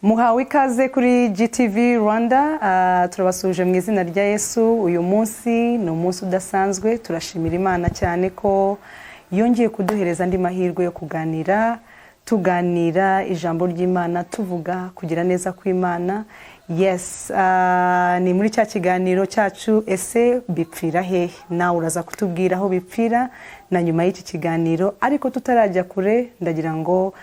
Muhawe ikaze kuri GTV Rwanda, turabasuje mu izina rya Yesu. Uyu munsi ni umunsi udasanzwe, turashimira Imana cyane ko yongeye kuduhereza andi mahirwe yo tuganira ijambo ry'Imana, tuvuga kugira neza kw'Imana. Yes, ni muri cya kiganiro cyacu ese bipfira hehe. Nawe uraza kutubwira aho bipfira na nyuma y'iki kiganiro, ariko tutarajya kure ndagira ngo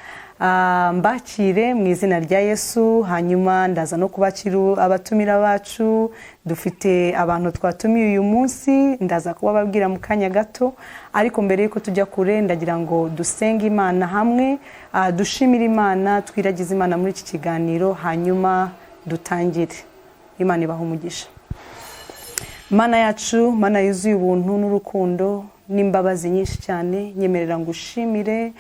mbakire mu izina rya Yesu. Hanyuma ndaza no kubakira abatumira bacu. Dufite abantu twatumiye uyu munsi, ndaza kubabwira mu kanya gato, ariko mbere yuko tujya kure ndagira ngo dusenge Imana hamwe, dushimire Imana, twiragize Imana muri iki kiganiro, hanyuma dutangire. Imana ibaha umugisha. Mana yacu, Mana yuzuye ubuntu n'urukundo n'imbabazi nyinshi cyane, nyemerera ngushimire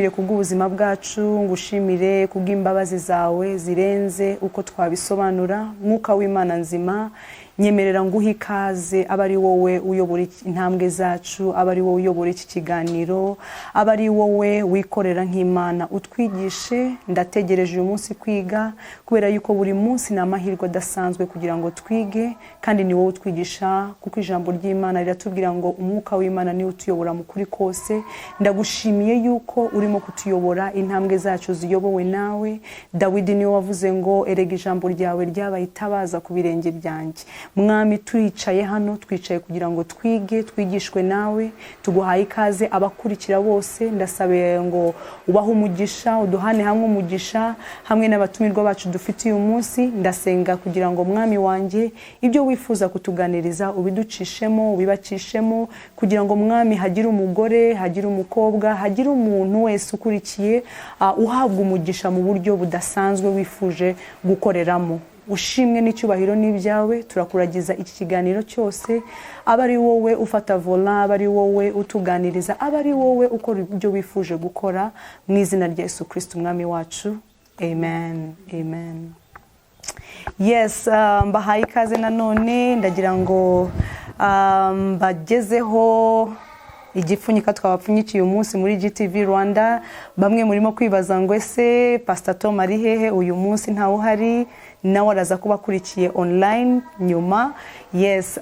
kubw'ubuzima bwacu, ngushimire kubw'imbabazi zawe zirenze uko twabisobanura. Mwuka w'Imana nzima, nyemerera nguhe ikaze, abari wowe uyobora intambwe zacu, abari wowe uyobora iki kiganiro, abari wowe wikorera nk'Imana, utwigishe. Ndategereje uyu munsi kwiga, kubera yuko buri munsi ni amahirwe adasanzwe kugira ngo twige, kandi ni wowe utwigisha, kuko ijambo ry'Imana riratubwira ngo umwuka w'Imana niwe utuyobora mu kuri kose. Ndagushimiye yuko urimo kutuyobora, intambwe zacu ziyobowe nawe. Dawidi niwe wavuze ngo erega ijambo ryawe ryabaye itabaza ku birenge byanjye. Mwami, turicaye hano, twicaye kugira ngo twige, twigishwe nawe. Tuguhaye ikaze abakurikira bose, ndasabe ngo ubahe umugisha, uduhane hamwe umugisha, hamwe n'abatumirwa bacu dufite uyu munsi. Ndasenga kugira ngo Mwami wanjye ibyo wifuza kutuganiriza ubiducishemo, ubibacishemo, kugira ngo Mwami hagire umugore, hagire umukobwa, hagire umuntu wese ukurikiye uhabwa umugisha mu buryo budasanzwe wifuje gukoreramo. Ushimwe n'icyubahiro n'ibyawe, turakuragiza iki kiganiro cyose. Abari wowe ufata vola, abari wowe utuganiriza, abari wowe ukora ibyo wifuje gukora, mu izina rya Yesu Kristo umwami wacu, amen, amen. Yes, mbahaye ikaze nanone, ndagira ngo mbagezeho igipfunyika twabapfunyikiye uyu munsi muri GTV Rwanda. Bamwe murimo kwibaza ngo ese Pastor Tom ari hehe uyu munsi? Ntawe uhari, nawe araza kuba akurikiye online nyuma. Yes,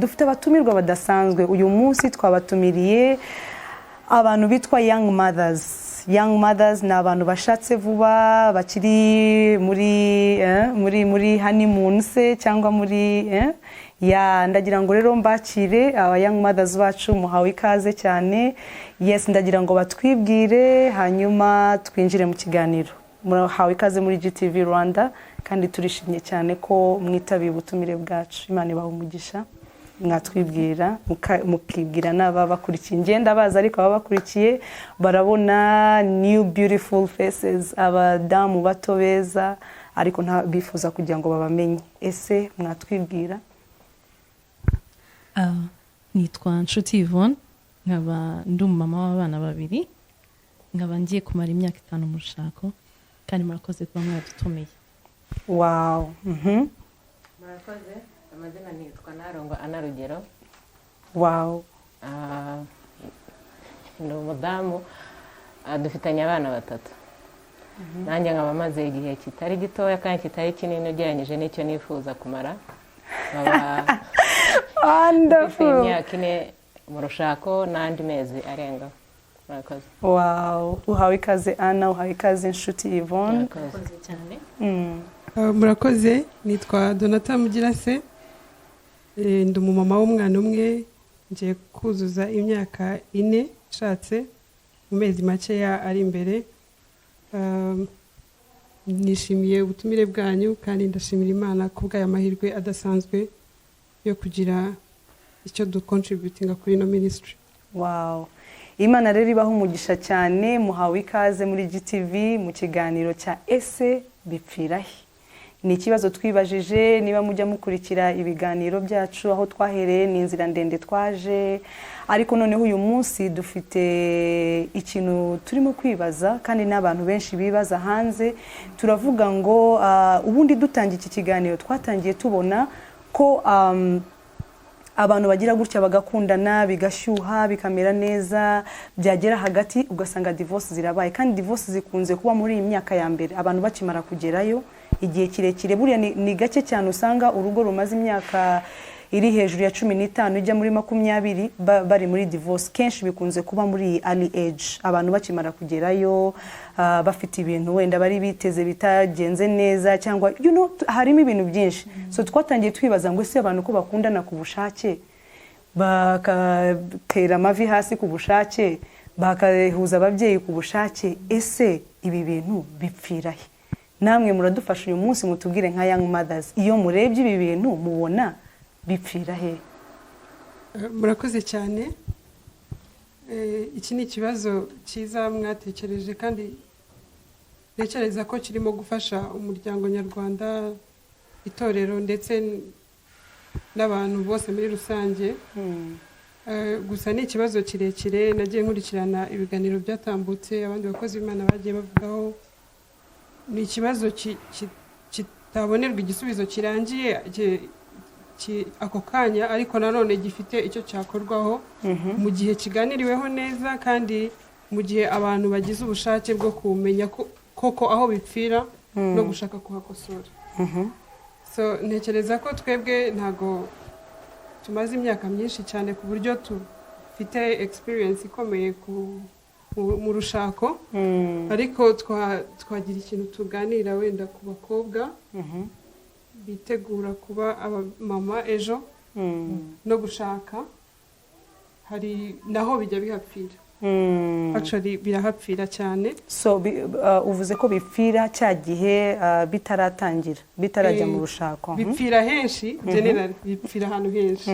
dufite abatumirwa badasanzwe uyu munsi. Twabatumiriye abantu bitwa Young Mothers. Young Mothers ni abantu bashatse vuba, bakiri muri honeymoon se cyangwa muri ndagira ngo rero mbakire aba Young Mothers bacu. Muhawe ikaze cyane. Yes, ndagira ngo batwibwire hanyuma twinjire mu kiganiro. Muhawe ikaze muri GTV Rwanda, kandi turishimye cyane ko mwitabiye ubutumire bwacu. Imana ibaha umugisha. Mwatwibwira mukibwira n'ababakurikiye. Ngenda baza, ariko ababakurikiye barabona new beautiful faces, abadamu bato beza, ariko nta bifuza kugira ngo babamenye. Ese mwatwibwira? Nitwa Nshuti Yvonne, nkaba ndi umumama w'abana babiri, nkaba ngiye kumara imyaka 5 mu rushako, kandi murakoze kuba mwadutumiye. Wow. Murakoze. Amazina nitwa Narongwa Ana Rugero. Wow. Ni umudamu, dufitanye abana 3. Nanjye nkaba maze igihe kitari gitoya kandi kitari kinini ugereranyije n'icyo nifuza kumara. Wonderful. Imyaka 4 mu rushako n'andi mezi arenga. Murakoze. Wow. Uhawe ikaze Ana, uhawe ikaze Nshuti Yvonne. Murakoze cyane. Murakoze. Nitwa Donata Mugirase. Ndi umumama w'umwana umwe, ngiye kuzuza imyaka 4 nshatse mu mezi makeya ari imbere. Nishimiye ubutumire bwanyu, kandi ndashimira Imana kubw'aya mahirwe adasanzwe yo kugira icyo ducontributinga kuri no ministry. Wow. Imana rero ibaha umugisha cyane. Muhawe ikaze muri GTV mu kiganiro cya ese bipfira he. Ni ikibazo twibajije. Niba mujya mukurikira ibiganiro byacu, aho twahereye ni inzira ndende twaje, ariko noneho uyu munsi dufite ikintu turimo kwibaza, kandi n'abantu benshi bibaza hanze. Turavuga ngo ubundi dutangiye iki kiganiro twatangiye tubona ko abantu bagira gutya bagakundana bigashyuha bikamera neza, byagera hagati ugasanga divorce zirabaye, kandi divorce zikunze kuba muri iyi myaka ya mbere abantu bakimara kugerayo igihe kirekire. Buriya ni gake cyane usanga urugo rumaze imyaka iri hejuru ya 15 ijya muri 20 bari muri divorce. Kenshi bikunze kuba muri iyi early age, abantu bakimara kugerayo bafite ibintu wenda bari biteze bitagenze neza, cyangwa harimo ibintu byinshi. So twatangiye twibaza ngo ese abantu ko bakundana ku bushake bakatera amavi hasi ku bushake bakahuza ababyeyi ku bushake, ese ibi bintu bipfira he? Namwe muradufasha uyu munsi mutubwire nka young mothers, iyo murebye ibi bintu mubona bipfira he? Murakoze cyane. Iki ni ikibazo cyiza mwatekereje, kandi ntekereza ko kirimo gufasha umuryango nyarwanda, itorero ndetse n'abantu bose muri rusange. Gusa ni ikibazo kirekire, nagiye nkurikirana ibiganiro byatambutse abandi bakozi b'Imana bagiye bavugaho. Ni ikibazo kitabonerwa igisubizo kirangiye ako kanya, ariko nanone gifite icyo cyakorwaho mu gihe kiganiriweho neza, kandi mu gihe abantu bagize ubushake bwo kumenya koko aho bipfira no gushaka kuhakosora. So ntekereza ko twebwe ntago tumaze imyaka myinshi cyane ku buryo tufite experience ikomeye mu rushako, ariko twagira ikintu tuganira wenda ku bakobwa bitegura kuba abamama ejo no gushaka. Hari naho bijya bihapfira, actually birahapfira cyane. So uvuze ko bipfira cya gihe bitarajya mu rushako. Bipfira henshi, generally bipfira ahantu henshi,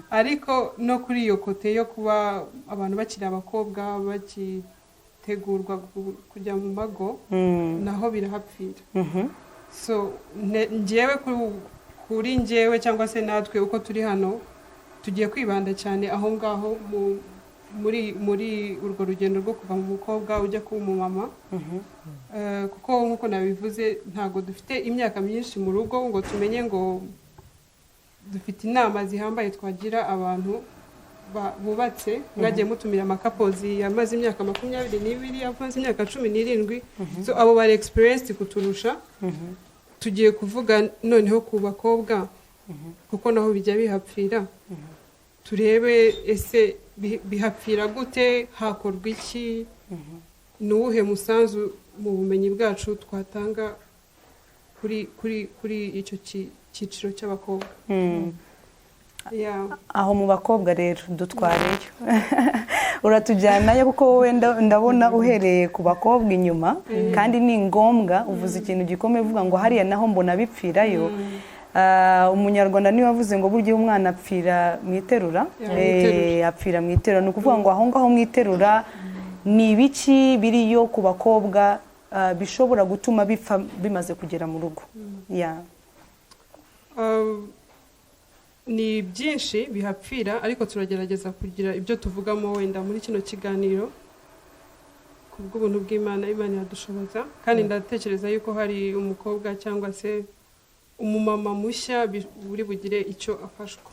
ariko no kuri iyo kote yo kuba abantu bakiri abakobwa bakitegurwa kujya mu mago, naho birahapfira. So njyewe kuri njyewe cyangwa se natwe uko turi hano tugiye kwibanda cyane aho ngaho muri urwo rugendo rwo kuva mu mukobwa ujya kuba umumama. Kuko nk'uko nabivuze ntago dufite imyaka myinshi mu rugo ngo tumenye ngo dufite inama zihambaye twagira abantu bubatse. Mwagiye mutumira amakapozi yamaze imyaka 22, amaze imyaka 17. So abo bari experienced kuturusha. Tugiye kuvuga noneho ku bakobwa kuko naho bijya bihapfira. Turebe ese bihapfira gute, hakorwa iki, nuwuhe musanzu mu bumenyi bwacu twatanga kuri icyo cyiciro cy'abakobwa. Aho mu bakobwa rero dutwareyo uratujyanayo, kuko wowe ndabona uhereye ku bakobwa inyuma, kandi ni ngombwa. Uvuze ikintu gikomeye uvuga ngo hariya naho mbona bipfirayo. Umunyarwanda niwe wavuze ngo burya umwana apfira mu iterura, apfira mu iterura. Ni ukuvuga ngo aho ngaho mu iterura ni ibiki biriyo ku bakobwa bishobora gutuma bipfa bimaze kugera mu rugo? Ni byinshi bihapfira, ariko turagerageza kugira ibyo tuvugamo wenda muri kino kiganiro ku bw'ubuntu bw'Imana. Imana iradushoboza, kandi ndatekereza yuko hari umukobwa cyangwa se umumama mushya buri bugire icyo afashwa.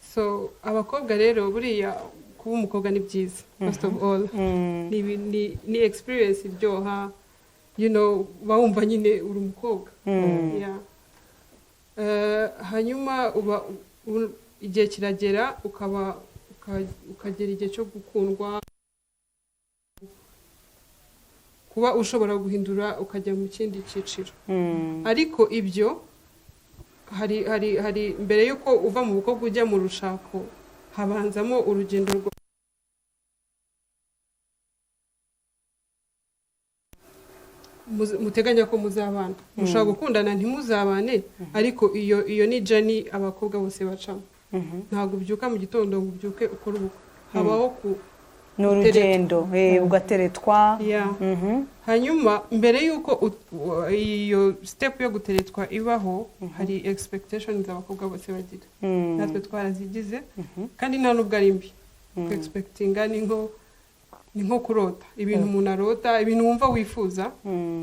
So abakobwa rero buriya kuba umukobwa ni byiza, first of all. Ni experience iryoha, bawumva nyine uri umukobwa. Hanyuma igihe kiragera ukagera igihe cyo gukundwa, kuba ushobora guhindura ukajya mu kindi cyiciro. Ariko ibyo hari mbere yuko uva mu bukobwa ujya mu rushako habanzamo urugendo rwo muteganya ko muzabana. Mushobora gukundana ntimuzabane, ariko iyo ni journey abakobwa bose bacamo. Ntabwo ubyuka mu gitondo ngo ubyuke ukora ubukwe, habaho n'urugendo ugateretwa. Hanyuma mbere yuko iyo step yo guteretwa ibaho, hari expectations abakobwa bose bagira. Natwe twarazigize, kandi nta nubwo ari mbi. Expectinga ni nko kurota ibintu umuntu arota, ibintu wumva wifuza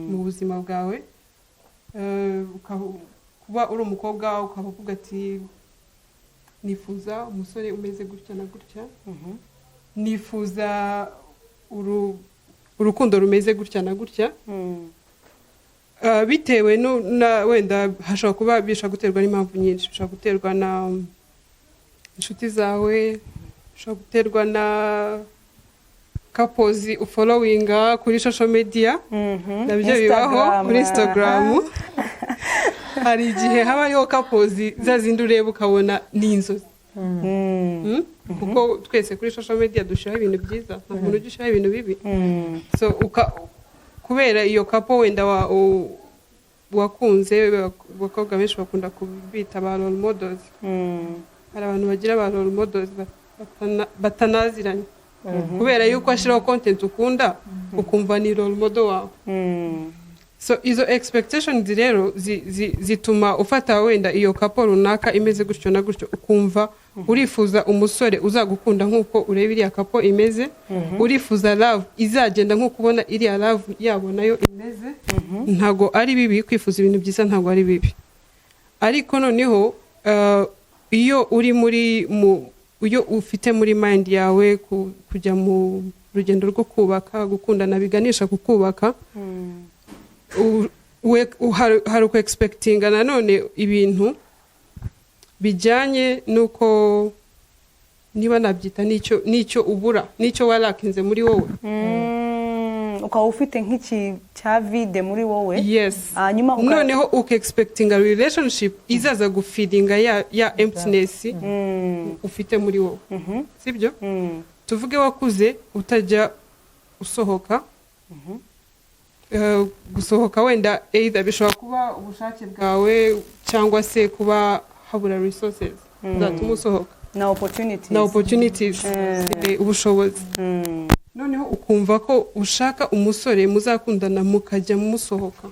mu buzima bwawe. Kuba uri umukobwa ukaba uvuga ati nifuza umusore umeze gutya na gutya, nifuza urukundo rumeze gutya na gutya. Bitewe na wenda hashobora kuba bishobora guterwa n'impamvu nyinshi, bishobora guterwa na inshuti zawe, bishobora guterwa na couples ufollowinga kuri social media, nabyo bibaho kuri Instagram. Hari igihe habayeho couples zazindi ureba ukabona ni inzozi, kuko twese kuri social media dushyiraho ibintu byiza, nta muntu ugishyiraho ibintu bibi. So kubera iyo couple wenda wakunze, abakobwa benshi bakunda kubita ba role models. Hari abantu bagira ba role models batanaziranye, kubera yuko ashiraho content ukunda ukumva ni role model wawe. So izo expectations rero zituma ufata wenda iyo couple runaka imeze gutyo na gutyo, ukumva urifuza umusore uzagukunda nkuko ureba iriya couple imeze, urifuza love izagenda nkuko ubona iriya love yabo nayo imeze. Ntago ari bibi kwifuza ibintu byiza, ntago ari bibi, ariko noneho iyo uri iyo ufite muri mind yawe kujya mu rugendo rwo kubaka, gukundana biganisha ku kubaka, hari uko expectinga nanone ibintu bijyanye nuko niba nabyita nicyo ubura, nicyo warakinze muri wowe, ukaba ufite nk'iki cya vide muri wowe. Yes. Noneho uko expectinga relationship izaza gufeedinga ya emptiness ufite muri wowe. Sibyo? Tuvuge wakuze utajya usohoka, gusohoka wenda either bishobora kuba ubushake bwawe cyangwa se kuba habura resources zatuma usohoka, na opportunities ubushobozi. Noneho ukumva ko ushaka umusore muzakundana mukajya musohoka,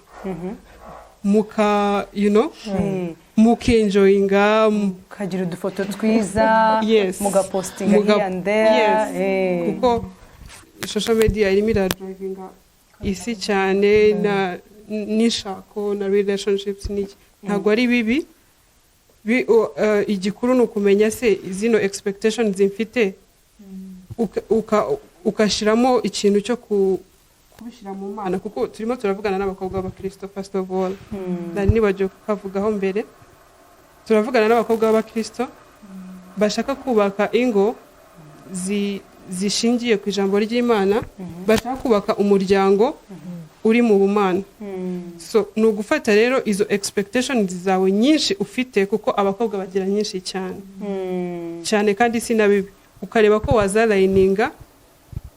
mukenjoyinga, mukagira udufoto twiza, mugapostinga here and there. Kuko social media irimo iradrivinga isi cyane n'ishako na relationships n'iki. Ntabwo ari bibi, igikuru ni ukumenya se zino expectations mfite, ukashiramo ikintu cyo kubishyira mu Mana, kuko turimo turavugana n'abakobwa b'Abakristo first of all. Nibagiye kukavugaho mbere, turavugana n'abakobwa b'Abakristo bashaka kubaka ingo zishingiye ku ijambo ry'Imana, bashaka kubaka umuryango uri mu bumana. So ni ugufata rero izo expectations zawe nyinshi ufite, kuko abakobwa bagira nyinshi cyane kandi si na bibi, ukareba ko wazalayininga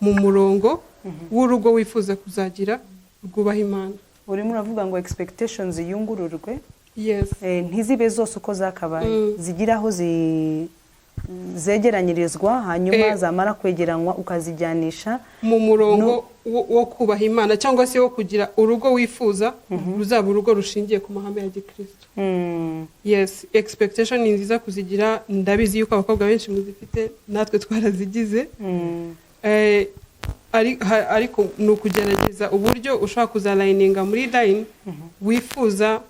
mu murongo w'urugo wifuza kuzagira rwubaha Imana. Urimo uravuga ngo expectations yungururwe. Yes. Ntizibe zose uko zakabaye, zigira aho zegeranyirizwa, hanyuma zamara kwegeranywa ukazijyanisha mu murongo wo kubaha Imana, cyangwa se wo kugira urugo wifuza ruzaba urugo rushingiye ku mahame ya Gikristo. Yes, expectation ni nziza kuzigira, ndabizi yuko abakobwa benshi muzifite, natwe twarazigize. Ariko ni ukugerageza uburyo ushobora kuzalayininga muri line wifuza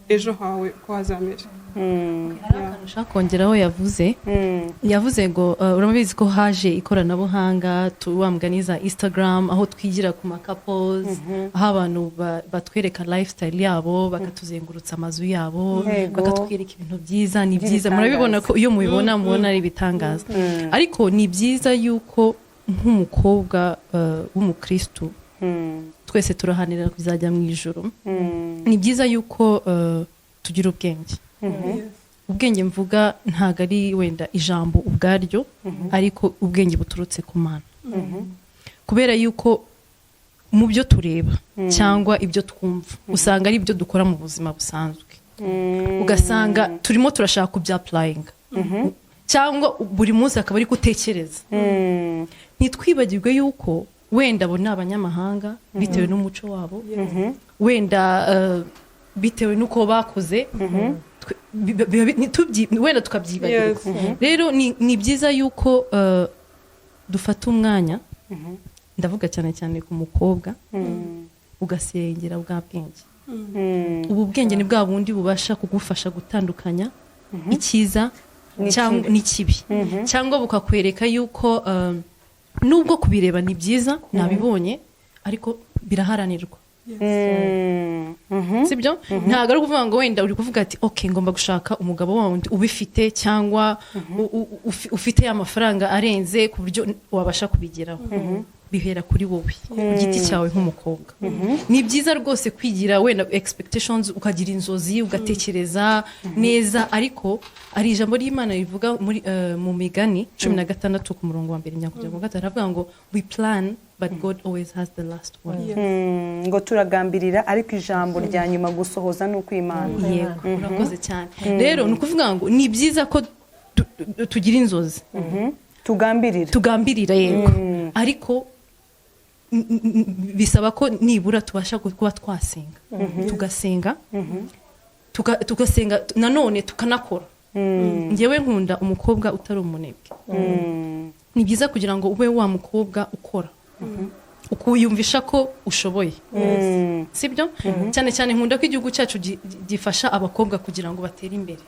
ejo hawe ko hazamera. Ushaka kongeraho yavuze ngo urabizi ko haje ikoranabuhanga, tuwamganiza Instagram aho twigira ku couples, aho abantu batwereka lifestyle yabo, bakatuzengurutsa amazu yabo, bakatwereka ibintu byiza. Ni byiza, murabibona ko iyo mubibona mubona ari bitangaza. Ariko ni byiza yuko nk'umukobwa w'umukristo twese turahanira kuzajya mu ijuru. Ni byiza yuko tugira ubwenge. Ubwenge mvuga ntago ari wenda ijambo ubwaryo, ariko ubwenge buturutse ku Mana. Kubera yuko mu byo tureba cyangwa ibyo twumva usanga ari ibyo dukora mu buzima busanzwe, ugasanga turimo turashaka kubyapplyinga, cyangwa buri munsi akaba ari gutekereza. Ntitwibagirwe yuko wenda abo ni abanyamahanga bitewe n'umuco wabo, wenda bitewe n'uko bakuze, wenda tukabyibagirwa. Rero ni byiza yuko dufata umwanya, ndavuga cyane ku mukobwa, ugasengera bwa bwenge. Ubu bwenge ni bwa bundi bubasha kugufasha gutandukanya icyiza cyangwa n'ikibi cyangwa bukakwereka yuko nubwo kubireba ni byiza nabibonye ariko biraharanirwa sibyo ntabwo ari ukuvuga ngo wenda uri kuvuga ati okay ngomba gushaka umugabo wundi ubifite cyangwa ufite amafaranga arenze ku buryo wabasha kubigeraho bihera kuri wowe ku giti cyawe nk'umukobwa ni byiza rwose kwigira wenda expectations ukagira inzozi ugatekereza neza ariko ari ijambo ry'Imana rivuga mu migani 16 ku murongo wa mbere nyakujya ngo gataravuga ngo we plan but God always has the last word ngo turagambirira ariko ijambo rya nyuma gusohoza nuko Imana yego urakoze cyane rero ni ukuvuga ngo ni byiza ko tugira inzozi tugambirira yego ariko bisaba ko nibura tubasha kuba twasenga tugasenga nanone tukanakora njyewe nkunda umukobwa utari umunebwe ni byiza kugira ngo ube wa mukobwa ukora ukuyumvisha ko ushoboye sibyo cyane cyane nkunda ko igihugu cyacu gifasha abakobwa kugira ngo batere imbere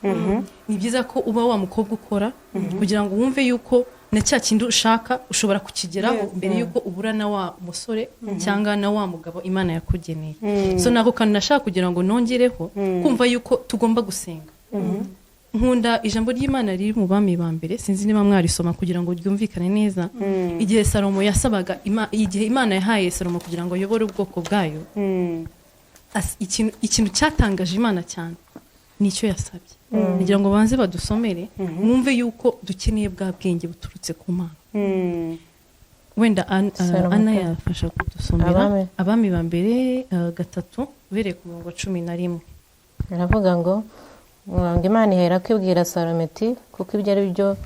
ni byiza ko uba wa mukobwa ukora kugira ngo wumve yuko na cya kindi ushaka ushobora kukigeraho mbere yuko ubura na wa musore cyangwa na wa mugabo Imana yakugeneye so nako kandi nashaka kugira ngo nongereho kumva yuko tugomba gusenga nkunda ijambo ry'Imana riri mu bami ba mbere sinzi niba mwarisoma kugira ngo ryumvikane neza igihe Salomo yasabaga igihe Imana yahaye Salomo kugira ngo ayobore ubwoko bwayo ikintu cyatangaje Imana cyane nicyo yasabye kugira ngo banze badusomere mwumve yuko dukeneye bwa bwenge buturutse ku Mana wenda Ana yafasha kudusomera abami ba mbere 3 uhereye ku murongo wa 11 aravuga ngo Imana ihera kwibwira Salomo iti kuko ibyo ari byo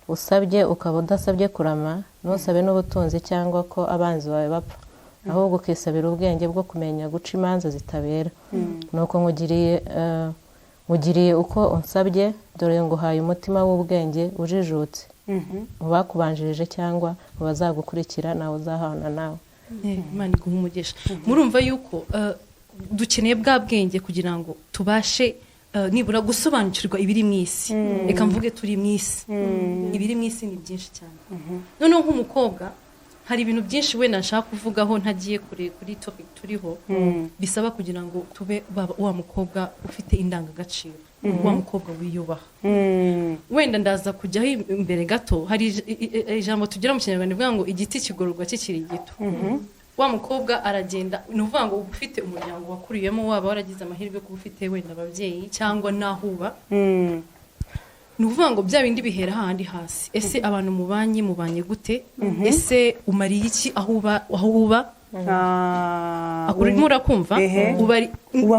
usabye ukaba udasabye kurama ntusabe n'ubutunzi cyangwa ko abanzi bawe bapfa ahubwo ukisabira ubwenge bwo kumenya guca imanza zitabera nuko nkugiriye uko unsabye dore nguhaye umutima w'ubwenge ujijutse mu bakubanjirije cyangwa mu bazagukurikira nawe uzahana nawe Imana iguha umugisha murumva yuko dukeneye bwa bwenge kugira ngo tubashe nibura gusobanukirwa ibiri mu isi reka mvuge turi mu isi ibiri mu isi ni byinshi cyane noneho nk'umukobwa hari ibintu byinshi wenda nshaka kuvugaho ntagiye kuri topic turiho bisaba kugira ngo tube wa mukobwa ufite indangagaciro wa mukobwa wiyubaha wenda ndaza kujyaho imbere gato hari ijambo tugira mu Kinyarwanda rivuga ngo igiti kigororwa kikiri gito wa mukobwa aragenda ni ukuvuga ngo uba ufite umuryango wakuriyemo waba waragize amahirwe kuba ufite wenda ababyeyi cyangwa n'aho uba ni ukuvuga ngo bya bindi bihera hahandi hasi ese abantu mubanye gute ese umariye iki aho uba murakumva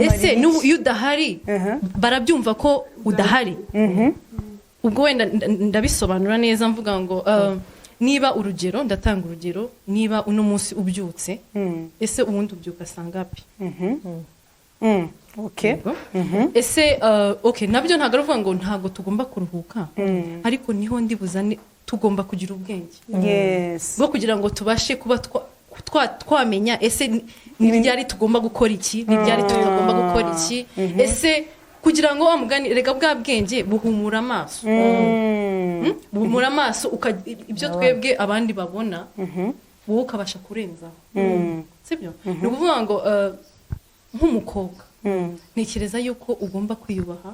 ese iyo udahari barabyumva ko udahari ubwo wenda ndabisobanura neza mvuga ngo niba urugero ndatanga urugero niba uno munsi ubyutse ese ubundi ubyuka sangapi ese nabyo ntabwo ari uvuga ngo ntabwo tugomba kuruhuka ariko niho ndibuzane tugomba kugira ubwenge bwo kugira ngo tubashe kuba twamenya ese ni ryari tugomba gukora iki ni ryari tutagomba gukora iki ese kugira ngo rega bwa bwenge buhumura amaso ibyo twebwe abandi babona wowe ukabasha kurenzaho sibyo ni ukuvuga ngo nk'umukobwa ntekereza yuko ugomba kwiyubaha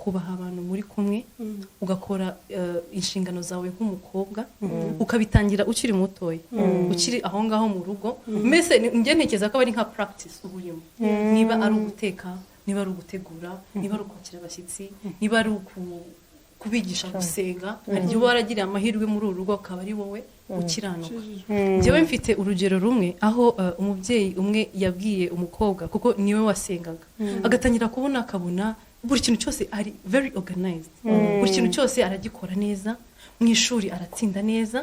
kubaha abantu muri kumwe ugakora inshingano zawe nk'umukobwa ukabitangira ukiri mutoya ukiri aho ngaho mu rugo mbese njye ntekereza ko ari nka practice uburimo niba ari uguteka niba ari ugutegura niba ari ukwakira abashyitsi niba ari kubigisha gusenga hari igihe uba waragiriye amahirwe muri uru rugo akaba ari wowe ukiranuka njyewe mfite urugero rumwe aho umubyeyi umwe yabwiye umukobwa kuko niwe wasengaga agatangira akabona buri kintu cyose ari very organized buri kintu cyose aragikora neza mu ishuri aratsinda neza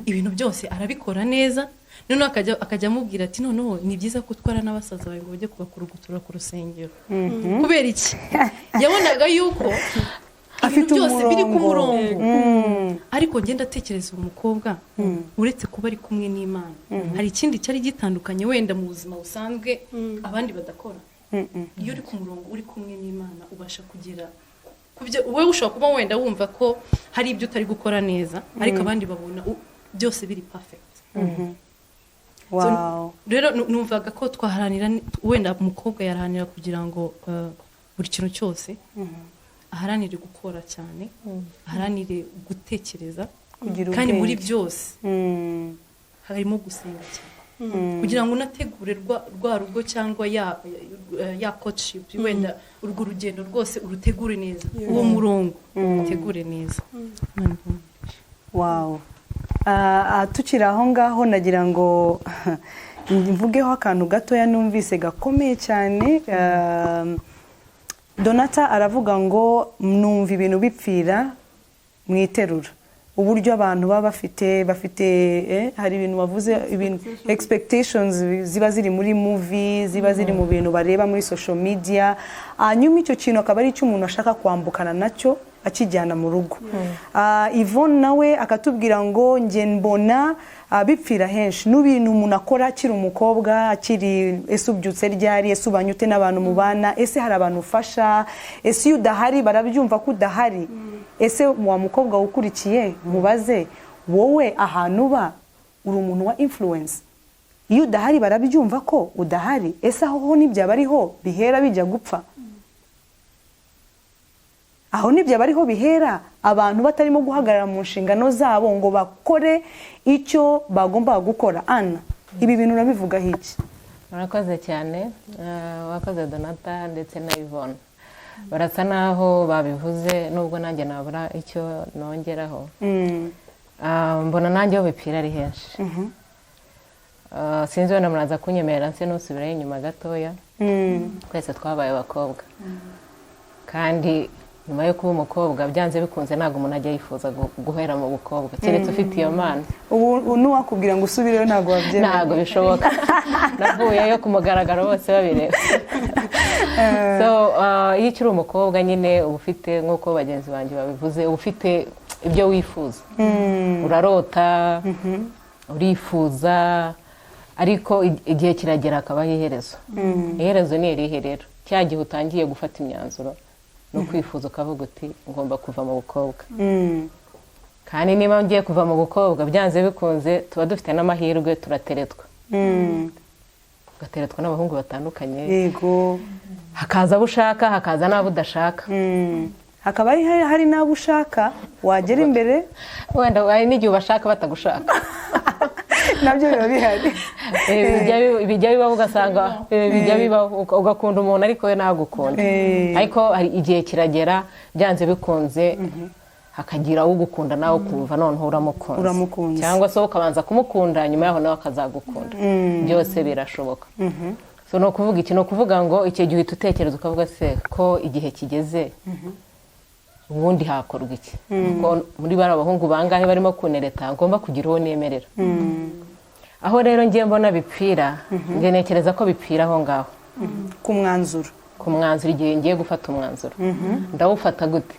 ibintu byose arabikora neza noneho akajya amubwira ati noneho ni byiza ko utwara n'abasaza bawe ngo bajye kubakurugutura ku rusengero kubera iki yabonaga yuko ibintu byose biri ku murongo ariko ngenda atekereza umukobwa uretse kuba ari kumwe n'Imana hari ikindi cyari gitandukanye wenda mu buzima busanzwe abandi badakora iyo uri ku murongo uri kumwe n'Imana ubasha kugera wowe ushobora kuba wenda wumva ko hari ibyo utari gukora neza ariko abandi babona byose biri perfect. Wow. Rero numvaga ko twaharanira wenda umukobwa yarahanira kugira ngo buri kintu cyose aharanire gukora cyane, aharanire gutekereza, kandi muri byose harimo gusenga cyane kugira ngo unategure rwa rugo cyangwa ya coachship wenda urwo rugendo rwose urutegure neza, uwo murongo utegure neza. Wow. Tukiri aho ngaho nagira ngo mvugeho akantu gatoya numvise gakomeye cyane. Donata aravuga ngo numva ibintu bipfira mu iterura, uburyo abantu baba bafite hari ibintu bavuze, ibintu expectations ziba ziri muri movie, ziba ziri mu bintu bareba muri social media, hanyuma icyo kintu akaba ari cyo umuntu ashaka kwambukana nacyo akijyana mu rugo. Yvonne nawe akatubwira ngo nge mbona bipfira henshi n'ibintu umuntu akora akiri umukobwa, akiri ese ubyutse ryari, ese ubanyute n'abantu mubana, ese hari abantu ufasha, ese iyo udahari barabyumva ko udahari, ese wa mukobwa ukurikiye mubaze wowe ahantu uba uri umuntu wa influence, iyo udahari barabyumva ko udahari, ese aho n'ibyaba ariho bihera bijya gupfa, aho n'ibyaba ariho bihera abantu batarimo guhagarara mu nshingano zabo ngo bakore icyo bagomba gukora. Ana, ibi bintu urabivugaho iki? Murakoze cyane, wakoze Donata ndetse na Yvonne, barasa naho babivuze nubwo nanjye nabura icyo nongeraho. Mbona nanjye aho bipfira ari henshi. Sinzi wenda muraza kunyemerera nse nusubirayo inyuma gatoya. Twese twabaye abakobwa, kandi nyuma yo kuba umukobwa byanze bikunze ntabwo umuntu ajya yifuza guhera mu bukobwa keretse ufite iyo mana. Ubu nuwakubwira ngo usubireyo ntabwo wabyemera? Ntabwo bishoboka. Navuyeyo ku mugaragaro bose babireba. So iyo ukiri umukobwa nyine uba ufite nk'uko bagenzi banjye babivuze, uba ufite ibyo wifuza, urarota, urifuza, ariko igihe kiragera akabaho iherezo. Iherezo ni irihe rero? Cya gihe utangiye gufata imyanzuro no kwifuza ukavuga uti ngomba kuva mu bukobwa. Kandi niba ngiye kuva mu bukobwa byanze bikunze tuba dufite n'amahirwe, turateretwa. Ugateretwa n'abahungu batandukanye. Yego. Hakaza abo ushaka, hakaza n'abo udashaka. Hakaba hari n'abo ushaka wagera imbere, wenda hari n'igihe ubashaka batagushaka. Nabyo biba bihari. Bijya bibaho ugasanga bijya bibaho ugakunda umuntu ariko we ntagukunda. Ariko hari igihe kiragera byanze bikunze hakagira ugukunda nawe kumva noneho uramukunze, cyangwa se ukabanza kumukunda nyuma yaho nawe akazagukunda. Byose birashoboka. So no kuvuga iki, no kuvuga ngo icyo gihe utekereza ukavuga se ko igihe kigeze ubundi hakorwa iki, ko muri bari abahungu bangahe barimo kunereta ngomba kugira uwo nemerera. Aho rero ngiye mbona bipfira, nge nekereza ko bipfira aho ngaho ku mwanzuro igihe ngiye gufata umwanzuro. Ndawufata gute?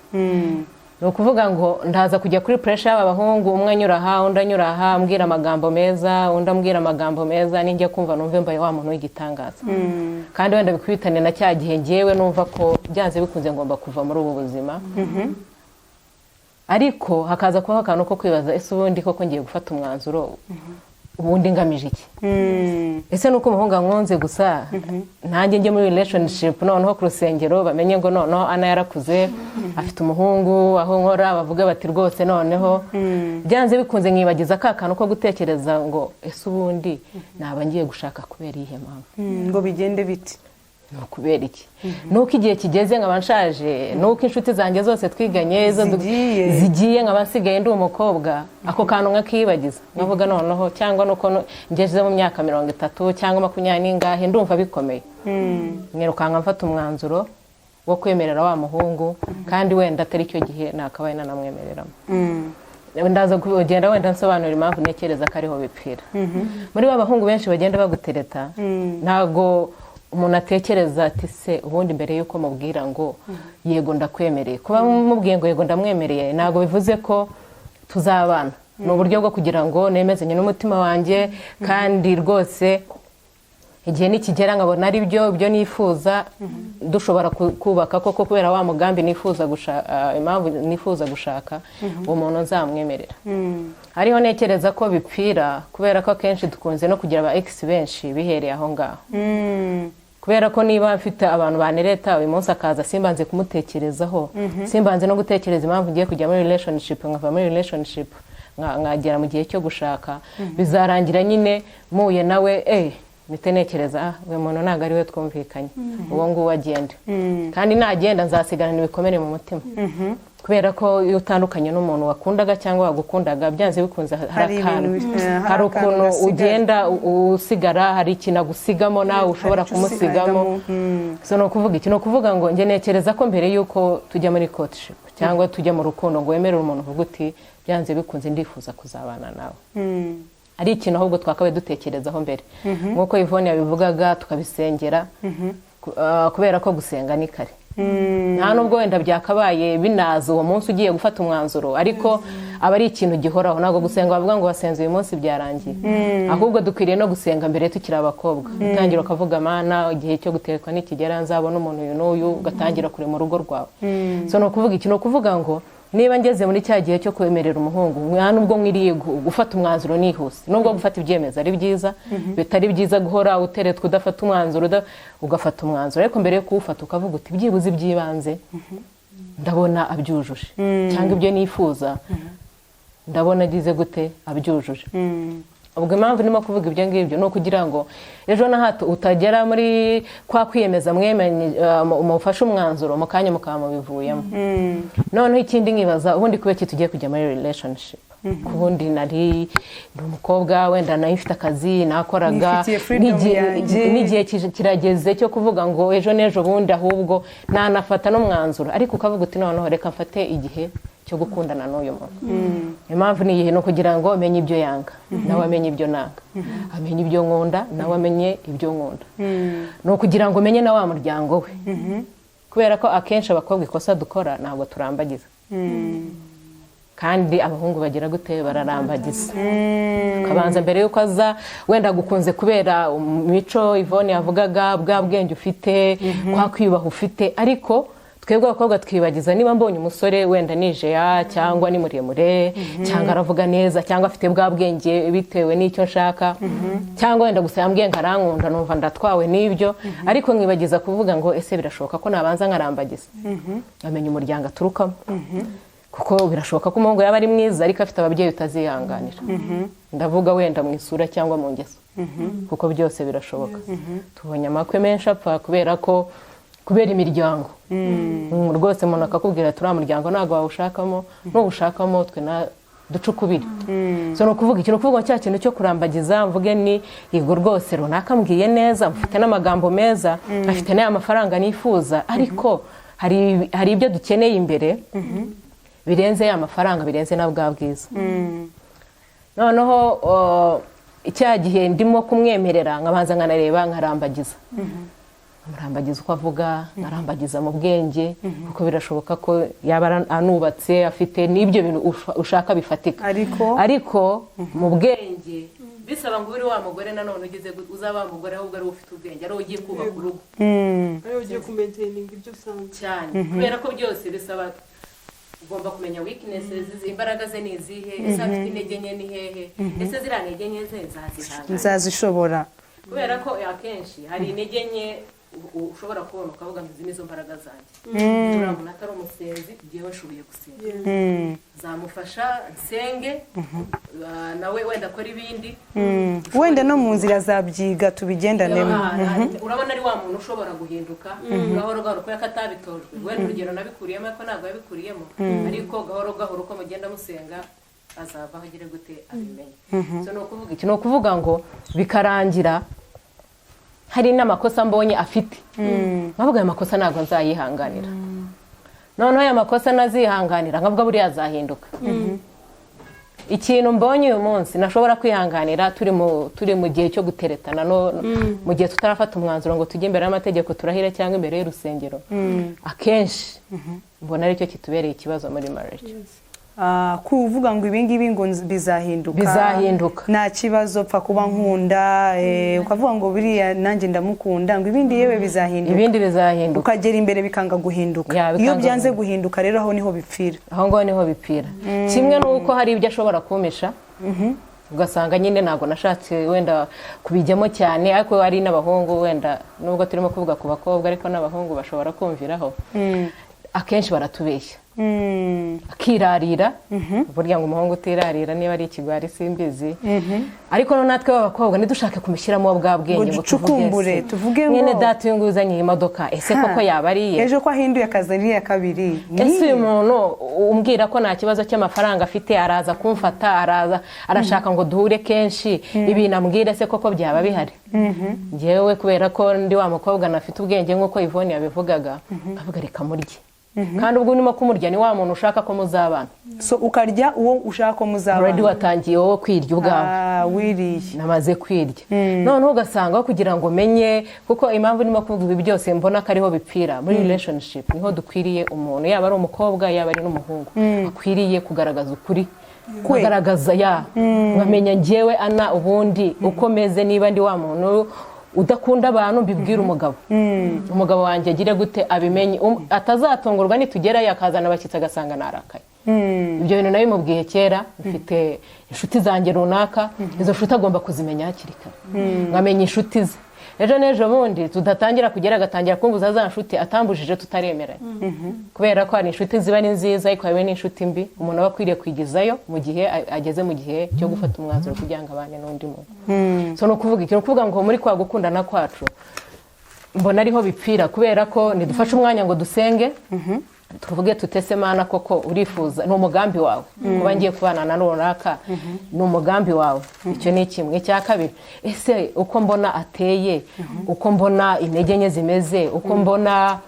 Ni ukuvuga ngo ndaza kujya kuri pressure y'abahungu, umwe anyura aha undi anyura aha, ambwira amagambo meza, undi ambwira amagambo meza, ninjye kumva numve mbaye wa muntu w'igitangaza. Kandi wenda bikubitane na cya gihe ngewe numva ko byanze bikunze ngomba kuva muri ubu buzima. Ariko hakaza kubaho akantu ko kwibaza, ese ubundi koko ngiye gufata umwanzuro ubundi ngamije iki? Ese nuko umuhungu ankunze gusa nanjye njye muri relationship noneho ku rusengero bamenye ngo noneho Ana yarakuze afite umuhungu, aho nkora bavuga bati rwose noneho byanze bikunze nkibagiza ka kantu ko gutekereza ngo ese ubundi naba ngiye gushaka kubera ihe mpamvu ngo bigende biti? No kubera iki? Nuko igihe kigeze nkaba nshaje, nuko inshuti zanjye zose twiganye zigiye nkaba nsigaye ndi umukobwa, ako kantu nkakibagiza nkavuga noneho, cyangwa nuko ngeze mu myaka 30 cyangwa 20 n'ingahe ndumva bikomeye. Nyirukanka mfata umwanzuro wo kwemerera wa muhungu, kandi wenda atari cyo gihe nakabaye nanamwemereramo. Ndaza kugenda wenda nsobanura impamvu nekereza ko ariho bipfira. Muri babahungu benshi bagenda bagutereta, ntago umuntu atekereza ati se ubundi mbere yuko mubwira ngo yego ndakwemereye, kuba mubwiye ngo yego ndamwemereye ntago bivuze ko tuzabana. Ni uburyo bwo kugira ngo nemezanye n'umutima wanjye, kandi rwose igihe nikigera nkabona ari byo nifuza dushobora kubaka koko kubera wa mugambi nifuza gushaka impamvu nifuza gushaka uwo muntu nzamwemerera. Hariho nekereza ko bipfira kubera ko akenshi dukunze no kugira aba ex benshi bihereye aho ngaho. Kubera ko niba mfite abantu banereta uyu munsi akaza simbanze kumutekerezaho, simbanze no gutekereza impamvu ngiye kujya muri relationship, nkava muri relationship nkagera mu gihe cyo gushaka, bizarangira nyine muye nawe mitenekereza uyu muntu ntabwo ari we twumvikanye, uwo nguwo agenda, kandi nagenda nzasigarana ibikomere mu mutima. Kubera ko iyo utandukanye n'umuntu wakundaga cyangwa wagukundaga byanze bikunze hari ukuntu ugenda usigara, hari ikintu agusigamo nawe ushobora kumusigamo. So no kuvuga iki, no kuvuga ngo nge nekereza ko mbere yuko tujya muri courtship cyangwa tujya mu rukundo ngo wemerere umuntu uvuga uti byanze bikunze ndifuza kuzabana nawe, ari ikintu ahubwo twakabaye dutekerezaho mbere. Nk'uko Yvonne yabivugaga tukabisengera, kubera ko gusenga ni kare. Nta nubwo wenda byakabaye binaza uwo munsi ugiye gufata umwanzuro, ariko aba ari ikintu gihoraho. Ntabwo gusenga bavuga ngo wasenze uyu munsi byarangiye, ahubwo dukwiriye no gusenga mbere tukiri abakobwa. Utangira ukavuga Mana, igihe cyo gutekwa nikigera nzabona umuntu uyu n'uyu, ugatangira kure mu rugo rwawe. So no kuvuga iki, no kuvuga ngo niba ngeze muri cya gihe cyo kwemerera umuhungu, mwana ubwo mwiriye gufata umwanzuro nihuse. Nubwo gufata ibyemezo ari byiza, bitari byiza guhora uteretswe udafata umwanzuro, ugafata umwanzuro, ariko mbere yo kuwufata ukavuga uti byibuze ibyibanze ndabona abyujuje, cyangwa ibyo nifuza ndabona agize gute abyujuje. Ubwo impamvu nimo kuvuga ibyo ngibyo no kugira ngo ejo na hato utagera muri kwa kwiyemeza mwemenye mufashe umwanzuro mu kanya mukaba mubivuyemo. Noneho ikindi nkibaza ubundi kubeki tugiye kujya muri relationship, kubundi nari umukobwa wenda nayo ifite akazi nakoraga, n'igihe kirageze cyo kuvuga ngo ejo n'ejo bundi ahubwo nanafata n'umwanzuro, ariko ukavuga uti noneho reka mfate igihe cyo gukundana n'uyu muntu. Impamvu ni iyihe, no kugira ngo amenye ibyo yanga nawe amenye ibyo nanga, amenye ibyo nkunda nawe amenye ibyo nkunda, no kugira ngo amenye na wa muryango we. Kubera ko akenshi abakobwa ikosa dukora ntabwo turambagiza, kandi abahungu bagira gute bararambagiza. Kabanza mbere yuko aza wenda gukunze kubera imico Yvonne yavugaga, bwa bwenge ufite, kwa kwiyubaha ufite, ariko twebwe abakobwa twibagiza niba mbonye umusore wenda nijeya cyangwa ni muremure cyangwa aravuga neza cyangwa afite bwa bwenge bitewe n'icyo nshaka, cyangwa wenda gusa yambwiye nkarankunda numva ndatwawe n'ibyo, ariko nkibagiza kuvuga ngo ese birashoboka ko nabanza nkarambagiza amenya umuryango aturukamo, kuko birashoboka ko umuhungu yaba ari mwiza ariko afite ababyeyi utazihanganira. Ndavuga wenda mu isura cyangwa mu ngeso, kuko byose birashoboka. Tubonye amakwe menshi apfa kubera imiryango. Rwose umuntu akakubwira turi umuryango ntabwo wawushakamo, n'uwushakamo twe ducukubiri. So no kuvuga ikintu, kuvuga cya kintu cyo kurambagiza, mvuge ni yego rwose runaka mbwiye neza, mfite n'amagambo meza, afite n'aya mafaranga nifuza, ariko hari ibyo dukeneye imbere birenze ya mafaranga, birenze na bwa bwiza. Noneho icya gihe ndimo kumwemerera nkabanza nkanareba nkarambagiza, murambagiza uko avuga, narambagiza mu bwenge, kuko birashoboka ko yaba anubatse afite n'ibyo bintu ushaka bifatika, ariko mu bwenge bisaba ngo uri wa mugore nanone ugize uzaba umugore ahubwo ari ufite ubwenge, ari ugiye kubaka urugo, ari ugiye kumaintain ibyo usanga cyane. Kubera ko byose bisaba ugomba kumenya weaknesses, imbaraga ze ni izihe, ese afite intege nke ni hehe, ese ziriya ntege nke ze nzazishobora. Kubera ko akenshi hari intege nke ushobora kubona ukavuga ngo izi nizo mbaraga zanjye, uriya muntu atari umusenzi, igihe ashoboye gusenga zamufasha nsenge, nawe wenda akora ibindi, wenda no mu nzira zabyiga tubigendanemo. Urabona ari wa muntu ushobora guhinduka gahoro gahoro, kubera ko atabitojwe. Wenda urugero nabikuriyemo ariko ntabwo yabikuriyemo, ariko gahoro gahoro uko mugenda musenga azavaho agire gute abimenye. So no kuvuga iki, no kuvuga ngo bikarangira hari n'amakosa mbonye afite, nkavuga aya makosa ntabwo nzayihanganira. Noneho aya makosa nazihanganira nkavuga buriya azahinduka. Ikintu mbonye uyu munsi nashobora kwihanganira turi mu gihe cyo guteretana, mu gihe tutarafata umwanzuro ngo tujye imbere y'amategeko turahira cyangwa imbere y'urusengero, akenshi mbona aricyo kitubereye ikibazo muri marriage. kuvuga ngo ibingibi ngo bizahinduka nta kibazo pfa kuba nkunda ukavuga ngo biriya nanjye ndamukunda ngo ibindi yewe bizahinduka ukagera imbere bikanga guhinduka iyo byanze guhinduka rero aho niho bipfira kimwe n'uko hari ibyo ashobora kumisha ugasanga nyine ntabwo nashatse wenda kubijyamo cyane ariko hari n'abahungu wenda nubwo turimo kuvuga ku bakobwa ariko n'abahungu bashobora kumviraho akenshi baratubeshya akirarira burya ngo umuhungu utirarira niba ari ikigwari simbizi ariko no natwe b'abakobwa ntidushake kumushyiramo bwa bwenge ngo tuvuge ngo mwene data uyu nguyu uzanye iyi modoka ese koko yaba ariye ejo ko ahinduye akazi ari iya kabiri ese uyu muntu umbwira ko nta kibazo cy'amafaranga afite araza kumfata arashaka ngo duhure kenshi ibintu ambwira se koko byaba bihari njyewe kubera ko ndi wa mukobwa nafite ubwenge nk'uko Yvonne yabivugaga avuga reka murye kandi ubwo urimo kumurya ni wa muntu ushaka ko muzabana so ukarya uwo ushaka ko muzabana already watangiye wowe kwirya ubwawe wiriye namaze kwirya noneho ugasanga kugira ngo menye kuko impamvu ndimo kuvuga ibi byose mbona ko ariho bipfira muri relationship niho dukwiriye umuntu yaba ari umukobwa yaba ari n'umuhungu akwiriye kugaragaza ukuri kugaragaza nkamenya njyewe ana ubundi uko meze niba ndi wa muntu udakunda abantu mbibwira umugabo wanjye agire gute abimenye atazatungurwa nitugerayo akazana abashyitsi agasanga narakaye ibyo bintu nayo bimubwiye kera mfite inshuti zanjye runaka izo nshuti agomba kuzimenya hakiri kare nkamenya inshuti ze ejo n'ejo bundi tudatangira kugera agatangira kumbuza za nshuti atambujije tutaremeranye kubera ko hari inshuti ziba ni nziza ariko hari n'inshuti mbi umuntu aba akwiriye kwigizayo mu gihe ageze mu gihe cyo gufata umwanzuro kugira ngo abane n'undi muntu so ni ukuvuga ngo muri kwa gukundana kwacu mbona ariho bipfira kubera ko nidufashe umwanya ngo dusenge tuvuge tutese mana koko urifuza ni umugambi wawe kuba ngiye kubana na runaka ni umugambi wawe icyo ni kimwe cya kabiri ese uko mbona ateye uko mbona intege nke zimeze uko mbona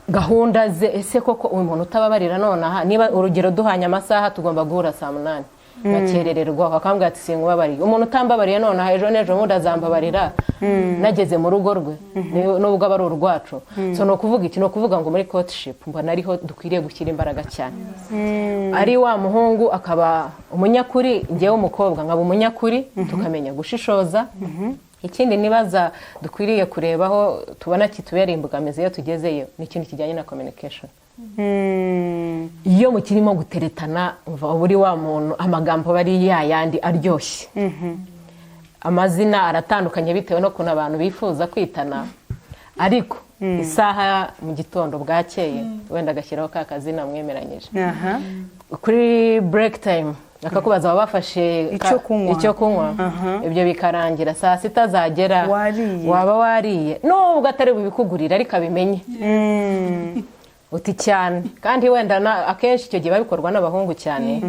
gahunda ze ese koko uyu muntu utababarira nonaha niba urugero duhanye amasaha tugomba guhura saa 8 bakerererwa bakambwira ati sinkubabariye umuntu utambabariye nonaha ejo n'ejo bundi azambabarira nageze mu rugo rwe nubwo aba ari urwacu so ni ukuvuga iki ni ukuvuga ngo muri courtship mbona ariho dukwiriye gushyira imbaraga cyane ari wa muhungu akaba umunyakuri njyewe umukobwa nkaba umunyakuri tukamenya gushishoza ikindi nibaza dukwiriye kurebaho tubona kitubera imbogamizi iyo tugezeyo ni ikintu kijyanye na communication iyo mukirimo guteretana mva buri wa muntu amagambo bari yayandi aryoshye amazina aratandukanye bitewe no kuna abantu bifuza kwitana ariko isaha mu gitondo bwakeye wenda agashyiraho ka kazina mwemeranyije kuri break time akakubaza wabafashe icyo kunywa ibyo bikarangira saa 6 zagera waba wariye nubwo atari bubikugurira ariko abimenye uti cyane kandi wenda akenshi icyo gihe babikorwa n'abahungu cyane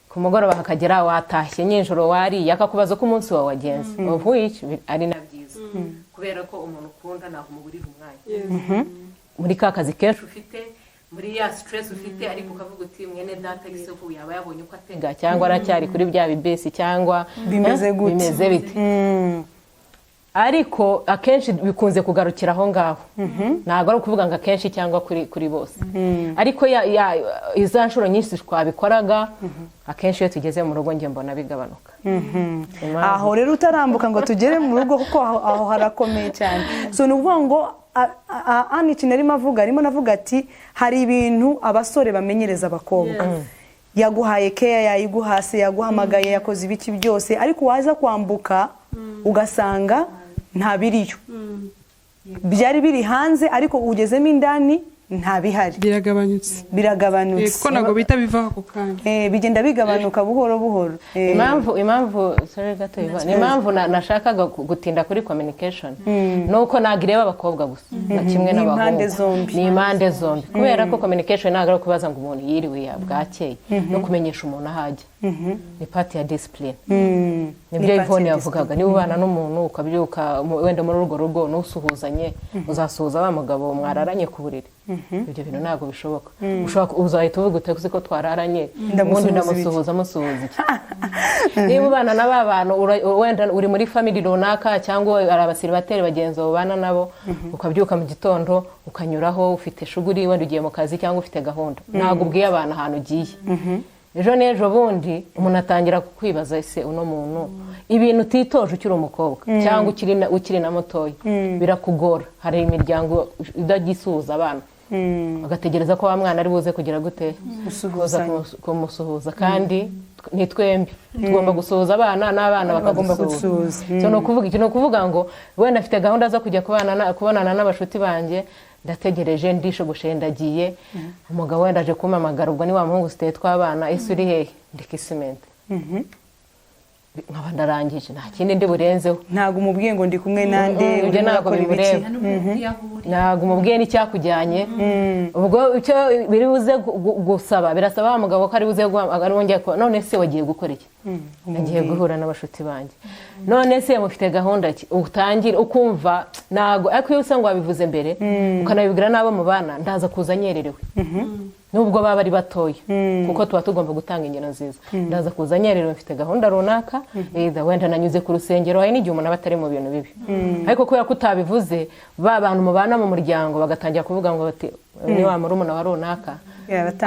ku mugoroba hakagera watashye nyinjoro wariye akakubaza ko umunsi wawe wagenze ari na byiza kubera ko umuntu ukunda ntabwo umugurira umwanya muri ka kazi kenshi ufite muri ya stress ufite ariko ukavuga uti mwene data gisoko yaba yabonye uko atega cyangwa aracyari kuri bya bibesi cyangwa bimeze bite ariko akenshi bikunze kugarukira aho ngaho ntabwo ari ukuvuga ngo akenshi cyangwa kuri bose ariko iza nshuro nyinshi twabikoraga akenshi iyo tugeze mu rugo njye mbona bigabanuka aho rero utarambuka ngo tugere mu rugo kuko aho harakomeye cyane so ni ukuvuga ngo ikintu arimo navuga ati hari ibintu abasore bamenyereza abakobwa yaguhaye keya yayiguhase yaguhamagaye yakoze ibiki byose ariko waza kwambuka ugasanga nta biriyo byari biri hanze ariko ugezemo indani nta bihari biragabanutse kuko ntabwo bita biva ako kanya bigenda bigabanuka buhoro buhoro impamvu nashakaga gutinda kuri communication nuko ntabwo ireba abakobwa gusa na kimwe n'abahungu ni impande zombi kubera ko communication ntabwo ari ukubaza ngo umuntu yiriwe bwakeye no kumenyesha umuntu ahajya ni pati ya disipurine nibyo Ni part Yvonne ya yavugaga niba ubana n'umuntu ukabyuka wenda muri urwo rugo ntusuhuzanye uzasuhuza wa mugabo mwararanye ku buriri ibyo bintu ntabwo bishoboka uzahita uvuga utekuze ko twararanye ubundi ndamusuhuza iki niba ubana na ba bantu wenda uri muri family runaka cyangwa ari abasiribateri bagenzi babana nabo ukabyuka mu gitondo ukanyuraho ufite shuguri wenda ugiye mu kazi cyangwa ufite gahunda ntabwo ubwiye abantu ahantu ugiye ejo n'ejo bundi umuntu atangira kukwibaza ese uno muntu ibintu utitoje ukiri umukobwa cyangwa ukiri na mutoya birakugora hari imiryango idagisuhuza abana bagategereza ko wa mwana ari buze kugira gute kumusuhuza kandi ni twembi tugomba gusuhuza abana n'abana bakadusuhuza ni ukuvuga ngo wenda afite gahunda zo kujya kubonana n'abashuti banjye ndategereje ndishogoshe ndagiye umugabo wenda aje kumpamagara ubwo ni wa muhungu siteye tw'abana ese uri hehe ndi Kisimenti nkaba ndarangije nta kindi ndi burenzeho ntabwo umubwiye ngo ndi kumwe nande ibyo ntabwo bibureba ntabwo umubwiye n'icyakujyanye ubwo icyo biri buze gusaba birasaba wa mugabo ko ari buze none se wagiye gukora iki nagiye guhura n'abashuti banjye none se mufite gahunda ki utangire ukumva ntabwo ariko iyo usanga wabivuze mbere ukanabibwira n'abo mu bana ndaza kuza nyererewe nubwo baba ari batoya kuko tuba tugomba gutanga ingero nziza ndaza kuza nyererewe mfite gahunda runaka wenda nanyuze ku rusengero hari n'igihe umuntu aba atari mu bintu bibi ariko kubera ko utabivuze ba bantu mubana mu muryango bagatangira kuvuga ngo bati ni wa murumuna wa runaka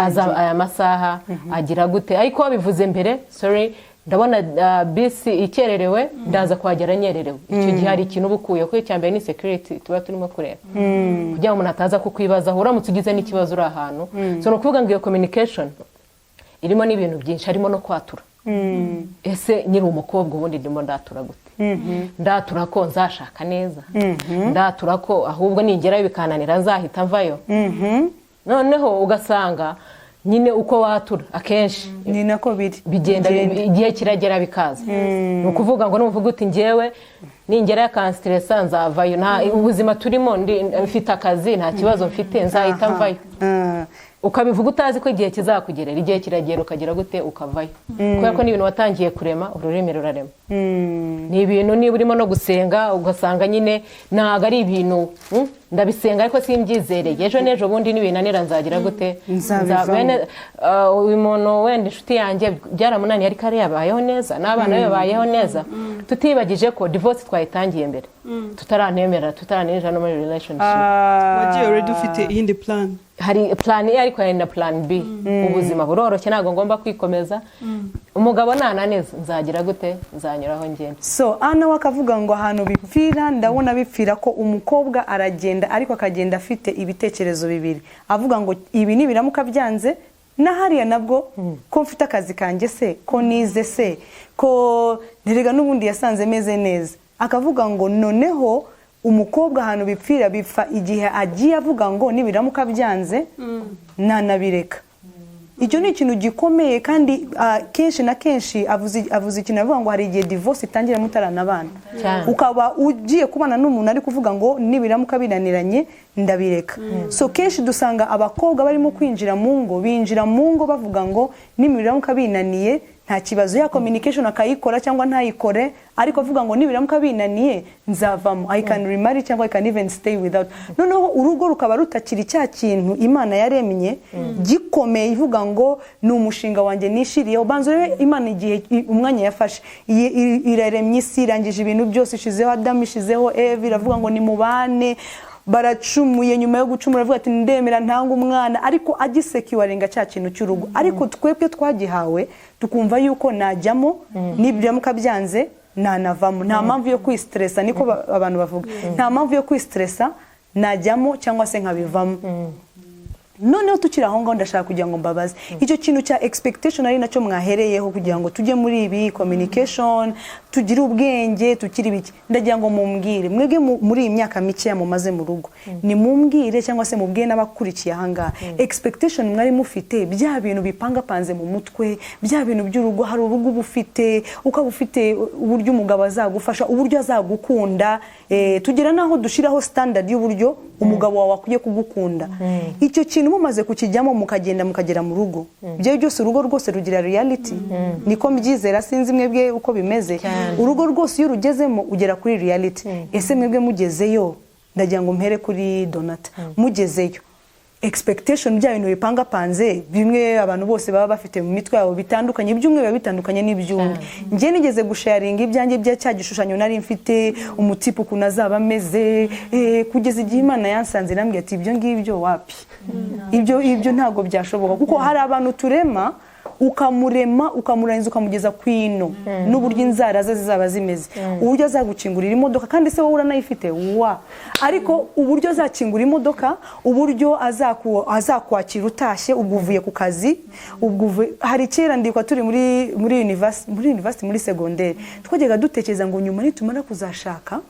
aza aya masaha agira gute ariko wabivuze mbere sorry ndabona bisi ikererewe ndaza kuhagera nyererewe icyo gihe hari ikintu ubukuye ko icyambere ni security tuba turimo kureba kugira ngo umuntu ataza kukwibaza uramutse ugize n'ikibazo uri ahantu so nukuvuga ngo iyo communication irimo n'ibintu byinshi harimo no kwatura ese nyiri umukobwa ubundi ndimo ndatura gute ndatura ko nzashaka neza ndatura ko ahubwo ningerayo bikananira nzahita mvayo noneho ugasanga nyine uko watura akenshi ni nako bigenda igihe kiragera bikaza ni ukuvuga ngo n'umuvuga uti njyewe ningera yakanstresa nzavayo ubuzima turimo mfite akazi nta kibazo mfite nzahita mvayo ukabivuga utazi ko igihe kizakugerera igihe kiragera ukagira gute ukavayo kubera ko n'ibintu watangiye kurema ururimi rurarema ni ibintu niba urimo no gusenga ugasanga nyine ntabwo ari ibintu ndabisenga ariko simbyizereye ejo n'ejo bundi n'ibinanira nzagira gute uyu muntu wenda inshuti yanjye byaramunaniye ariko ari yabayeho neza n'abana be babayeho neza tutibagije ko divorce twayitangiye mbere tutaranejana no muri relationship wagiye already ufite iyindi plan hari plan A ariko hari na plan B ubuzima buroroshye ntabwo ngomba kwikomeza umugabo nananeza nzagira gute nzanyuraho ngende so ana wakavuga ngo ahantu bipfira ndabona bipfira ko umukobwa aragenda ariko akagenda afite ibitekerezo bibiri avuga ngo ibi nibiramuka byanze na hariya nabwo ko mfite akazi kanjye se ko nize se ko nterega n'ubundi yasanze meze neza akavuga ngo noneho umukobwa ahantu bipfira bipfa igihe agiye avuga ngo nibiramuka byanze nanabireka icyo ni ikintu gikomeye kandi kenshi na kenshi avuze ikintu avuga ngo hari igihe divorce itangira mutarana abana ukaba ugiye kubana n'umuntu ari kuvuga ngo nibiramuka binaniranye ndabireka so kenshi dusanga abakobwa barimo kwinjira mu ngo binjira mu ngo bavuga ngo nibiramuka binaniye nta kibazo ya communication akayikora cyangwa ntayikore ariko avuga ngo nibiramuka binaniye nzavamo I can remarry cyangwa I can even stay without noneho urugo rukaba rutakiri cya kintu Imana yaremye gikomeye ivuga ngo ni umushinga wanjye nishiriye ubanze rero Imana igihe umwanya yafashe iraremye isi irangije ibintu byose ishizeho Adam ishizeho Eve iravuga ngo ni mubane baracumuye nyuma yo gucumura avuga ati ndemera ntanga umwana ariko agisekiwarenga cya kintu cy'urugo ariko twebwe twagihawe tukumva yuko najyamo nibiramuka byanze nanavamo nta mpamvu yo kwistressa niko abantu bavuga nta mpamvu yo kwistressa najyamo cyangwa se nkabivamo noneho tukiri aho ngaho ndashaka kugira ngo mbabaze icyo kintu cya expectation ari nacyo mwahereyeho kugira ngo tujye muri ibi communication tugire ubwenge tukiri biki ndagira ngo mumbwire mwebwe muri iyi myaka mike mumaze mu rugo ni mumbwire cyangwa se mubwiye n'abakurikiye aha ngaha expectation mwari mufite bya bintu bipangapanze mu mutwe bya bintu by'urugo hari urugo ubufite ukaba ufite uburyo umugabo azagufasha uburyo azagukunda tugera naho dushiraho standard y'uburyo umugabo wawe akwiye kugukunda. Icyo kintu mumaze kukijyamo mukagenda mukagera mu rugo, byo byose urugo rwose rugira reality. Niko mbyizera, sinzi mwebwe uko bimeze. Urugo rwose iyo rugezemo ugera kuri reality. Ese mwebwe mugezeyo, ndagira ngo mpere kuri Donata, mugezeyo expectation bya bintu bipanga panze bimwe abantu bose baba bafite mu mitwe yabo bitandukanye, byumwe biba bitandukanye n'ibyundi. Ngiye nigeze gusharinga ibyanjye bya cya gishushanyo nari mfite, umutipu kunazaba ameze, kugeza igihe Imana yansanze nambwiye ati ibyo ngibyo wapi, ibyo ntago byashoboka, kuko hari abantu turema ukamurangiza ukamugeza kwino n'uburyo inzara ze zizaba zimeze, uburyo azagukingurira imodoka kandi se wowe uranayifite ariko uburyo azakingura imodoka, uburyo azakwakira utashye uvuye ku kazi. Hari kera ndikwa turi muri university muri secondaire, twajyaga dutekereza ngo nyuma nitumara kuzashaka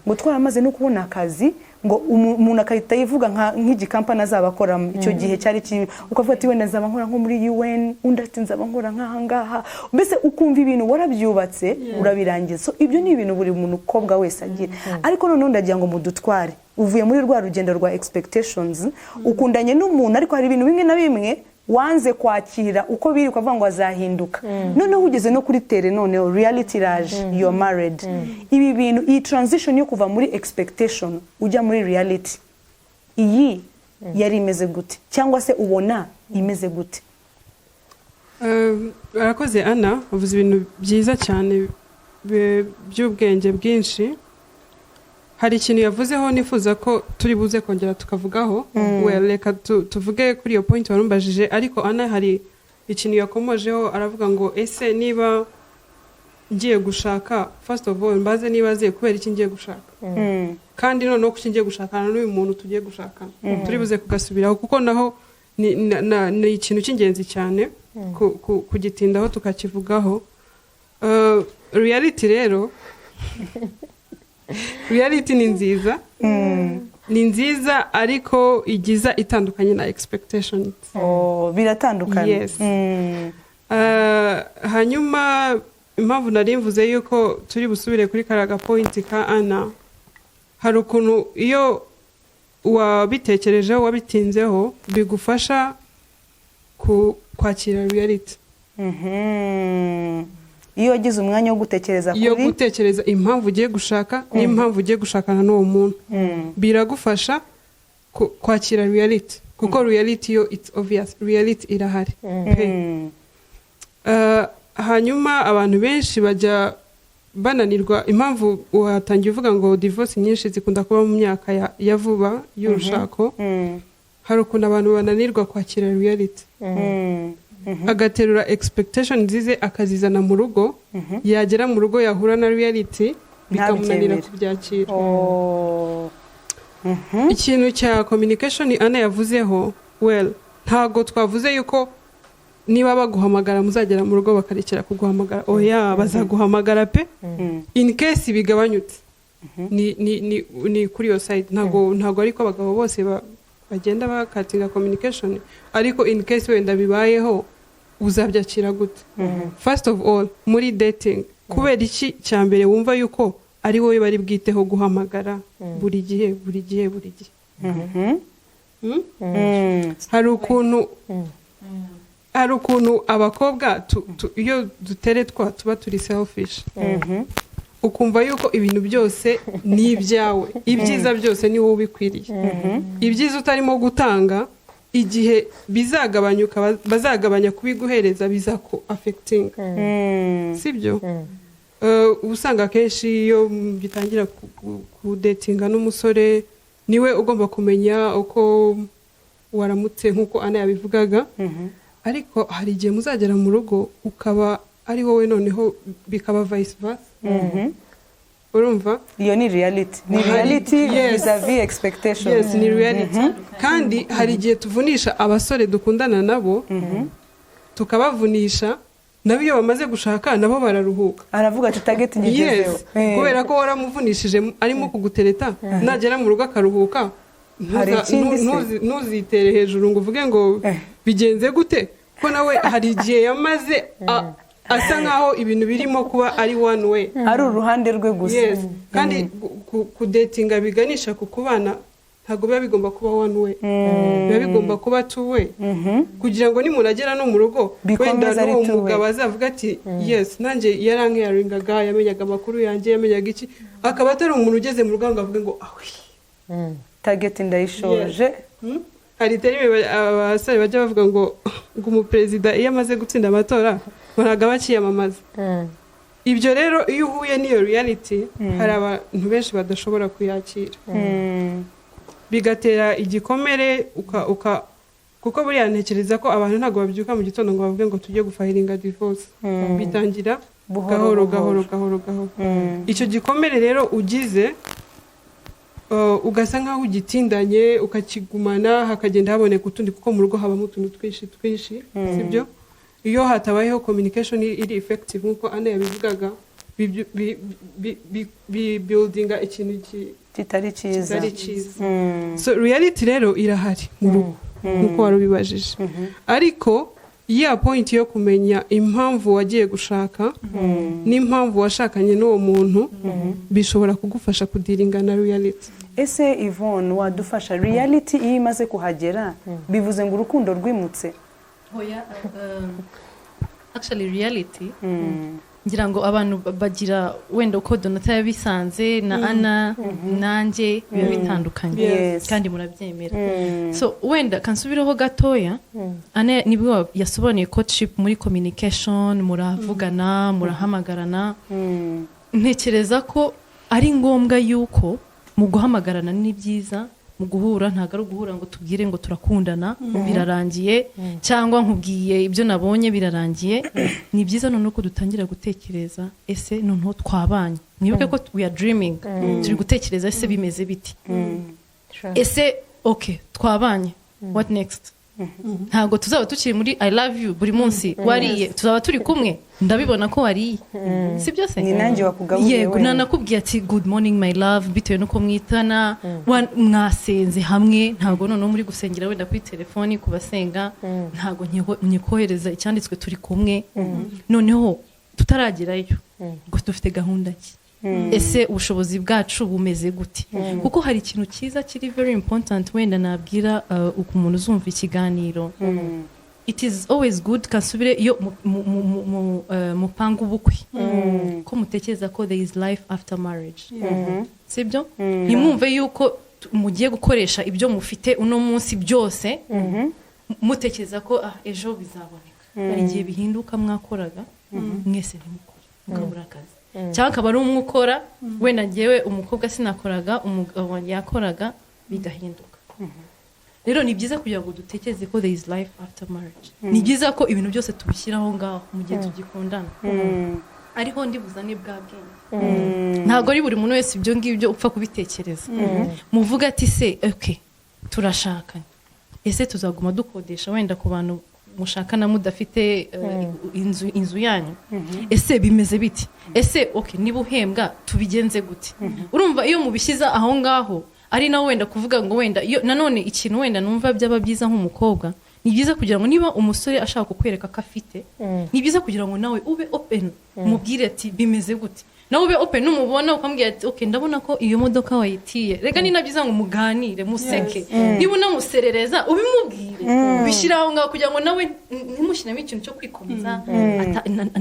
ngo twaramaze no kubona akazi ngo umuntu akahita yivuga nk'igikampani azaba akoramo. Icyo gihe cyari ukavuga ati wenda nzaba nkora nko muri UN, undi ati nzaba nkora nk'aha ngaha, mbese ukumva ibintu warabyubatse urabirangiza. So ibyo ni ibintu buri muntu ukobwa wese agira. Ariko noneho ndagira ngo mudutware, uvuye muri rwa rugendo rwa expectations, ukundanye n'umuntu ariko hari ibintu bimwe na bimwe wanze kwakira uko biri, ukavuga ngo azahinduka. Noneho ugeze no kuri tere, noneho reality rage, you are married. Ibi bintu, iyi transition yo kuva muri expectation ujya muri reality, iyi yari imeze gute, cyangwa se ubona imeze gute? Arakoze Anna, uvuze ibintu byiza cyane by'ubwenge bwinshi. Hari ikintu yavuzeho nifuza ko turi buze kongera tukavugaho. Reka tuvuge kuri iyo point warumbajije, ariko Anna hari ikintu yakomojeho, aravuga ngo ese niba ngiye gushaka, first of all mbaze nibaze kubera iki ngiye gushaka, kandi noneho kuki ngiye gushakana n'uyu muntu tugiye gushakana. Turi buze kugasubiraho kuko naho ni ikintu cy'ingenzi cyane kugitindaho tukakivugaho. Reality rero reality ni nziza, ni nziza ariko igiza itandukanye na expectations. Biratandukanye. Yes. Hanyuma impamvu nari mvuze yuko turi busubire kuri karaga point ka Anna, hari ukuntu iyo wabitekerejeho wabitinzeho bigufasha kwakira reality. Iyo wagize umwanya wo gutekereza kuri, iyo gutekereza impamvu ugiye gushaka n'impamvu ugiye gushakana n'uwo muntu, biragufasha kwakira reality, kuko reality yo it's obvious, reality irahari. Hanyuma abantu benshi bajya bananirwa, impamvu watangiye uvuga ngo divorce nyinshi zikunda kuba mu myaka ya vuba y'urushako. Hari ukuntu abantu bananirwa kwakira reality, agaterura expectation nzize akazizana mu rugo, yagera mu rugo yahura na reality bikamunanira kubyakira. Ikintu cya communication Anna yavuzeho, ntago twavuze yuko niba baguhamagara muzagera mu rugo bakarekera kuguhamagara. Bazaguhamagara pe, in case bigabanyutse ni kuri yo side. Ntago ariko abagabo bose bagenda bakatinga communication, ariko in case wenda bibayeho uzabyakira gute? First of all, muri dating, kubera iki cyambere wumva yuko ari wowe bari bwiteho guhamagara buri gihe? Hari ukuntu abakobwa iyo duteretwa tuba turi selfish, ukumva yuko ibintu byose ni ibyawe, ibyiza byose ni wowe ubikwiriye. Ibyiza utarimo gutanga, igihe bizagabanyuka bazagabanya kubiguhereza, bizako affecting. Sibyo? Usanga kenshi iyo bitangira kudatinga n'umusore, niwe ugomba kumenya uko waramutse nkuko Anna yabivugaga. Ariko hari igihe muzagera mu rugo ukaba ari wowe noneho bikaba vice versa. Urumva? Iyo ni reality. Ni reality vis-a-vis expectation. Yes, ni reality. Kandi hari igihe tuvunisha abasore dukundana nabo, tukabavunisha, nabo iyo bamaze gushaka nabo bararuhuka. Aravuga ati target nyigezeho. Kubera ko waramuvunishije arimo kugutereta, nagera mu rugo akaruhuka, ntuzitere hejuru ngo uvuge ngo bigenze gute, ko nawe hari igihe yamaze asa nkaho ibintu birimo kuba ari one way, ari uruhande rwe gusa. Yes. Kandi kudatinga biganisha ku kubana ntabwo biba bigomba kuba one way biba bigomba kuba two way kugira ngo nimuragera no mu rugo wenda n'uwo mugabo azavuga ati yes nanjye yarankeyaringaga yamenyaga amakuru yanjye yamenyaga iki akaba atari umuntu ugeze mu rugo ngo avuge ngo awi target ndayishoje hari terime abasore bajya bavuga ngo umuperezida iyo amaze gutsinda amatora baraga bakiyamamaza ibyo rero iyo uhuye n'iyo reality hari abantu benshi badashobora kuyakira bigatera igikomere kuko buriya ntekereza ko abantu ntabwo babyuka mu gitondo ngo bavuge ngo tujye gufahiringa divorce bitangira gahoro icyo gikomere rero ugize ugasa nkaho ugitindanye ukakigumana hakagenda haboneka utundi kuko mu rugo habamo utuntu twinshi sibyo iyo hatabayeho communication iri effective nkuko Anna yabivugaga buildinga ikintu kitari cyiza so reality rero irahari mu rugo nkuko wari ubibajije ariko ya point yo kumenya impamvu wagiye gushaka n'impamvu washakanye n'uwo muntu bishobora kugufasha kudiringa na reality. Ese Yvonne wadufasha reality iyo imaze kuhagera bivuze ngo urukundo rwimutse? Hoya actually reality ngira ngo abantu bagira wenda uko Donata yabisanze na Anna nanjye biba bitandukanye kandi murabyemera. So wenda kansubiraho gatoya Anna nibwo yasobanuye courtship muri communication muravugana murahamagarana ntekereza ko ari ngombwa yuko mu guhamagarana ni byiza mu guhura ntago ari guhura ngo tubwire ngo turakundana birarangiye cyangwa nkubwiye ibyo nabonye birarangiye ni byiza none ko dutangira gutekereza ese none twabanye mwibuke ko we are dreaming turi gutekereza ese bimeze biti ese okay twabanye what next ntago tuzaba tukiri muri I love you buri munsi wariye tuzaba turi kumwe ndabibona ko wariye si byose ni nanjye wakugaburiye yego nanakubwiye ati good morning my love bitewe nuko mwitana mwasenze hamwe ntago none muri gusengera wenda kuri telefoni kubasenga ntago nyikohereza icyanditswe turi kumwe noneho tutaragerayo ngo dufite gahunda ki ese ubushobozi bwacu bumeze gute kuko hari ikintu cyiza kiri very important wenda nabwira umuntu uzumva ikiganiro it is always good kasubire iyo mupanga ubukwe ko mutekereza ko there is life after marriage sibyo nimwumve yuko mugiye gukoresha ibyo mufite uno munsi byose mutekereza ko ejo bizaboneka hari igihe bihinduka mwakoraga mwese ntimukore mukabura akazi cyangwa akaba ari umwe ukora wenda ngewe umukobwa sinakoraga umugabo yakoraga bigahinduka rero ni byiza kugira ngo dutekereze ko there is life after marriage ni byiza ko ibintu byose tubishyiraho ngaho mu gihe tugikundana ariho ndibuzane bwa bwenge ntabwo ari buri muntu wese ibyo ngibyo upfa kubitekereza muvuga ati se okay turashakanye ese tuzaguma dukodesha wenda ku bantu mushakana mudafite inzu yanyu ese bimeze biti ese okay niba uhembwa tubigenze gute urumva iyo mubishyiza aho ngaho ari nawe wenda kuvuga ngo wenda iyo nanone ikintu wenda numva byaba byiza nk'umukobwa ni byiza kugira ngo niba umusore ashaka kukwereka ko afite ni byiza kugira ngo nawe ube open mubwire ati bimeze gute nawe ube open umubona ukambwira ati okay ndabona ko iyo modoka wayitiye rega ni nabyiza ngo muganire museke niba unamuserereza ubimubwire bishiraho ngaho kugira ngo nawe ntimushyiremo ikintu cyo kwikomeza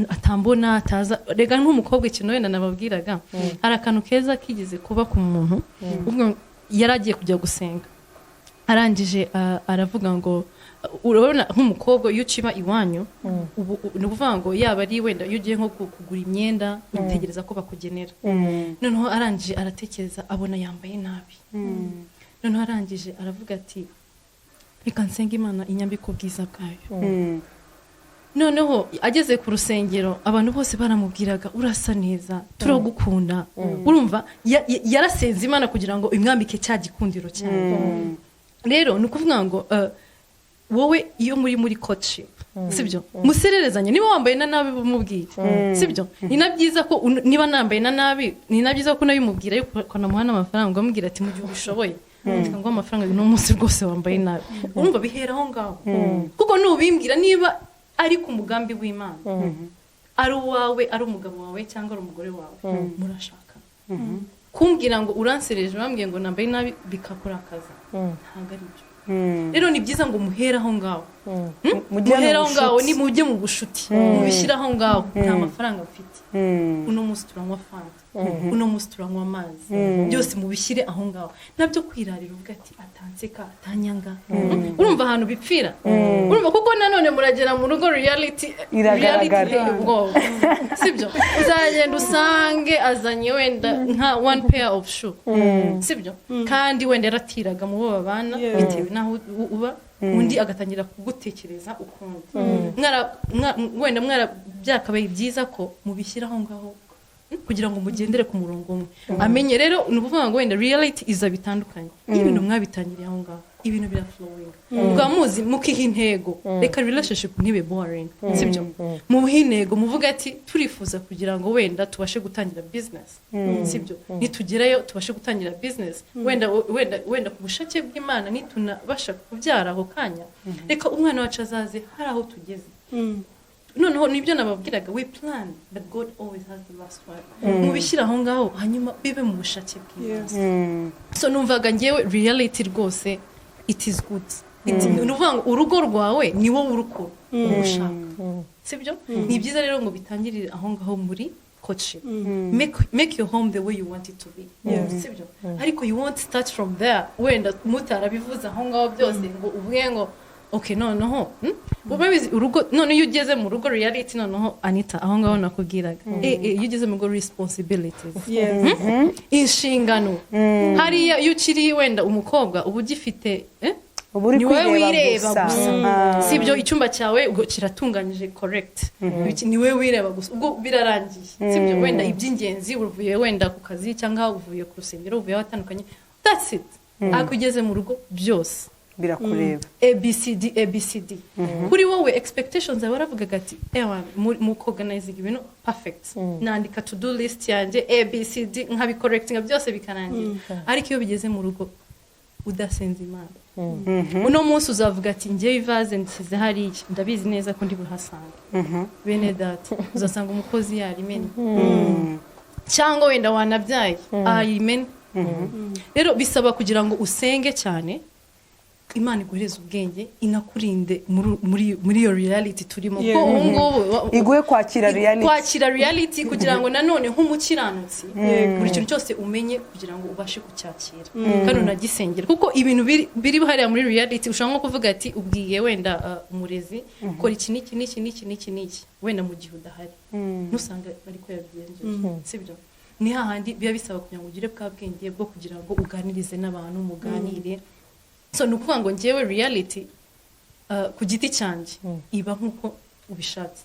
atambona ataza rega nk'umukobwa ikintu wenda nababwiraga hari akantu keza kigeze kuba ku muntu yaragiye kujya gusenga arangije aravuga ngo urabona nk'umukobwa iyo uciba iwanyu ni ukuvuga ngo yaba ari wenda iyo ugiye nko kugura imyenda utegereza ko bakugenera noneho arangije aratekereza abona yambaye nabi noneho arangije aravuga ati reka nsenga Imana inyambike ubwiza bwayo noneho ageze ku rusengero abantu bose baramubwiraga urasa neza turagukunda urumva yarasenze Imana kugira ngo imwambike cya gikundiro cyane rero ni ukuvuga ngo wowe iyo muri courtship sibyo musererezanye niba wambaye na nabi bumubwire sibyo ni nabyiza ko niba nambaye na nabi ni nabyiza ko nabimubwira yuko namuhana amafaranga amubwira ati mu gihe ubishoboye ngo amafaranga no munsi rwose wambaye nabi urumva biheraho ngaho kuko nubimbwira niba ari ku mugambi w'Imana ari uwawe ari umugabo wawe cyangwa ari umugore wawe murashaka kumbwira ngo uransereje bambwiye ngo nambaye nabi bikakora akaza ntabwo ari byo rero ni byiza ngo muhere aho ngaho muhere aho ngaho ni mujye mu bushuti mubishyire aho ngaho nta mafaranga mfite uno munsi turanywa fanta uno munsi turanywa amazi byose mubishyire aho ngaho nabyo kwirarira uvuga ati atanseka atanyanga urumva ahantu bipfira urumva kuko nanone muragera mu rugo reality ubwoba sibyo uzagenda usange azanye wenda nka one pair of shoe sibyo kandi wenda yaratiraga mu bo babana bitewe naho uba undi agatangira kugutekereza ukundi wenda byakabaye byiza ko mubishyira aho ngaho kugira ngo mugendere ku murongo umwe amenye rero ni ukuvuga ngo wenda reality iza bitandukanye ibintu mwabitangiriye aho ngaho ibintu biraflowinga muzi mukiha intego reka relationship ntibe boring sibyo mubiha intego muvuga ati turifuza kugira ngo wenda tubashe gutangira business sibyo nitugerayo tubashe gutangira business wenda ku bushake bw'Imana nitunabasha kubyara aho kanya reka umwana wacu azaze hari aho tugeze noneho nibyo nababwiraga we plan but God always has the last word mubishyira aho ngaho hanyuma bibe mu bushake bw'Imana so numvaga ngewe reality rwose it is good nuvuga ngo urugo rwawe ni wowe uruko urushaka sibyo ni byiza rero ngo bitangirire aho ngaho muri coaching make your home the way you want it to be sibyo ariko you won't start from there wenda mutarabivuza aho ngaho byose ngo ubwe ngo okay noneho ubabizi urugo none iyo ugeze mu rugo reality noneho Anita aho ngaho nakubwiraga iyo ugeze mu rugo responsibilities inshingano hariya iyo ukiri wenda umukobwa uba ugifite ni wowe wireba gusa sibyo icyumba cyawe kiratunganyije correct ni wowe wireba gusa ubwo birarangiye sibyo wenda iby'ingenzi uvuye wenda ku kazi cyangwa uvuye ku rusengero uvuye hatandukanye that's it akugeze mu rugo byose birakureba abcd kuri wowe expectations zawe baravugaga ati mu organizing ibintu perfect nandika to do list yanjye abcd nkabicorrectinga byose bikarangira ariko iyo bigeze mu rugo udasenze Imana uno munsi uzavuga ati ngiye ivaze nsize hariya ndabizi neza ko ndi buhasanga bene data uzasanga umukozi yarimenya cyangwa wenda wanabyaye ayimenya rero bisaba kugira ngo usenge cyane Imana iguhereza ubwenge inakurinde muri iyo reality turimo ko ngubu iguhe kwakira reality kugira ngo nanone nk'umukiranutsi buri kintu cyose umenye kugira ngo ubashe kucyakira kandi unagisengera kuko ibintu biri hariya muri reality ushaka nko kuvuga ati ubwiye wenda umurezi kora iki n'iki wenda mu gihe udahari ntusanga ariko yabigenjeje sibyo ni hahandi biba bisaba kugira ngo ugire bwa bwenge bwo kugira ngo uganirize n'abantu muganire so nukuvuga ngo ngewe reality ku giti cyanjye iba nk'uko ubishatse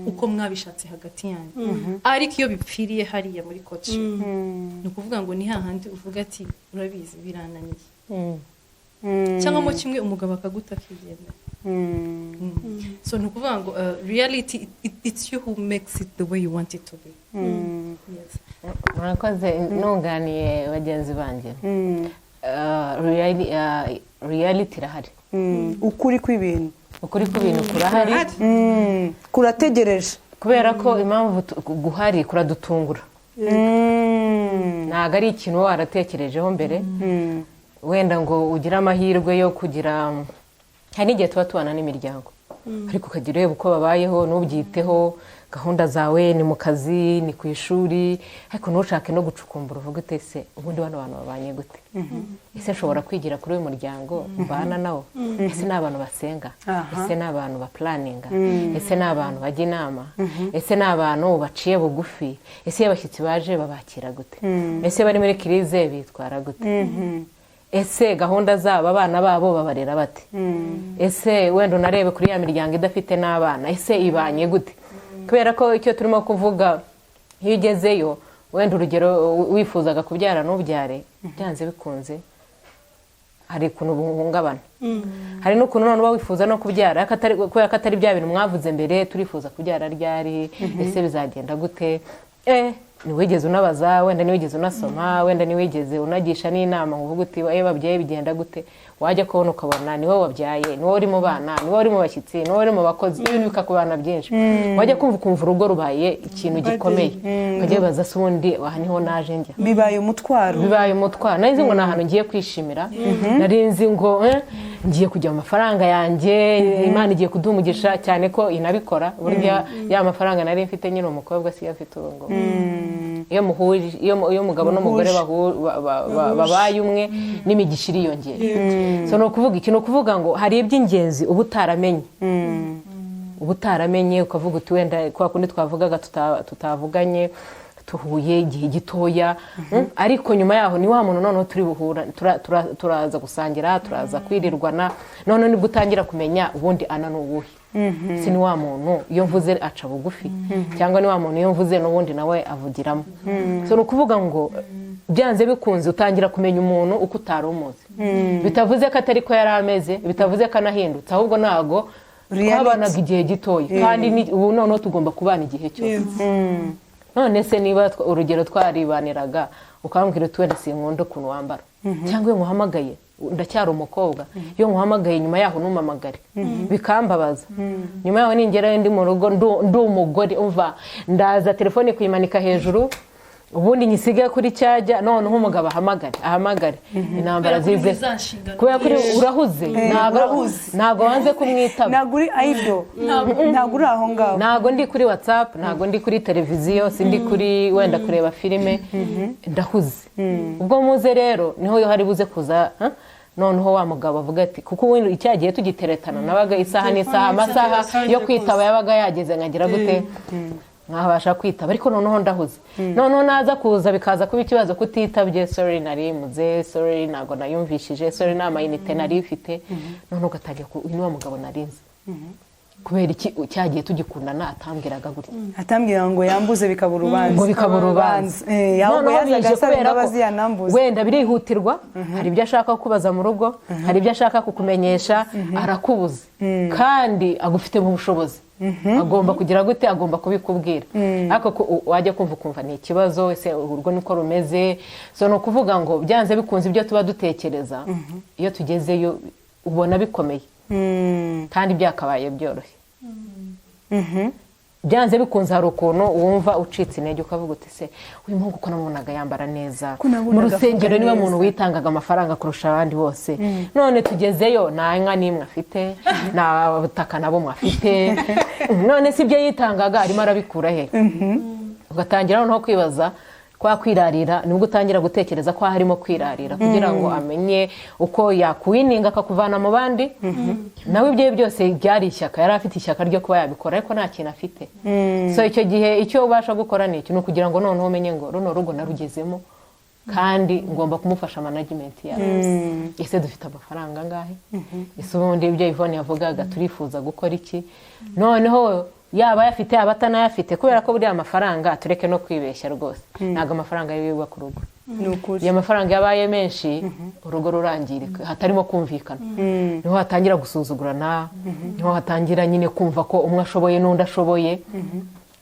uko mwabishatse hagati yanyu ariko iyo bipfiriye hariya muri coaching ni ukuvuga ngo ni hahandi uvuga ati urabizi birananiye cyangwa mo kimwe umugabo akaguta akigenda so ni ukuvuga ngo reality it's you who makes it the way you want it to be murakoze nunganiye bagenzi banjye reality irahari ukuri kw'ibintu kurahari kurategereje kubera ko impamvu guhari kuradutungura ntabwo ari ikintu waratekerejeho mbere wenda ngo ugire amahirwe yo kugira hari n'igihe tuba tubana n'imiryango ariko ukagira ureba uko babayeho n'ubyiteho gahunda zawe ni mu kazi ni ku ishuri ariko ntushake no gucukumbura uvuga ute se ubundi bano bantu babanye gute ese nshobora kwigira kuri uyu muryango mbana nawo ese ni abantu basenga ese ni abantu bapulaninga ese ni abantu bajya inama ese ni abantu baciye bugufi ese iyo abashyitsi baje babakira gute ese bari muri kirize bitwara gute ese gahunda zabo abana babo babarera bate ese wenda unarebe kuri ya miryango idafite n'abana ese ibanye gute kubera ko icyo turimo kuvuga iyo ugezeyo wenda urugero wifuzaga kubyara n'ubyare byanze bikunze hari ukuntu buhungabana hari n'ukuntu none uba wifuza no kubyara kubera ko atari bya bintu mwavuze mbere turifuza kubyara ryari ese bizagenda gute niwigeze unabaza, wenda niwigeze unasoma, wenda niwigeze unagisha n'inama ngo uvuge uti babyeyi bigenda gute, wajya kubona ukabona niwe wabyaye, niwe uri mu bana, niwe uri mu bashyitsi, niwe uri mu bakozi, ibintu bikakubana byinshi, wajya kumva urugo rubaye ikintu gikomeye, ukajya wibaza se ubundi aha niho naje njya, bibaye umutwaro. nari nzi ngo ni ahantu ngiye kwishimira, nari nzi ngo ngiye kujya mu mafaranga yanjye, Imana igiye kuduha umugisha, cyane ko inabikora burya ya mafaranga nari mfite nyine umukobwa si afite ubu ngo iyo umugabo n'umugore babaye umwe n'imigisha iriyongera. So ni ukuvuga iki, ni ukuvuga ngo hari iby'ingenzi uba utaramenye ukavuga uti wenda kwa kundi twavugaga tutavuganye tuhuye igihe gitoya, ariko nyuma yaho ni wa muntu noneho turi buhura, turaza gusangira, turaza kwirirwana, noneho nibwo utangira kumenya ubundi ana n'uwuhe. Si ni wa muntu iyo mvuze aca bugufi, cyangwa ni wa muntu iyo mvuze n'ubundi nawe avugiramo. So ni ukuvuga ngo byanze bikunze utangira kumenya umuntu uko utari umuzi, bitavuze ko atari ko yari ameze, bitavuze ko anahindutse, ahubwo ntago twabanaga igihe gitoya, kandi ubu noneho tugomba kubana igihe cyose. None se niba urugero twaribaniraga ukambwira uti wenda sinkunda ukuntu wambara, cyangwa iyo nkuhamagaye ndacyari umukobwa, iyo nkuhamagaye nyuma yaho ntumamagare bikambabaza, nyuma yaho ningerayo ndi mu rugo ndi umugore, umva ndaza telefone kuyimanika hejuru, ubundi nyisigaye kuri cyajya, noneho umugabo ahamagare intambara zize, kubera kuri urahuze, ntago wanze kumwitaba, ntago uri idol, ntago uri aho ngaho, ntago ndi kuri WhatsApp, ntago ndi kuri televiziyo, sindi kuri wenda kureba filime, ndahuze. Ubwo muze rero niho hari buze kuza noneho wa mugabo avuga ati kuko icyagiye tugiteretana nabaga isaha n'isaha, amasaha yo kwitaba yabaga yageze, nkagira gute nkabasha kwitaba, ariko noneho ndahuze. Noneho naza kuza bikaza kuba ikibazo kutitabye, sorry nari muze, sorry ntago nayumvishije, sorry nta mayinite nari ifite, noneho ugatangira ni wa mugabo narinze. Kubera iki cyagiye tugikundana atambwiraga gutya, atambwira ngo yambuze bikaba urubanza, ngo bikaba urubanza, ahubwo yazaga asaba imbabazi yanambuze, wenda birihutirwa, hari ibyo ashaka kubaza mu rugo, hari ibyo ashaka kukumenyesha, arakubuza kandi agufite mu bushobozi, agomba kugira gute, agomba kubikubwira, ariko wajya kumva ni ikibazo, ese urwo niko rumeze. So no kuvuga ngo byanze bikunze ibyo tuba dutekereza, iyo tugezeyo ubona bikomeye kandi byakabaye byoroshye. Byanze bikunze hari ukuntu wumva ucitse intege ukavuga uti se uyu muhungu ko namubonaga yambara neza, mu rusengero niwe muntu witangaga amafaranga kurusha abandi bose, none tugezeyo nta nka n'imwe afite, nta butaka na bumwe afite, none si ibyo yitangaga arimo arabikura he? Ugatangira noneho kwibaza, kwa kwirarira nibwo utangira gutekereza ko harimo kwirarira, kugira ngo amenye uko yakwininga akakuvana mu bandi. Nawe ibyo byose byari ishyaka, yari afite ishyaka ryo kuba yabikora, ariko nta kintu afite. So icyo gihe icyo ubasha gukora ni iki, ni ukugira ngo noneho umenye ngo runo rugo narugezemo, kandi ngomba kumufasha management yawe. Ese dufite amafaranga angahe? Ese ubundi ibyo Yvonne yavugaga turifuza gukora iki? Noneho yaba yafite abatanayafite, kubera ko buri amafaranga tureke no kwibeshya rwose, ntago amafaranga yiba ku rugo. Iyo mafaranga yabaye menshi, urugo rurangirika, hatarimo kumvikana, niho hatangira gusuzugurana, niho hatangira nyine kumva ko umwe ashoboye n'undi ashoboye.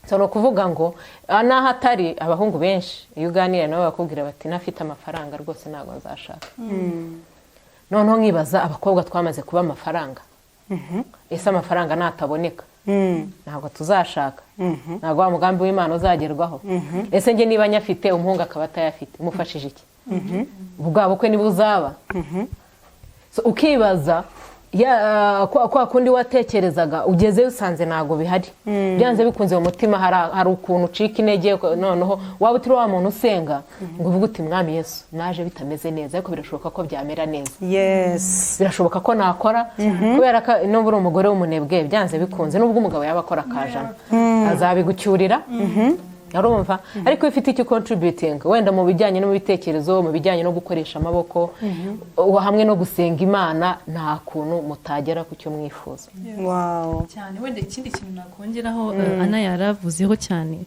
So no kuvuga ngo naho atari abahungu benshi iyo uganira nabo bakubwira bati nafite amafaranga rwose ntago nzashaka. Noneho nkibaza abakobwa twamaze kuba amafaranga, ese amafaranga nataboneka ntabwo tuzashaka, ntabwo wa mugambi w'Imana uzagerwaho. Ese nge niba nyafite umuhungu akaba atayafite, umufashije iki? Ubwa bukwe nibuzaba. So ukibaza kwa kundi watekerezaga ugeze usanze ntago bihari, byanze bikunze mu mutima hari ukuntu ucika intege. Noneho waba utari wa muntu usenga ngo uvuge uti mwami Yesu naje bitameze neza, ariko birashoboka ko byamera neza. Yes, birashoboka ko nakora, kubera ko no buri umugore w'umunebwe byanze bikunze nubwo umugabo yaba akora akajana azabigucyurira, arumva. Ariko ifite iki contributing wenda mu bijyanye no bitekerezo, mu bijyanye no gukoresha amaboko, hamwe no gusenga Imana, nta kuntu mutagera ku cyo mwifuza. Wow, cyane. Wenda ikindi kintu nakongeraho Ana yaravuzeho cyane,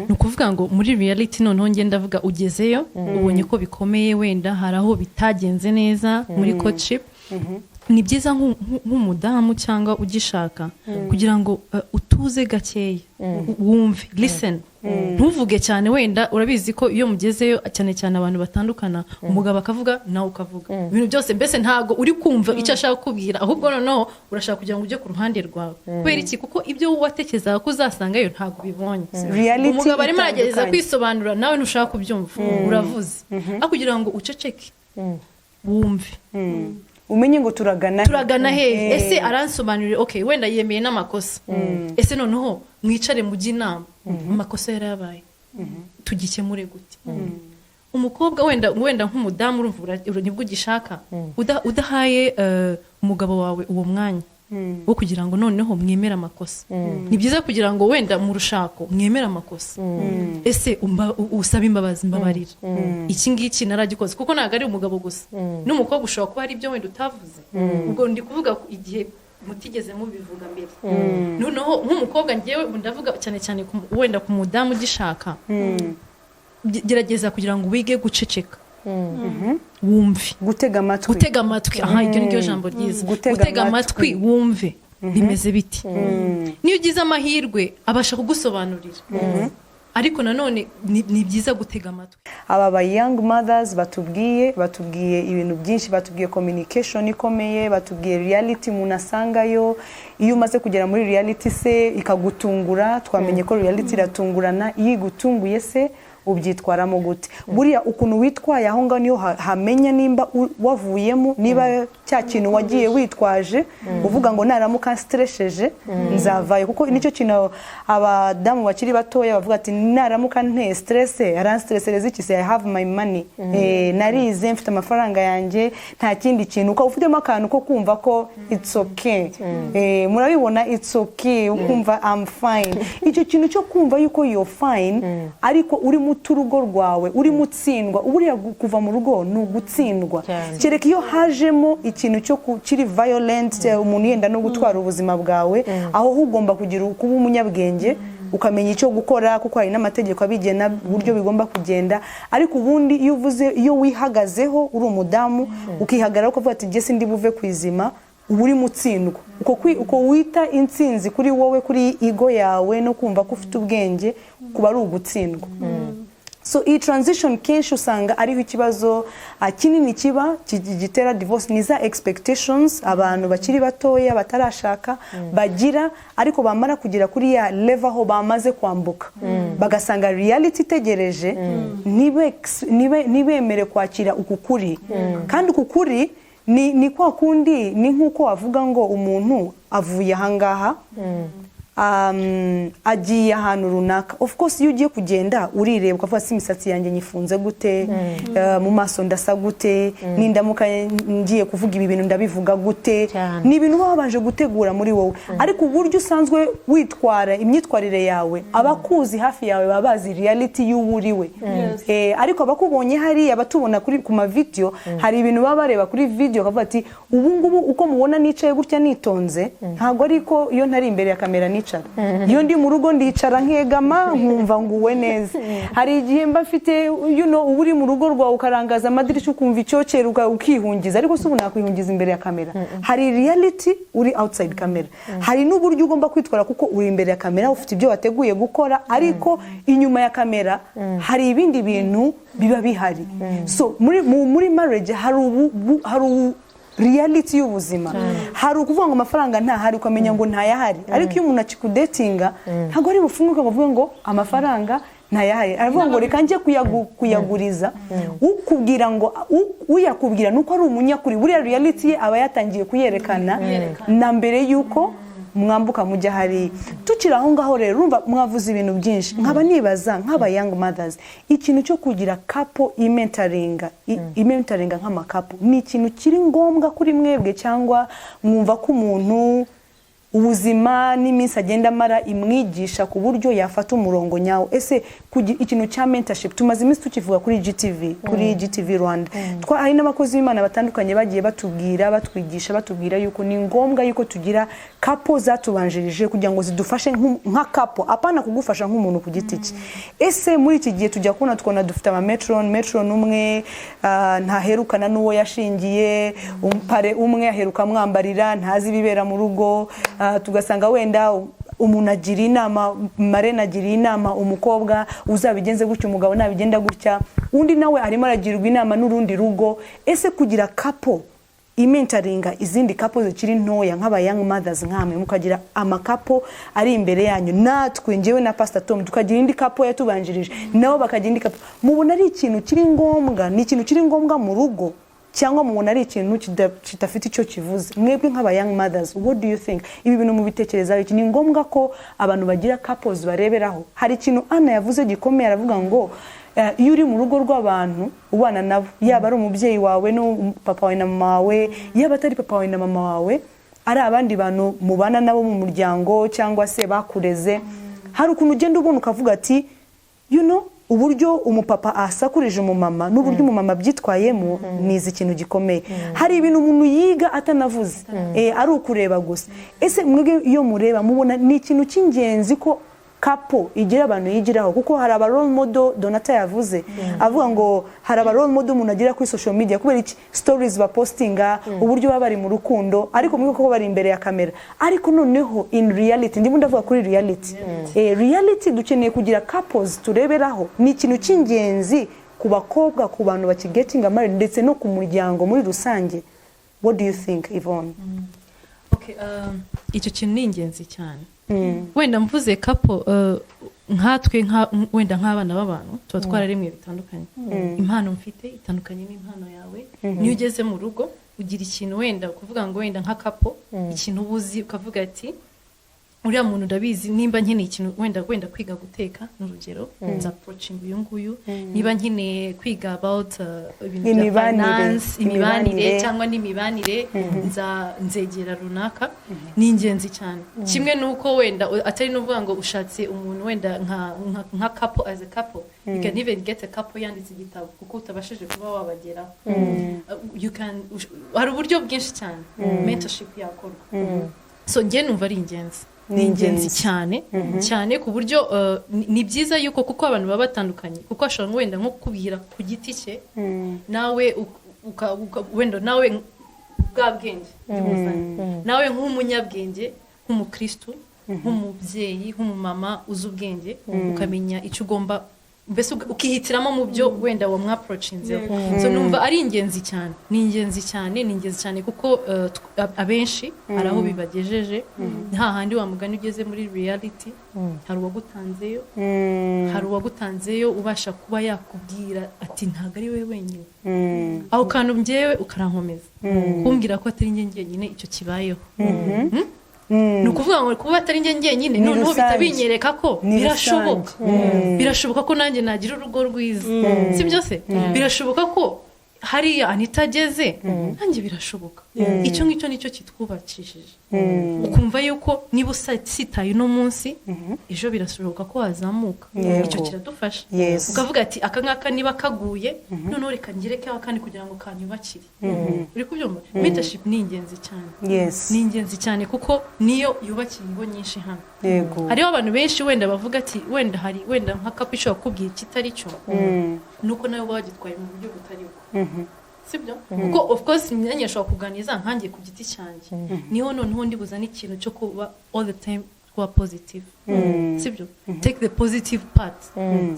ni ukuvuga ngo muri reality noneho nge ndavuga ugezeyo ubonye ko bikomeye, wenda hari aho bitagenze neza muri courtship, ni byiza nk'umudamu cyangwa ugishaka kugira ngo utuze gakeya wumve listen ntuvuge cyane wenda urabizi ko iyo mugezeyo cyane cyane abantu batandukana umugabo akavuga nawe ukavuga ibintu byose mbese ntago uri kumva icyo ashaka kubwira ahubwo noneho urashaka kugira ngo ujye ku ruhande rwawe kubera iki kuko ibyo watekerezaga ko uzasangayo ntago bibonye umugabo arimo aragerageza kwisobanura nawe ntushaka kubyumva uravuze aho kugira ngo uceceke wumve umenye ngo turagana he ese aransobanurira okay wenda yemeye n'amakosa ese noneho mwicare mujye inama amakosa yarabaye tugikemure gute umukobwa wenda nk'umudamu urumva nibwo ugishaka udahaye umugabo wawe uwo mwanya wo kugira ngo noneho mwemere amakosa ni byiza kugira ngo wenda mu rushako mwemere amakosa ese usaba imbabazi mbabarira iki ngiki naragikoze kuko ntabwo ari umugabo gusa n'umukobwa ushobora kuba hari ibyo wenda utavuze ubwo ndi kuvuga igihe mutigeze mubivuga mbere noneho nk'umukobwa ngewe ndavuga cyane cyane wenda ku mudamu ugishaka gerageza kugira ngo wige guceceka wumve gutega amatwi aha iryo niryo jambo ryiza gutega amatwi wumve bimeze biti niyo ugize amahirwe abasha kugusobanurira ariko nanone ni byiza gutega amatwi aba ba young mothers batubwiye ibintu byinshi batubwiye communication ikomeye batubwiye reality munasangayo iyo umaze kugera muri reality se ikagutungura twamenye ko reality iratungurana iyo igutunguye se ubyitwaramo gute buriya ukuntu witwaye aho ngaho niyo hamenya nimba wavuyemo niba cya kintu wagiye witwaje uvuga ngo naramuka stresseje nzavayo kuko nicyo kintu abadamu bakiri batoya bavuga ati naramuka nte stress aranstressereza iki se I have my money narize mfite amafaranga yanjye nta kindi kintu uko ufitemo akantu ko kumva ko it's okay murabibona it's okay ukumva I'm fine icyo kintu cyo kumva yuko you're fine ariko uri muturugo rwawe uri mutsindwa uburiya kuva mu rugo no gutsindwa kereka iyo hajemo ikintu cyo kiri violent umuntu yenda no gutwara ubuzima bwawe aho ugomba kugira kuba umunyabwenge ukamenya icyo gukora kuko hari n'amategeko abigena uburyo bigomba kugenda ariko ubundi iyo wihagazeho uri umudamu ukihagarara ukavuga ati jye sindi buve kwizima uri mutsindwa uko wita intsinzi kuri wowe kuri ego yawe no kumva ko ufite ubwenge kuba ari ugutsindwa so iyi transition kenshi usanga ariho ikibazo kinini kiba gitera divorce ni za expectations abantu bakiri batoya batarashaka bagira ariko bamara kugira kuri ya level aho bamaze kwambuka bagasanga reality itegereje nibemere kwakira ukukuri kandi ukukuri ni kwa kundi ni nkuko wavuga ngo umuntu avuye ahangaha agiye ahantu runaka of course iyo ugiye kugenda urireba ukavuga si imisatsi yanjye nyifunze gute mu maso ndasa gute nindamuka ngiye kuvuga ibi bintu ndabivuga gute ni ibintu babanje gutegura muri wowe ariko uburyo usanzwe witwara imyitwarire yawe abakuzi hafi yawe babazi reality y'uburiwe ariko abakubonye hari abatubona kuri ku ma video hari ibintu baba bareba kuri video kavuga ati ubu ngubu uko mubona nicaye gutya nitonze ntago ariko iyo ntari imbere ya kamera iyo ndi mu rugo ndicara nkegama nkumva nguwe neza hari igihe mba mfite uri mu rugo rwawe ukarangaza amadirishya ukumva icyokera ukihungiza ariko se ubu nakwihungiza imbere ya kamera hari reality uri outside camera hari n'uburyo ugomba kwitwara kuko uri imbere ya kamera ufite ibyo wateguye gukora ariko inyuma ya kamera hari ibindi bintu biba bihari so muri marriage hari reality y'ubuzima hari ukuvuga ngo amafaranga ntahari ukamenya ngo ntayahari ariko iyo umuntu akikudatinga ntabwo ari bufunguke ngo avuge ngo amafaranga ntayahari aravuga ngo reka njye kuyaguriza ukubwira ngo uyakubwira nuko ari umunyakuri buriya reality ye aba yatangiye kuyerekana na mbere yuko mwambuka mujya hari tukira aho ngaho rero urumva mwavuze ibintu byinshi nkaba nibaza nk'aba young mothers ikintu cyo kugira couple imentaringa nk'ama couple ni ikintu kiri ngombwa kuri mwebwe cyangwa mwumva ko umuntu ubuzima n'iminsi agenda amara imwigisha ku buryo yafata umurongo nyawo ese ikintu cya mentorship tumaze iminsi tukivuga kuri GTV Rwanda hari n'abakozi b'Imana batandukanye bagiye batwigisha batubwira yuko ni ngombwa yuko tugira couple zatubanjirije kugira ngo zidufashe nka couple apana kugufasha nk'umuntu ku giti cye ese muri iki gihe tujya kubona dufite ama metron umwe ntaherukana n'uwo yashingiye pare umwe aheruka mwambarira ntazi bibera mu rugo tugasanga wenda umuntu agira inama, marene agira inama umukobwa uzabigenze gutya, umugabo nabigenda gutya, undi nawe arimo aragirwa inama n'urundi rugo. Ese kugira couple imentaringa izindi couple zikiri ntoya nk'aba young mothers nkamwe, mukagira amakapo ari imbere yanyu, natwe njyewe na Pastor Tom tukagira indi couple yatubanjirije, nabo bakagira indi couple, mubona ari ikintu kiri ngombwa? Ni ikintu kiri ngombwa mu rugo cyangwa mubona ari ikintu kitafite icyo kivuze? Mwebwe nk'aba young mothers, what do you think? Ibi bintu mubitekereza iki? Ni ngombwa ko abantu bagira couples bareberaho? Hari ikintu Anna yavuze gikomeye, aravuga ngo iyo uri mu rugo rw'abantu ubana nabo, yaba ari umubyeyi wawe no papa wawe na mama wawe, yaba atari papa wawe na mama wawe, ari abandi bantu mubana nabo mu muryango cyangwa se bakureze, hari ukuntu ugenda ubona ukavuga ati you know, uburyo umupapa asakurije umumama n'uburyo umumama byitwayemo ni ikintu gikomeye. Hari ibintu umuntu yiga atanavuze, ari ukureba gusa. Ese mwebwe iyo mureba mubona ni ikintu cy'ingenzi ko couple igira abantu yigiraho? Kuko hari aba role model Donata yavuze, avuga ngo hari aba role model umuntu agira kuri social media kubera iki stories ba postinga, uburyo baba bari mu rukundo, ariko mwiko ko bari imbere ya kamera. Ariko noneho in reality, ndimo ndavuga kuri reality, reality dukeneye kugira couples tureberaho. Ni ikintu cy'ingenzi ku bakobwa, ku bantu bakigetinga married, ndetse no ku muryango muri rusange. What do you think, Yvonne? Okay, icyo kintu ni ingenzi cyane. Wenda mvuze couple, nkatwe wenda nk'abana b'abantu tuba twararimwe bitandukanye. Impano mfite itandukanye n'impano yawe. Niyo ugeze mu rugo ugira ikintu wenda kuvuga ngo wenda nka couple, ikintu ubuzi ukavuga ati uriya muntu ndabizi, nimba nkeneye ikintu wenda kwiga guteka n'urugero, nza approaching uyu nguyu. Niba nkeneye kwiga about imibanire cyangwa n'imibanire, nzegera runaka. Ni ingenzi cyane. Kimwe nuko wenda atari nuvuga ngo ushatse umuntu wenda nka couple, as a couple you can even get a couple yanditse igitabo kuko utabashije kuba wabageraho. You can, hari uburyo bwinshi cyane mentorship yakorwa. So njye numva ari ingenzi. Ni ingenzi cyane cyane ku buryo ni byiza yuko kuko abantu baba batandukanye, kuko ashobora wenda nko kubwira ku giti cye, nawe wenda nawe bwabwenge, nawe nk'umunyabwenge, nk'umukristo, nk'umubyeyi, nk'umumama uzi ubwenge, ukamenya icyo ugomba, mbese ukihitiramo mu byo wenda wa mwapproachinzeho. So numva ari ingenzi cyane. Ni ingenzi cyane kuko abenshi hari aho bibagejeje, nta handi wa mugani ugeze muri reality. Hari uwagutanzeyo ubasha kuba yakubwira ati ntago ari we wenyine, aho kantu njyewe ukarankomeza kumbwira ko atari njye nyine icyo kibayeho. Ni ukuvuga ngo kuba atari njye nyine noneho bitabinyereka ko birashoboka ko nanjye nagira urugo rwiza, si byose? Birashoboka ko hariya anitageze, nanjye birashoboka. Icyo ngicyo nicyo kitwubakishije, ukumva yuko niba usitaye uno munsi, ejo birashoboka ko wazamuka. Icyo kiradufasha, ukavuga ati aka ngaka niba kaguye, noneho reka ngerekeho akandi kugira ngo kanyubakire. Uri kubyumva? Mentorship ni ingenzi cyane. Ni ingenzi cyane kuko niyo yubakiye ingo nyinshi hano. Hariho abantu benshi wenda bavuga ati wenda nka couple ishobora kubwira kitari cyo, nuko nawe wagitwaye mu buryo butari bwo. Sibyo? Kuko of course imyanya ashobora kuganiza nkangiye ku giti cyanjye, niho noneho ndibuzana ikintu cyo kuba all the time kuba positive. Sibyo? Take the positive part.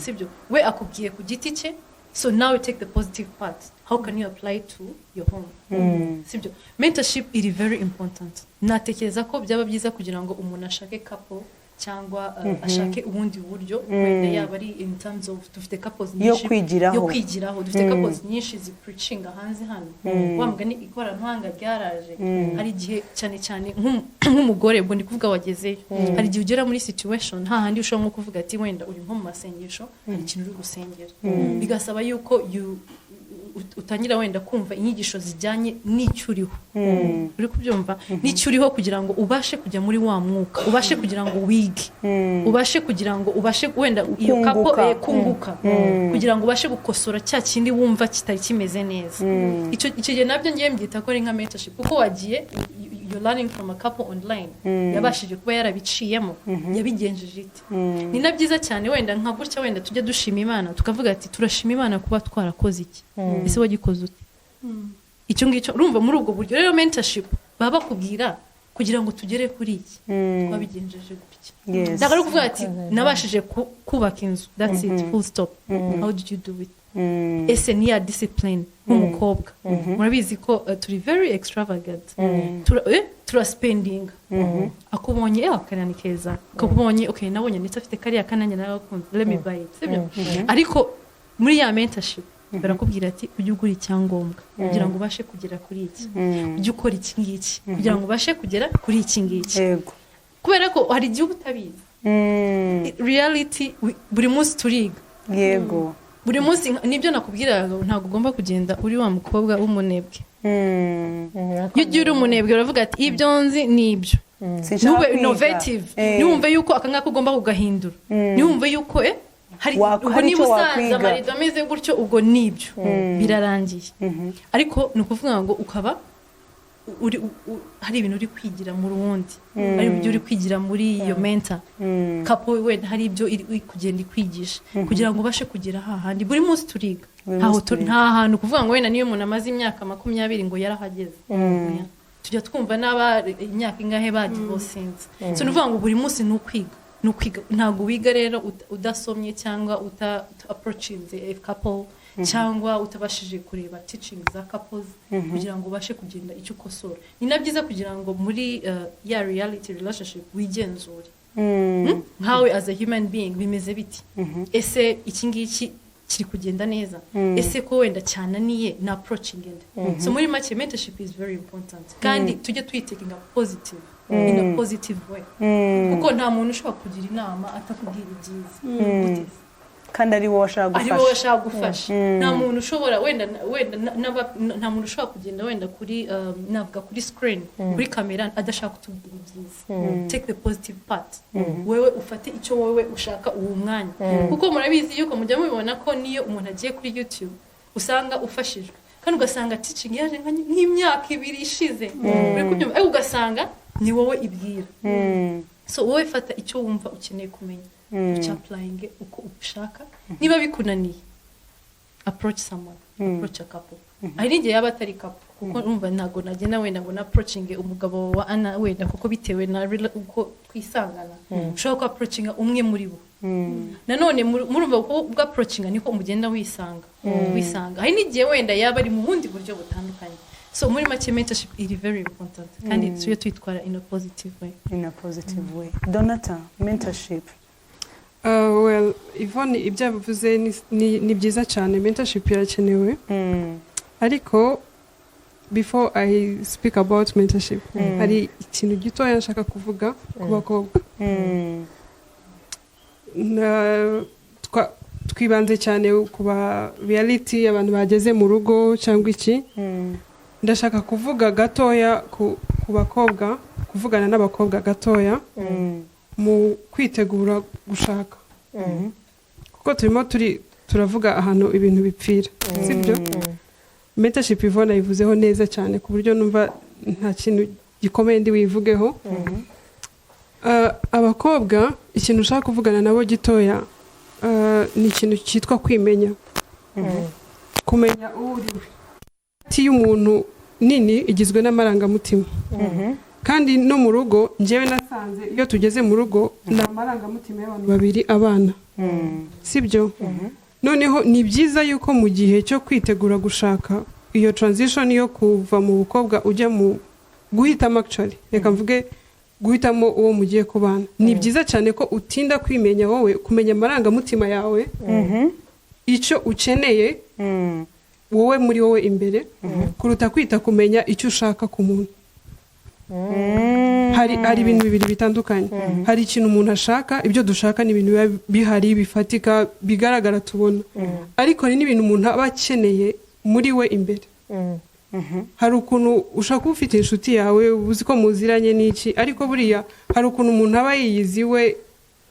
Sibyo? We akubwiye ku giti cye, so now take the positive part. How can you apply to your home? Sibyo? Mentorship is very important. Natekereza ko byaba byiza kugira ngo umuntu ashake couple cyangwa ashake ubundi buryo, wenda yaba ari in terms of dufite couples nyinshi yo kwigiraho, dufite couples nyinshi zipreachinga hanze hano. Wamugani ikoranabuhanga ryaraje, hari igihe cyane nk'umugore ubwo ndi kuvuga wagezeyo, hari igihe ugera muri situation hahandi ushobora nko kuvuga ati wenda uri nko mu masengesho, hari ikintu uri gusengera, bigasaba yuko utangira wenda kumva inyigisho zijyanye n'icyo uriho. Uri kubyumva? N'icyo uriho kugira ngo ubashe kujya muri wa mwuka, ubashe kugira ngo wige, ubashe kugira ngo ubashe wenda iyo kapo kunguka, kugira ngo ubashe gukosora cya kindi wumva kitari kimeze neza. Icyo gihe nabyo ngiye mbyita ko ari nka mentorship, kuko wagiye you're learning from a couple online, yabashije kuba yarabiciyemo, yabigenjeje ite. Ni na byiza cyane wenda nka gutya wenda tujye dushima Imana, tukavuga ati turashima Imana kuba twarakoze iki, ese wagikoze ute? Icyo ngicyo urumva muri ubwo buryo rero mentorship baba bakubwira kugira ngo tugere kuri iki twabigenjeje gutya Yes. ntabwo ari ukuvuga ati nabashije kubaka inzu that's it full stop how did you do it ese niya discipline nk'umukobwa murabizi ko turi very extravagant turaspending akubonye akana ni keza akubonye okay nabonye ndetse afite kariya kananya narakunze let me buy it sibyo ariko muri ya mentorship barakubwira ati ujye ugura icyangombwa kugira ngo ubashe kugera kuri iki ujye ukora iki ngiki kugira ngo ubashe kugera kuri iki ngiki kubera ko hari igihugu utabizi reality buri munsi turiga yego buri munsi nibyo nakubwira ntabwo ugomba kugenda uri wa mukobwa w'umunebwe iyo uri umunebwe uravuga ati ibyo nzi nibyo nube innovative niwumve yuko akangaka ugomba kugahindura niwumve yuko ubwo niba usanze amarido ameze gutyo ubwo nibyo birarangiye ariko ni ukuvuga ngo ukaba hari ibintu uri kwigira mu rundi hari ibyo uri kwigira muri iyo mentor kapo wenda hari ibyo uri kugenda ikwigisha kugira ngo ubashe kugera hahandi buri munsi turiga nta hantu kuvuga ngo wenda niyo umuntu amaze imyaka 20 ngo yarahageze tujya twumva n'aba imyaka ingahe badivosinze so nuvuga ngo buri munsi ni ukwiga ntabwo wiga rero udasomye cyangwa approachinze a couple cyangwa utabashije kureba teaching za couples kugira ngo ubashe kugenda icyo ukosora ni na byiza kugira ngo muri ya reality relationship wigenzure nkawe as a human being bimeze biti ese iki ngiki kiri kugenda neza ese ko wenda cyananiye na approaching so muri make mentorship is very important kandi tujye tuyitakinga positive in a positive way kuko nta muntu ushobora kugira inama atakubwira ibyiza kandi ari wowe ashaka gufasha nta muntu ushobora wenda nta muntu ushobora kugenda wenda kuri navuga kuri screen kuri kamera adashaka kutubwira ibyiza take the positive part wewe ufate icyo wowe ushaka uwo mwanya kuko murabizi yuko mujya mubibona ko niyo umuntu agiye kuri YouTube usanga ufashijwe kandi ugasanga teaching yaje nk'imyaka 2 ishize uri kubyumva ugasanga ni wowe ibwira so wowe fata icyo wumva ukeneye kumenya applying uko ushaka niba bikunaniye approach someone approach a couple ari ngiye yaba atari couple kuko umva ntago nagena wenda ngo na approaching umugabo wa Ana wenda kuko bitewe na uko twisangana ushobora ko approaching umwe muri bo nanone murumva uko bwa approaching niko mugenda wisanga hari n'igihe wenda yaba ari mu bundi buryo butandukanye so muri make mentorship is very important kandi tuye twitwara in a positive way Donata mentorship well Yvonne ibyo yavuze ni byiza cyane mentorship irakenewe ariko before I speak about mentorship hari ikintu gitoya nshaka kuvuga ku bakobwa twibanze cyane ku ba reality abantu bageze mu rugo cyangwa iki ndashaka kuvuga gatoya ku bakobwa kuvugana n'abakobwa gatoya mu kwitegura gushaka kuko turimo turavuga ahantu ibintu bipfira sibyo mentorship Yvonne yivuzeho neza cyane ku buryo numva nta kintu gikomeye ndi wivugeho abakobwa ikintu ushaka kuvugana nabo gitoya ni ikintu cyitwa kwimenya kumenya uwo uri we ati y'umuntu nini igizwe n'amarangamutima kandi no mu rugo njyewe nasanze iyo tugeze mu rugo nta marangamutima y'abantu babiri abana sibyo noneho ni byiza yuko mu gihe cyo kwitegura gushaka iyo transition yo kuva mu bukobwa ujya mu guhitamo actually reka mvuge guhitamo uwo mugiye kubana ni byiza cyane ko utinda kwimenya wowe kumenya amarangamutima yawe icyo ukeneye wowe muri wowe imbere kuruta kwita kumenya icyo ushaka ku muntu hari ibintu bibiri bitandukanye hari ikintu umuntu ashaka ibyo dushaka ni ibintu biba bihari bifatika bigaragara tubona ariko ni n'ibintu umuntu aba akeneye muri we imbere hari ukuntu ushaka ufite inshuti yawe uzi ko muziranye n'iki ariko buriya hari ukuntu umuntu aba yiyizi we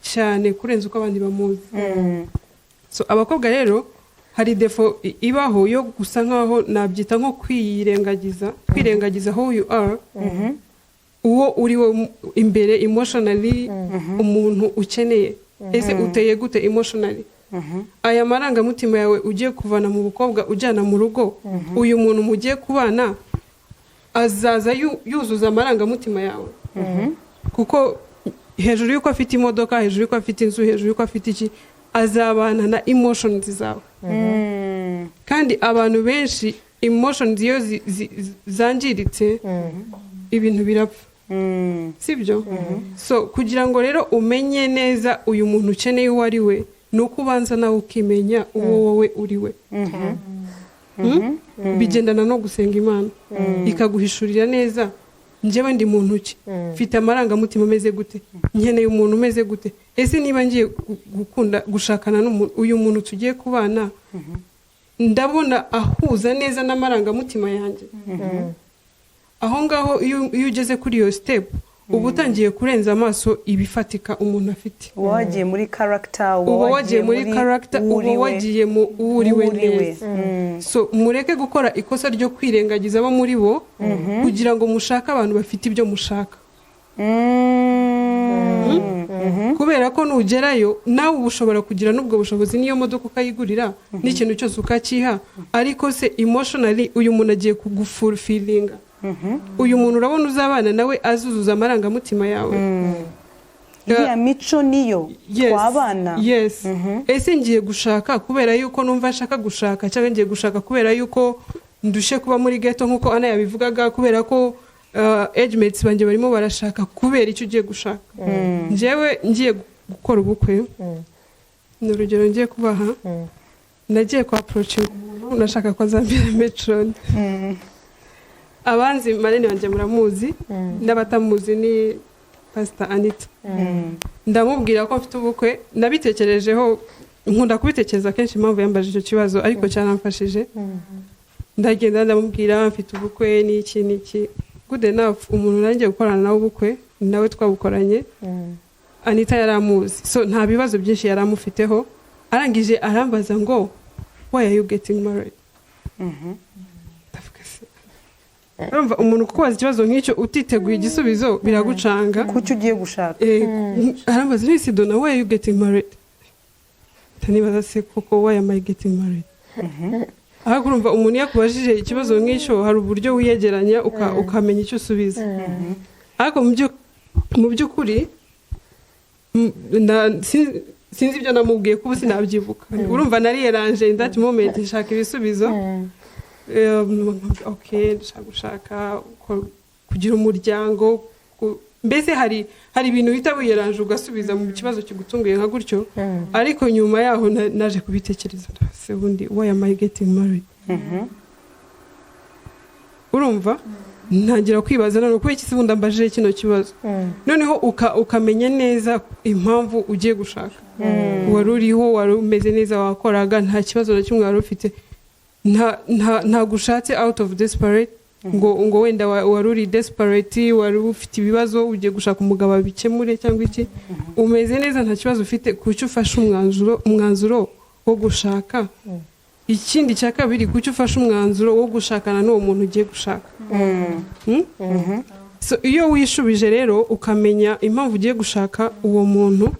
cyane kurenza uko abandi bamuzi so abakobwa rero hari defo ibaho yo gusa nkaho nabyita nko kwirengagiza who you are uwo uri imbere emotionally umuntu ukeneye ese uteye gute emotionally aya marangamutima yawe ugiye kuvana mu bukobwa ujyana mu rugo uyu muntu mugiye kubana azaza yuzuza amarangamutima yawe kuko hejuru y'uko afite imodoka, hejuru y'uko afite inzu, hejuru y'uko afite iki, azabana na emotions zawe. Kandi abantu benshi emotions iyo zangiritse ibintu birapfa, sibyo? So kugira ngo rero umenye neza uyu muntu ukeneye uwo ari we, nuko ubanza nawe ukimenya uwo wowe uri we. Bigendana no gusenga Imana ikaguhishurira neza, njyewe ndi muntu ki, mfite amarangamutima ameze gute, nkeneye umuntu umeze gute, ese niba ngiye gukunda gushakana n'umuntu, uyu muntu tugiye kubana ndabona ahuza neza n'amarangamutima yanjye. Aho ngaho iyo ugeze kuri iyo step uba utangiye kurenza amaso ibifatika umuntu afite. uba wagiye muri character, uba wagiye muri character, uba wagiye mu uriwe neza. So mureke gukora ikosa ryo kwirengagiza abo muri bo kugira ngo mushake abantu bafite ibyo mushaka. Kubera ko nugerayo nawe ushobora kugira n'ubwo bushobozi, niyo modoka ukayigurira n'ikintu cyose ukakiha, ariko se emotionally uyu muntu agiye kugufulfillinga. Uyu muntu urabona uzabana nawe azuzuza amarangamutima yawe. Iya mico niyo twabana. Yes. Ese ngiye gushaka kubera yuko numva nshaka gushaka, cyangwa ngiye gushaka kubera yuko ndushe kuba muri ghetto nkuko Ana yabivugaga, kubera ko age mates banjye barimo barashaka, kubera icyo ugiye gushaka. Njyewe ngiye gukora ubukwe, n'urugero ngiye kubaha, nagiye ku approach umuntu nashaka ko azambira metron. Abanzi marene wanjye muramuzi, n'abatamuzi ni Pastor Anita. Ndamubwira ko mfite ubukwe, nabitekerejeho, nkunda kubitekereza kenshi impamvu yambaje icyo kibazo, ariko cyaramfashije. Ndagenda ndamubwira mfite ubukwe n'iki. Good enough, umuntu nanjye gukorana nawe ubukwe, nawe twabukoranye. Anita yaramuzi, so nta bibazo byinshi yaramufiteho. Arangije arambaza ngo, why are you getting married? Urumva umuntu kukubaza ikibazo nk'icyo utiteguye igisubizo biragucanga. Kuki ugiye gushaka? Arambaza nisi dona, why are you getting married? Tanibaza se koko, why am I getting married? Aha kurumva umuntu yakubajije ikibazo nk'icyo hari uburyo wiyegeranya ukamenya icyo usubiza. Ariko mu by'ukuri sinzi ibyo namubwiye kuko sinabyibuka. Urumva nariyeranje in that moment nshaka ibisubizo. Okay, ndashaka kugira umuryango, mbese hari ibintu bita wiyeranje ugasubiza mu kibazo kigutunguye nka gutyo. Ariko nyuma yaho naje kubitekereza, se ubundi why am I getting married? Urumva ntangira kwibaza none kuko iki sibundi ambajije kino kibazo. Noneho ukamenya neza impamvu ugiye gushaka. Wari uriho, wari umeze neza, wakoraga, nta kibazo na kimwe wari ufite. Nta gushatse out of desperate ngo wenda wari uri desperate, wari ufite ibibazo ugiye gushaka umugabo abikemure cyangwa iki. Umeze neza, nta kibazo ufite, kucyo ufashe umwanzuro wo gushaka. Ikindi cya kabiri, kucyo ufashe umwanzuro wo gushakana n'uwo muntu ugiye gushaka. So iyo wishubije rero ukamenya impamvu ugiye gushaka uwo muntu,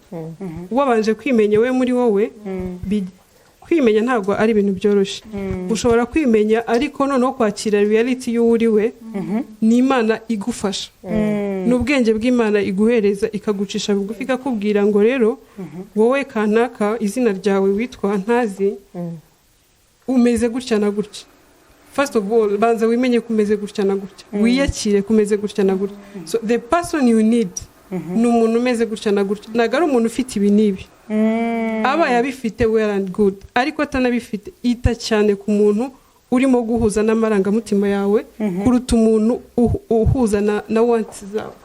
wabanje kwimenya we muri wowe. Kwimenya ntabwo ari ibintu byoroshye. Ushobora kwimenya, ariko noneho kwakira reality y'uri we ni Imana igufasha. N'ubwenge bw'Imana iguhereza, ikagucisha bugufi, ikakubwira ngo rero wowe kanaka, izina ryawe witwa ntazi, umeze gutya na gutya. First of all, banza wimenye kumeze gutya na gutya, wiyakire kumeze gutya na gutya. So the person you need ni umuntu umeze gutya na gutya, ntabwo ari umuntu ufite ibi n'ibi. Aba yabifite well and good, ariko atanabifite ita cyane ku muntu urimo guhuza n'amarangamutima yawe kuruta umuntu uhuza na wants zawe.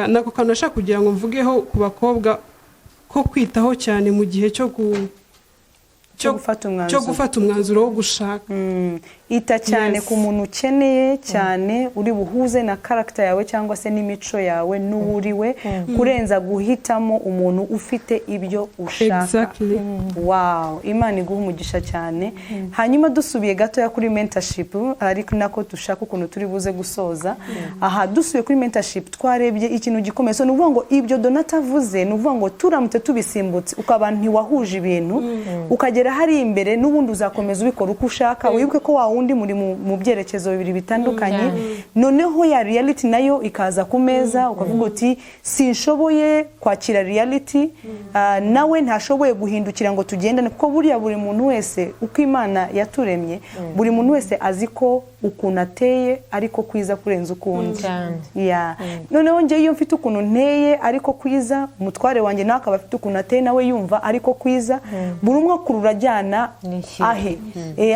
Nako kantu nashaka kugira ngo mvugeho ku bakobwa, ko kwitaho cyane mu gihe cyo gufata umwanzuro wo gushaka. Ita cyane ku muntu ukeneye cyane, uri buhuze na character yawe cyangwa se n'imico yawe n'uwuriwe, kurenza guhitamo umuntu ufite ibyo ushaka. Exactly. Wow, Imana iguha umugisha cyane. Hanyuma dusubiye gato ya kuri mentorship, ariko nako dushaka ukuntu turi buze gusoza. Aha dusubiye kuri mentorship twarebye ikintu gikomeye. So nuvuga ngo ibyo Donata avuze, nuvuga ngo turamute tubisimbutse ukaba ntiwahuje ibintu, ukagera hari imbere n'ubundi uzakomeza ubikora uko ushaka. Wibuke ko wundi muri mu byerekezo bibiri bitandukanye noneho ya reality nayo ikaza ku meza ukavuga uti sinshoboye kwakira reality nawe ntashoboye guhindukira ngo tugendane kuko buriya buri muntu wese uko Imana yaturemye buri muntu wese azi ko ukuntu ateye ariko kwiza kurenza ukundi noneho njye iyo mfite ukuntu nteye ariko kwiza umutware wanjye nawe akaba afite ukuntu ateye nawe yumva ariko kwiza buri umwe kururajyana ahe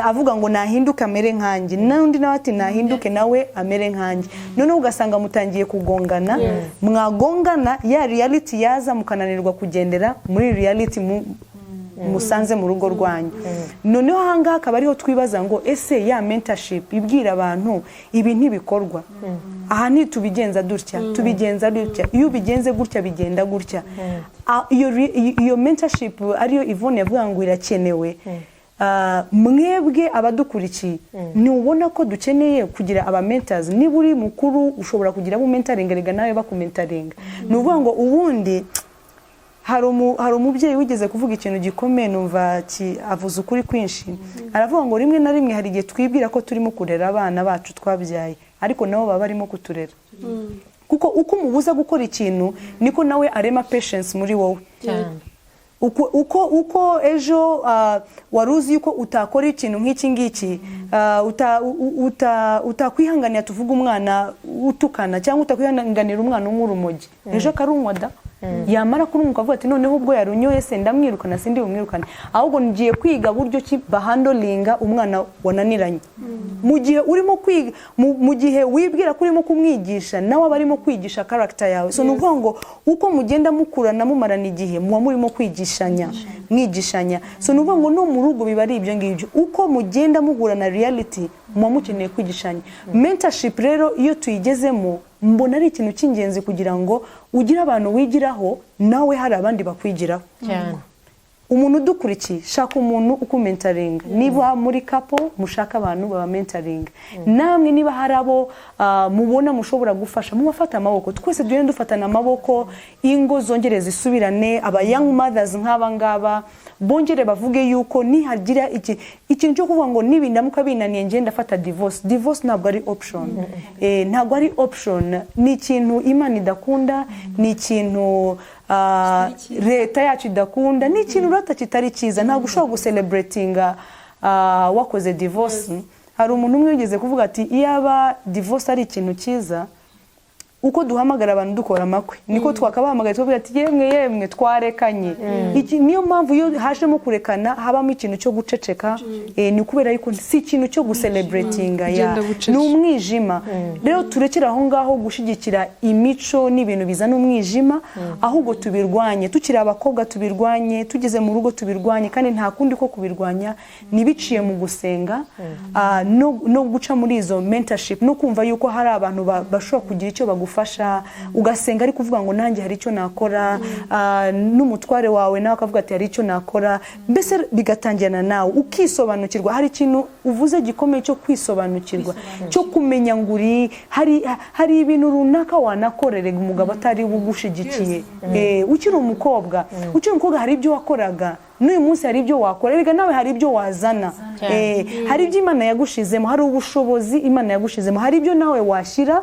avuga ngo nahinduke amere nkanjye n'undi nawe ati nahinduke nawe amere nkanjye noneho ugasanga mutangiye kugongana mwagongana ya reality yaza mukananirwa kugendera muri reality musanze mu rugo rwanyu noneho ahangaha akaba ariho twibaza ngo ese ya mentorship ibwira abantu ibi ntibikorwa aha ntitubigenza dutya tubigenza dutya iyo ubigenze gutya bigenda gutya iyo mentorship ariyo Yvonne yavuga ngo irakenewe mwebwe abadukurikiye ntubona ko dukeneye kugira aba mentors niba uri mukuru ushobora kugira abo mentoring rega nawe bakumentaringa ni ukuvuga ngo ubundi hari umubyeyi wigeze kuvuga ikintu gikomeye numva avuze ukuri kwinshi aravuga ngo rimwe na rimwe hari igihe twibwira ko turimo kurera abana bacu twabyaye ariko nabo baba barimo kuturera kuko uko umubuza gukora ikintu niko nawe arema patience muri wowe uko ejo waruzi yuko utakora ikintu nk'iki ngiki utakwihanganira tuvuga umwana utukana cyangwa utakwihanganira umwana w'urumogi ejo akarunywa da yamara kurunguka avuga ati noneho ubwo yarunyoye se ndamwirukana sindi bumwirukane ahubwo ngiye kwiga buryo ki bahandolinga umwana wananiranye mu gihe urimo kwiga mu gihe wibwira ko urimo kumwigisha nawe abarimo kwigisha character yawe so nuvuga ngo uko mugenda mukurana mumarana igihe muba murimo mwigishanya so nuvuga ngo no mu rugo biba ari ibyo ngibyo uko mugenda muhura na reality muba mukeneye kwigishanya mentorship rero iyo tuyigezemo mbona ari ikintu cy'ingenzi kugira ngo ugire abantu wigiraho nawe hari abandi bakwigiraho cyane umuntu udukurikiye shaka umuntu ukumentaringa niba muri couple mushaka abantu baba mentoring namwe niba hari abo mubona mushobora gufasha mubafata amaboko twese dugende dufatana amaboko ingo zongere zisubirane aba young mothers nk'aba ngaba bongere bavuge yuko nihagira ikintu cyo kuvuga ngo nibindamuka binaniye ngenda fata divorce ntabwo ari option ntabwo ari option ni ikintu Imana idakunda ni ikintu leta yacu idakunda ni ikintu rata kitari cyiza ntabwo ushobora gucelebratinga wakoze divorce hari umuntu umwe wigeze kuvuga ati iyaba divorce ari ikintu cyiza uko duhamagara abantu dukora amakwe niko twakabahamagaye tuvuga ati yemwe twarekanye iki niyo mpamvu iyo hajemo kurekana habamo ikintu cyo guceceka ni kubera yuko si ikintu cyo gucelebratinga ni umwijima rero turekera aho ngaho gushigikira imico n'ibintu bizana umwijima ahubwo tubirwanye tukiri abakobwa tubirwanye tugeze mu rugo tubirwanye kandi nta kundi ko kubirwanya nibiciye mu gusenga no guca muri izo mentorship no kumva yuko hari abantu bashobora kugira icyo bagufasha ugasenga ari kuvuga ngo nanjye hari icyo nakora n'umutware wawe nawe akavuga ati hari icyo nakora mbese bigatangirana nawe ukisobanukirwa hari ikintu uvuze gikomeye cyo kwisobanukirwa cyo kumenya nguri hari ibintu runaka wanakorerega umugabo atari bugushigikiye ukiri umukobwa hari ibyo wakoraga n'uyu munsi hari ibyo wakora rega nawe hari ibyo wazana hari ibyo Imana yagushizemo hari ubushobozi Imana yagushizemo hari ibyo nawe washyira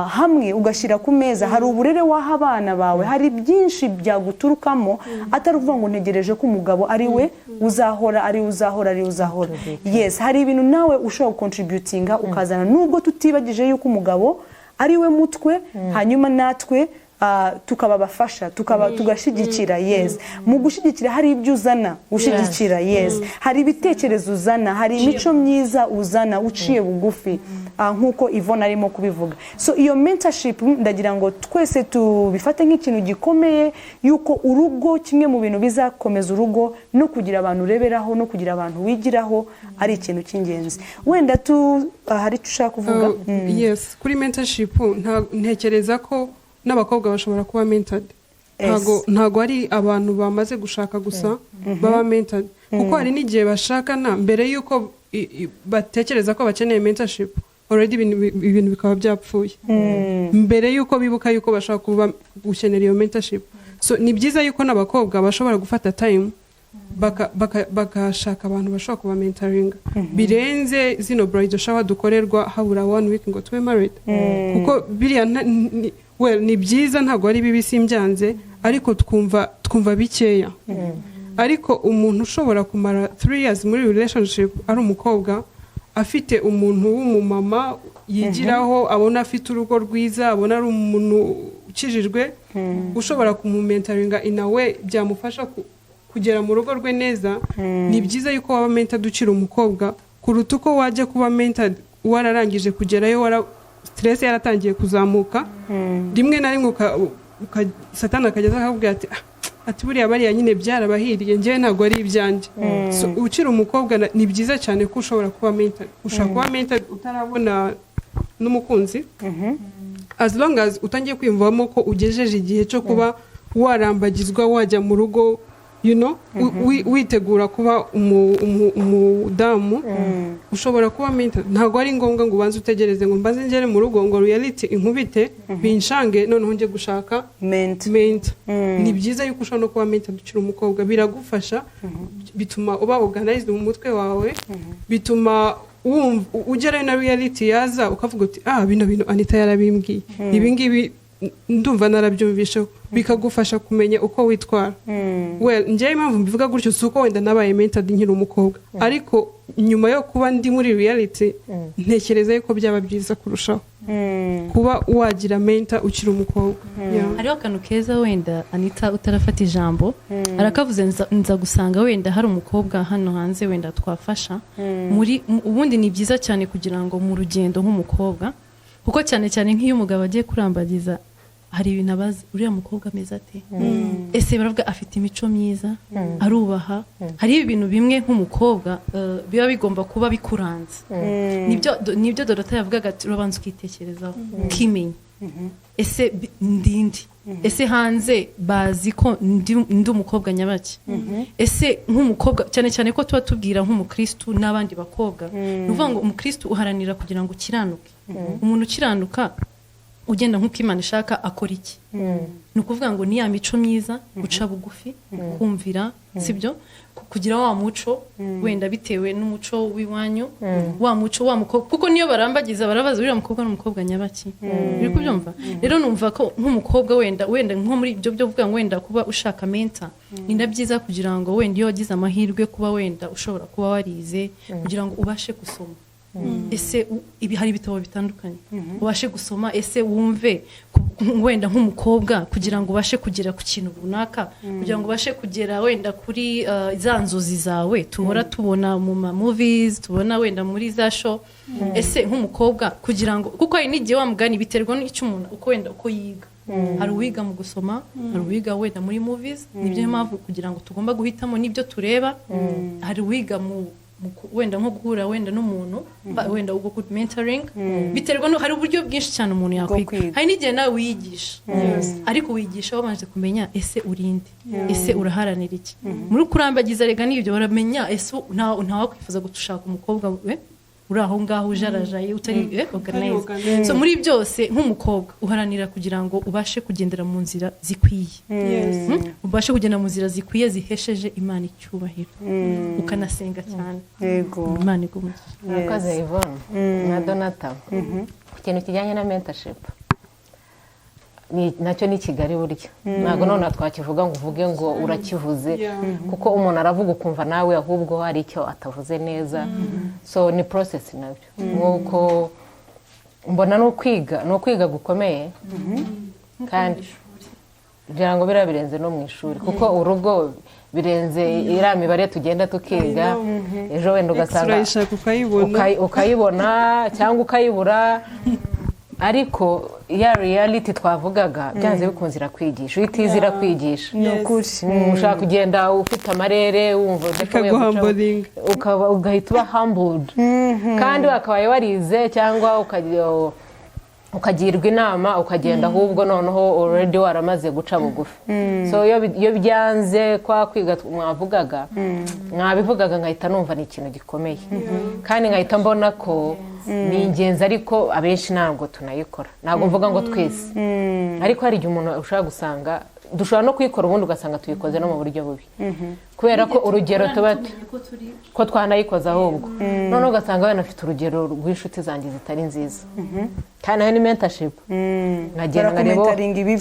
hamwe ugashyira ku meza hari uburere waha abana bawe hari byinshi byaguturukamo atari uvuga ngo ntegereje ko umugabo ari we uzahora yes hari ibintu nawe ushobora contributinga ukazana nubwo tutibagije yuko umugabo ari we mutwe hanyuma natwe tukababafasha tugashigikira yes mu gushigikira hari ibyo uzana ushigikira yes hari ibitekerezo uzana hari imico myiza uzana uciye bugufi nkuko Yvonne arimo kubivuga so iyo mentorship ndagira ngo twese tubifate nk'ikintu gikomeye yuko urugo kimwe mu bintu bizakomeza urugo no kugira abantu ureberaho no kugira abantu wigiraho ari ikintu cy'ingenzi wenda hari ushaka kuvuga yes kuri mentorship ntekereza ko n'abakobwa bashobora kuba mentored ntago ari abantu bamaze gushaka gusa baba mentored kuko hari n'igihe bashakana mbere yuko batekereza ko bakeneye mentorship already ibintu bikaba byapfuye mbere yuko bibuka yuko bashaka kuba gukenera iyo mentorship so ni byiza yuko n'abakobwa bashobora gufata time bagashaka abantu bashobora kuba mentoringa birenze zino bridal shower dukorerwa habura 1 week ngo tube married kuko biriya ni byiza ntabwo ari bibi simbyanze ariko twumva bikeya ariko umuntu ushobora kumara 3 years muri relationship ari umukobwa afite umuntu w'umumama yigiraho abona afite urugo rwiza abona ari umuntu ukijijwe ushobora kumumentoringa inawe byamufasha kugera mu rugo rwe neza ni byiza yuko waba mentored ukiri umukobwa kuruta uko wajya kuba mentored wararangije kugerayo stress yaratangiye kuzamuka rimwe na rimwe satana akageza akakubwira ati buriya bariya nyine byarabahiriye njyewe ntabwo ari ibyanjye so ukiri umukobwa ni byiza cyane ko ushobora kuba mentored ushobora kuba mentored utarabona n'umukunzi as long as utangiye kwiyumvamo ko ugejeje igihe cyo kuba warambagizwa wajya mu rugo witegura kuba umudamu ushobora kuba mentor ntabwo ari ngombwa ngo ubanze utegereze ngo mbaze ngere mu rugo ngo reality inkubite binshange noneho njye gushaka mentor ni byiza yuko ushobora no kuba mentor ukiri umukobwa biragufasha bituma uba organized mu mutwe wawe bituma ugerayo na reality yaza ukavuga uti bino bintu Anita yarabimbwiye ibi ngibi ndumva narabyumvisheho bikagufasha kumenya uko witwara njyewe impamvu mbivuga gutyo si uko wenda nabaye mentored nkiri umukobwa ariko nyuma yo kuba ndi muri reality ntekereza yuko byaba byiza kurushaho kuba wagira mentor ukiri umukobwa hariho akantu keza wenda Anita utarafata ijambo arakavuze nza gusanga wenda hari umukobwa hano hanze wenda twafasha muri ubundi ni byiza cyane kugira ngo mu rugendo nk'umukobwa kuko cyane cyane nk'iyo umugabo agiye kurambagiza hari ibintu abazi uriya mukobwa ameze ate ese baravuga afite imico myiza arubaha hari ibintu bimwe nk'umukobwa biba bigomba kuba bikuranze nibyo Dorota yavugaga ati urabanza ukitekerezaho ukimenya ese ndindi ese hanze bazi ko ndi umukobwa nyabaki ese nk'umukobwa cyane cyane ko tuba tubwira nk'umukristu n'abandi bakobwa nuvuga ngo umukristu uharanira kugira ngo ukiranuke umuntu ukiranuka ugenda nk'uko Imana ishaka akora iki ni ukuvuga ngo ni ya mico myiza guca bugufi kumvira sibyo kugira wa muco wenda bitewe n'umuco w'iwanyu wa muco wa mukobwa kuko niyo barambagiza barabaza uriya mukobwa n'umukobwa nyabaki uri kubyumva rero numva ko nk'umukobwa wenda nko muri ibyo byo kuvuga ngo wenda kuba ushaka mentor ni ndabyiza kugira ngo wenda iyo wagize amahirwe kuba wenda ushobora kuba warize kugira ngo ubashe gusoma ese hari ibitabo bitandukanye ubashe gusoma ese wumve wenda nk'umukobwa kugira ngo ubashe kugera ku kintu runaka kugira ngo ubashe kugera wenda kuri za nzozi zawe tuhora tubona mu ma movies tubona wenda muri za show ese nk'umukobwa kugira ngo kuko hari n'igihe wamugani biterwa n'icyo umuntu uko yiga hari uwiga mu gusoma hari uwiga wenda muri movies nibyo mpamvu kugira ngo tugomba guhitamo n'ibyo tureba hari uwiga wenda nko guhura wenda n'umuntu wenda ubwo good mentoring biterwa no hari uburyo bwinshi cyane umuntu yakwiga hari n'igihe nawe wiyigisha ariko wiyigisha wabanje kumenya ese urinde ese uraharanira iki muri kurambagiza rega n'ibyo baramenya ese ntawakwifuza gushaka umukobwa we uri aho ngaho ujarajaye utari organize so muri byose nk'umukobwa uharanira kugira ngo ubashe kugendera mu nzira zikwiye ubashe kugenda mu nzira zikwiye zihesheje Imana icyubahiro ukanasenga cyane yego Imana igumuze yakoze Yvonne na Donata ku kintu kijyanye na mentorship nacyo ni Kigali burya ntabwo none twakivuga ngo uvuge ngo urakivuze kuko umuntu aravuga ukumva nawe ahubwo hari icyo atavuze neza so ni process nabyo nk'uko mbona no kwiga gukomeye kandi kugira ngo birenze no mu ishuri kuko urugo birenze iriya mibare tugenda tukiga ejo wenda ugasanga ukayibona cyangwa ukayibura ariko ya reality twavugaga byanze bikunze irakwigisha uhitiza irakwigisha ushaka kugenda ufite amarere wumva ugahita uba humbled kandi wakabaye warize cyangwa ukagirwa inama ukagenda ahubwo noneho already waramaze guca bugufi so iyo byanze kwa kwiga mwavugaga mwabivugaga nkahita numva ni ikintu gikomeye kandi nkahita mbona ko ni ingenzi ariko abenshi ntabwo tunayikora ntabwo mvuga ngo twese ariko hari igihe umuntu ushaka gusanga dushobora no kuyikora ubundi ugasanga tuyikoze no mu buryo bubi kubera ko urugero tuba ko twanayikoze ahubwo noneho ugasanga wenda afite urugero rw'inshuti zanjye zitari nziza kandi nayo ni mentorship nkagenda nkareba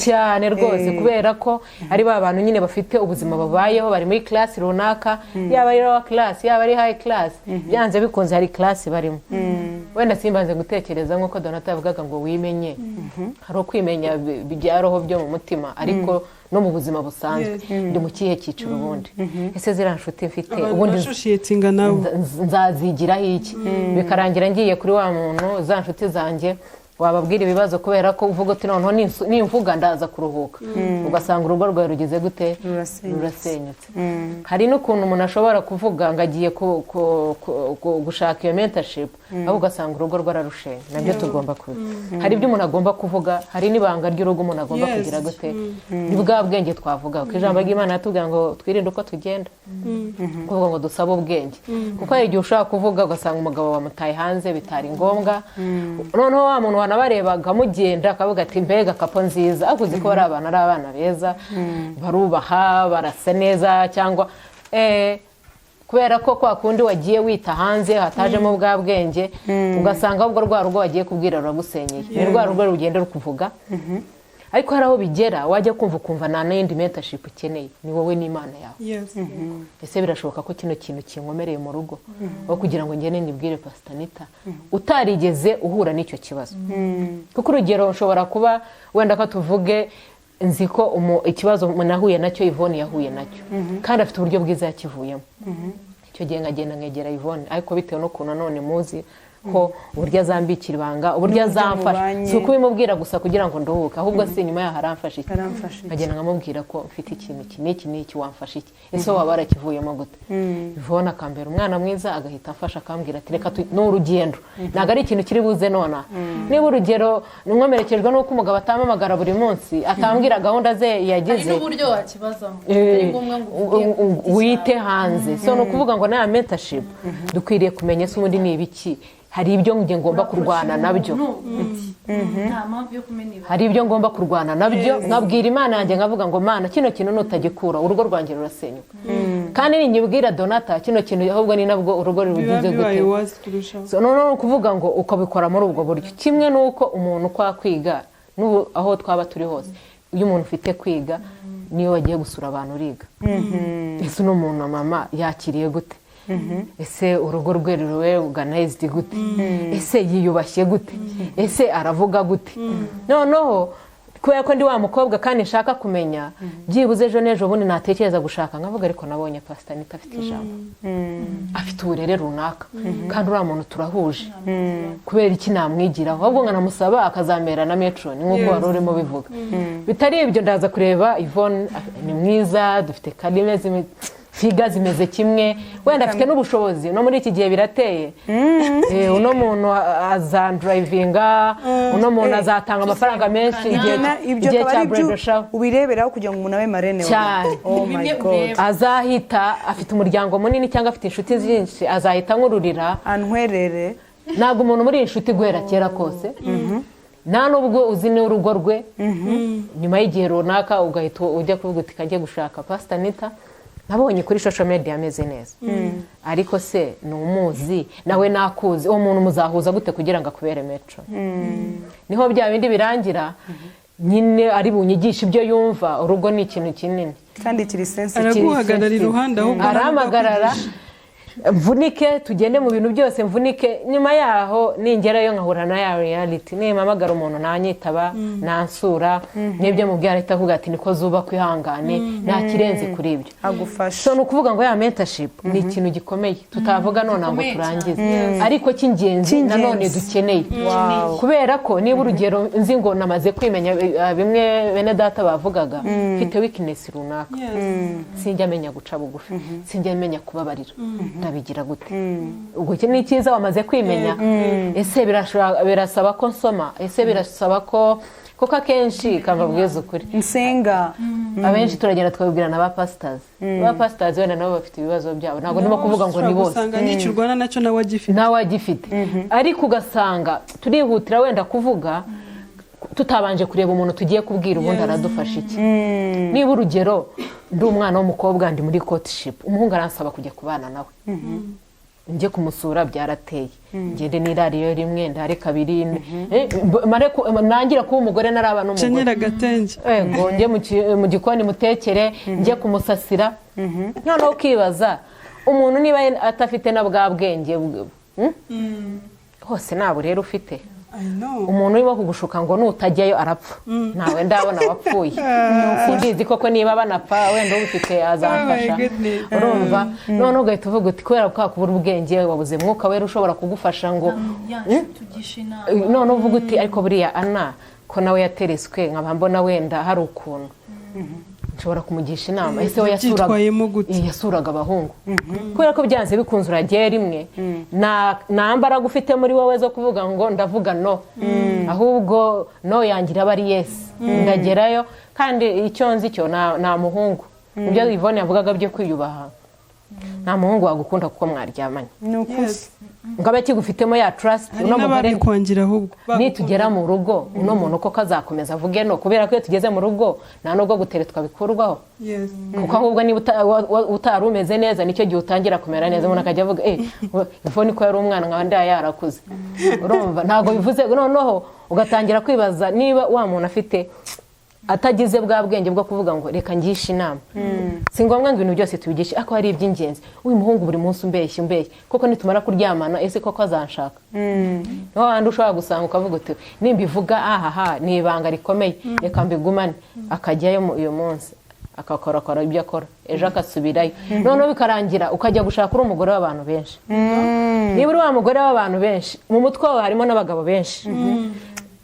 cyane rwose kubera ko ari ba bantu nyine bafite ubuzima babayeho bari muri class runaka yaba ari lower class yaba ari high class byanze bikunze hari class barimo wenda simbanze gutekereza nk'uko Donata yavugaga ngo wimenye hari ukwimenya bijya roho byo mu mutima ariko no mu buzima busanzwe ndi mu kihe cyiciro ubundi ese zira nshuti mfite ubundi nzazigiraho iki bikarangira ngiye kuri wa muntu za nshuti zanjye wababwira ibibazo kubera ko uvuga uti noneho nimvuga ndaza kuruhuka ugasanga urugo rwawe rugize gute rurasenyutse hari n'ukuntu umuntu ashobora kuvuga ngo agiye gushaka iyo mentorship aho ugasanga urugo rwararushenye nabyo tugomba kuba hari ibyo umuntu agomba kuvuga hari n'ibanga ry'urugo umuntu agomba kugira gute ni bwa bwenge twavuga ko ijambo ry'Imana yatubwira ngo twirinde uko tugenda kuvuga ngo dusabe ubwenge kuko hari igihe ushobora kuvuga ugasanga umugabo wamutaye hanze bitari ngombwa noneho wa muntu wanabarebaga mugenda akavuga ati mbega kapo nziza akuzi ko ari abana beza barubaha barasa neza cyangwa kubera ko kwa kundi wagiye wita hanze hatajemo bwa bwenge ugasanga ahubwo rwa rugo wagiye kubwira ruragusenyeye ni rwa rugo rugenda rukuvuga ariko hari aho bigera wajya kumva nta n'indi mentorship ukeneye ni wowe n'Imana yawe ese birashoboka ko kino kintu kinkomereye mu rugo aho kugira ngo ngene nibwire Pastor Anita utarigeze uhura n'icyo kibazo kuko urugero ushobora kuba wenda ko tuvuge nzi ko ikibazo umuntu ahuye nacyo Yvonne yahuye nacyo kandi afite uburyo bwiza yakivuyemo icyo gihe ngagenda nkegera Yvonne ariko bitewe no kuntu none muzi ko uburyo azambikira ibanga uburyo azamfasha si ukubimubwira gusa kugira ngo nduhuke ahubwo se nyuma yaho aramfasha iki nkagenda nkamubwira ko mfite ikintu iki n'iki wamfasha iki ese waba warakivuyemo gute Yvonne akambera umwana mwiza agahita amfasha akambwira ati reka ni urugendo ntabwo ari ikintu kiri buze nona niba urugero nkomerekejwe n'uko umugabo atampamagara buri munsi atambwira gahunda ze yagize hari n'uburyo wakibazamo ari ngombwa ngo wite hanze so no kuvuga ngo na mentorship dukwiriye kumenya se ubundi ni ibiki hari ibyo ngomba kurwana nabyo hari ibyo ngomba kurwana nabyo nkabwira Imana yanjye nkavuga ngo Mana kino kintu nutagikura urugo rwanjye rurasenyuka kandi ninyibwira Donata kino kintu ahubwo ni nabwo urugo rugize gute so no kuvuga ngo ukabikora muri ubwo buryo kimwe nuko umuntu kwa kwiga aho twaba turi hose iyo umuntu ufite kwiga niyo wagiye gusura abantu uriga ese n'umuntu mama yakiriye gute ese urugo rwe ruriwe organized gute ese yiyubashye gute ese aravuga gute noneho kubera ko ndi wa mukobwa kandi nshaka kumenya byibuze ejo n'ejo bundi natekereza gushaka nkavuga ariko nabonye Pastor Anita afite ijambo afite uburere runaka kandi uriya muntu turahuje kubera iki namwigiraho ahubwo nkanamusaba akazamera na metron nk'uko wari urimo bivuga bitari ibyo ndaza kureba Yvonne ni mwiza dufite kalime figa zimeze kimwe wenda afite n'ubushobozi no muri iki gihe birateye uno muntu azandrivinga uno muntu azatanga amafaranga menshi igihe cya Brenda Show ubireberaho kugira ngo umuntu abe marene cyane oh my god azahita afite umuryango munini cyangwa afite inshuti zinshi azahita nkururira antwerere ntabwo umuntu muri inshuti guhera kera kose nta nubwo uzi n'urugo rwe nyuma y'igihe runaka ugahita ujya kuvuga uti kajye gushaka Pastor Anita nabonye kuri social media ameze neza ariko se ni umuzi nawe nakuzi uwo muntu muzahuza gute kugira ngo akubere metro niho bya bindi birangira nyine ari bunyigisha ibyo yumva urugo ni ikintu kinini kandi kiri sensitive araguhagarara iruhande ahubwo aramagarara mvunike tugende mu bintu byose mvunike nyuma yaho ningerayo nkahura na ya reality nimamagara umuntu nanyitaba nansura nibyo mubwira ahita avuga ati niko zuba kwihangane nta kirenze kuri ibyo agufasha so nukuvuga ngo ya mentorship ni ikintu gikomeye tutavuga none ngo turangize ariko cy'ingenzi nanone dukeneye kubera ko niba urugero nzi ngo namaze kwimenya bimwe bene data bavugaga mfite weakness runaka sinjya menya guca bugufi sinjya menya kubabarira ndabigira gute ubwo ni cyiza wamaze kwimenya ese birasaba ko nsoma ese birasaba ko kuko akenshi kambabwiza ukuri nsenga abenshi turagenda twabibwirana ba pastors wenda nabo bafite ibibazo byabo ntabwo ndimo kuvuga ngo ni bose usanga n'ikirwana nacyo nawe agifite ariko ugasanga turihutira wenda kuvuga tutabanje kureba umuntu tugiye kubwira ubundi aradufasha iki. Niba urugero ndi umwana w'umukobwa ndi muri courtship, umuhungu aransaba kujya kubana nawe, njye kumusura byarateye, ngende nirariyo rimwe ndare kabiri, nangira kuba umugore naraba n'umugore, Kenyera gatenge, ngo njye mu gikoni mutekere, njye kumusasira. Noneho ukibaza umuntu niba atafite na bwa bwenge hose nabo rero ufite, umuntu urimo kugushuka ngo nutajyayo arapfa, nawe ndabona wapfuye. Sindizi koko niba banapfa wenda ubufite azamfasha, urumva. None ugahita uvuga uti kubera ko kubura ubwenge wabuze mwuka wera ushobora kugufasha ngo none uvuga uti ariko buriya Ana ko nawe yatereswe nkaba mbona wenda hari ukuntu nshobora kumugisha inama. Ese we yasuraga abahungu, kubera ko byanze bikunze uragiye rimwe, nta mbaraga ufite muri wowe zo kuvuga ngo ndavuga no, ahubwo no yangira aba ari yes, ndagerayo. Kandi icyo nzi cyo nta muhungu, ibyo Yvonne yavugaga byo kwiyubaha, nta muhungu wagukunda kuko mwaryamanye, ngo abe kigufitemo ya trust. Uno mugore kwangira ahubwo nitugera mu rugo uno muntu ko kazakomeza avuge no, kubera ko iyo tugeze mu rugo nta nubwo guteretwa bikurwaho, kuko ahubwo niba utari umeze neza nicyo gihe utangira kumera neza. Umuntu akajya avuga Yvonne ko yari umwana nkaba ndaya yarakuze, urumva. Ntabwo bivuze noneho ugatangira kwibaza niba wa muntu afite atagize bwa bwenge bwo kuvuga ngo reka ngishe inama. Si ngombwa ngo ibintu byose tubigishe, ako hari iby'ingenzi. Uyu muhungu buri munsi umbeshye koko nitumara kuryamana ese koko azanshaka. No handi ushobora gusanga ukavuga uti nimbivuga ni ibanga rikomeye, reka mbigumane. Akajyayo uyu munsi akakora ibyo akora, ejo akasubirayo, noneho bikarangira ukajya gushaka uri umugore w'abantu benshi. Niba uri wa mugore w'abantu benshi, mu mutwe wawe harimo n'abagabo benshi.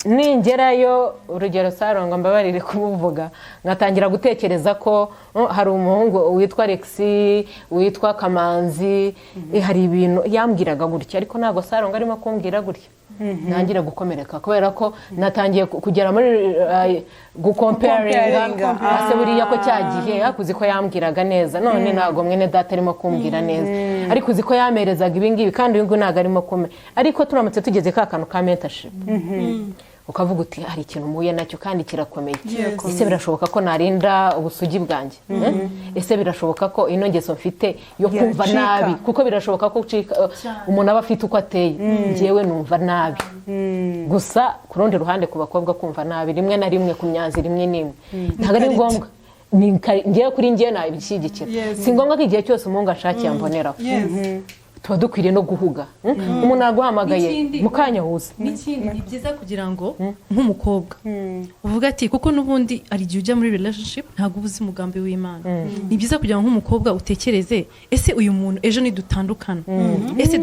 Ningerayo urugero Sarongo mbabarire kumuvuga, ngatangira gutekereza ko hari umuhungu witwa Alexi, witwa Kamanzi, hari ibintu yambwiraga gutya, ariko ntago Sarongo arimo kumbwira gutya, nangira gukomereka kubera ko natangiye kugera muri gucomparinga ase buriya ko cyagihe akuzi ko yambwiraga neza, none ntago mwene data arimo kumbwira neza, ariko uzi ko yamerezaga ibingibi kandi uyu ntago arimo kume. Ariko turamutse tugeze ka kantu ka mentorship, ukavuga uti hari ikintu muye nacyo kandi kirakomeye. Ese birashoboka ko narinda ubusugi bwanjye? Ese birashoboka ko ino ngeso mfite yo kumva nabi, kuko birashoboka ko umuntu aba afite uko ateye, njyewe numva nabi. Gusa ku rundi ruhande ku bakobwa kumva nabi rimwe na rimwe ku myanzi rimwe n'imwe ntabwo ari ngombwa, ngiye kuri njye nabishyigikira. Si ngombwa ko igihe cyose umuhungu ashakiye amboneraho. Tuba dukwiriye no guhuga, umuntu aguhamagaye mukanyahuza. N'ikindi ni byiza kugira ngo nk'umukobwa uvuga ati kuko n'ubundi ari igihe ujya muri relationship ntabwo ubuze umugambi w'Imana. Ni byiza kugira ngo nk'umukobwa utekereze ese uyu muntu ejo nidutandukana, ese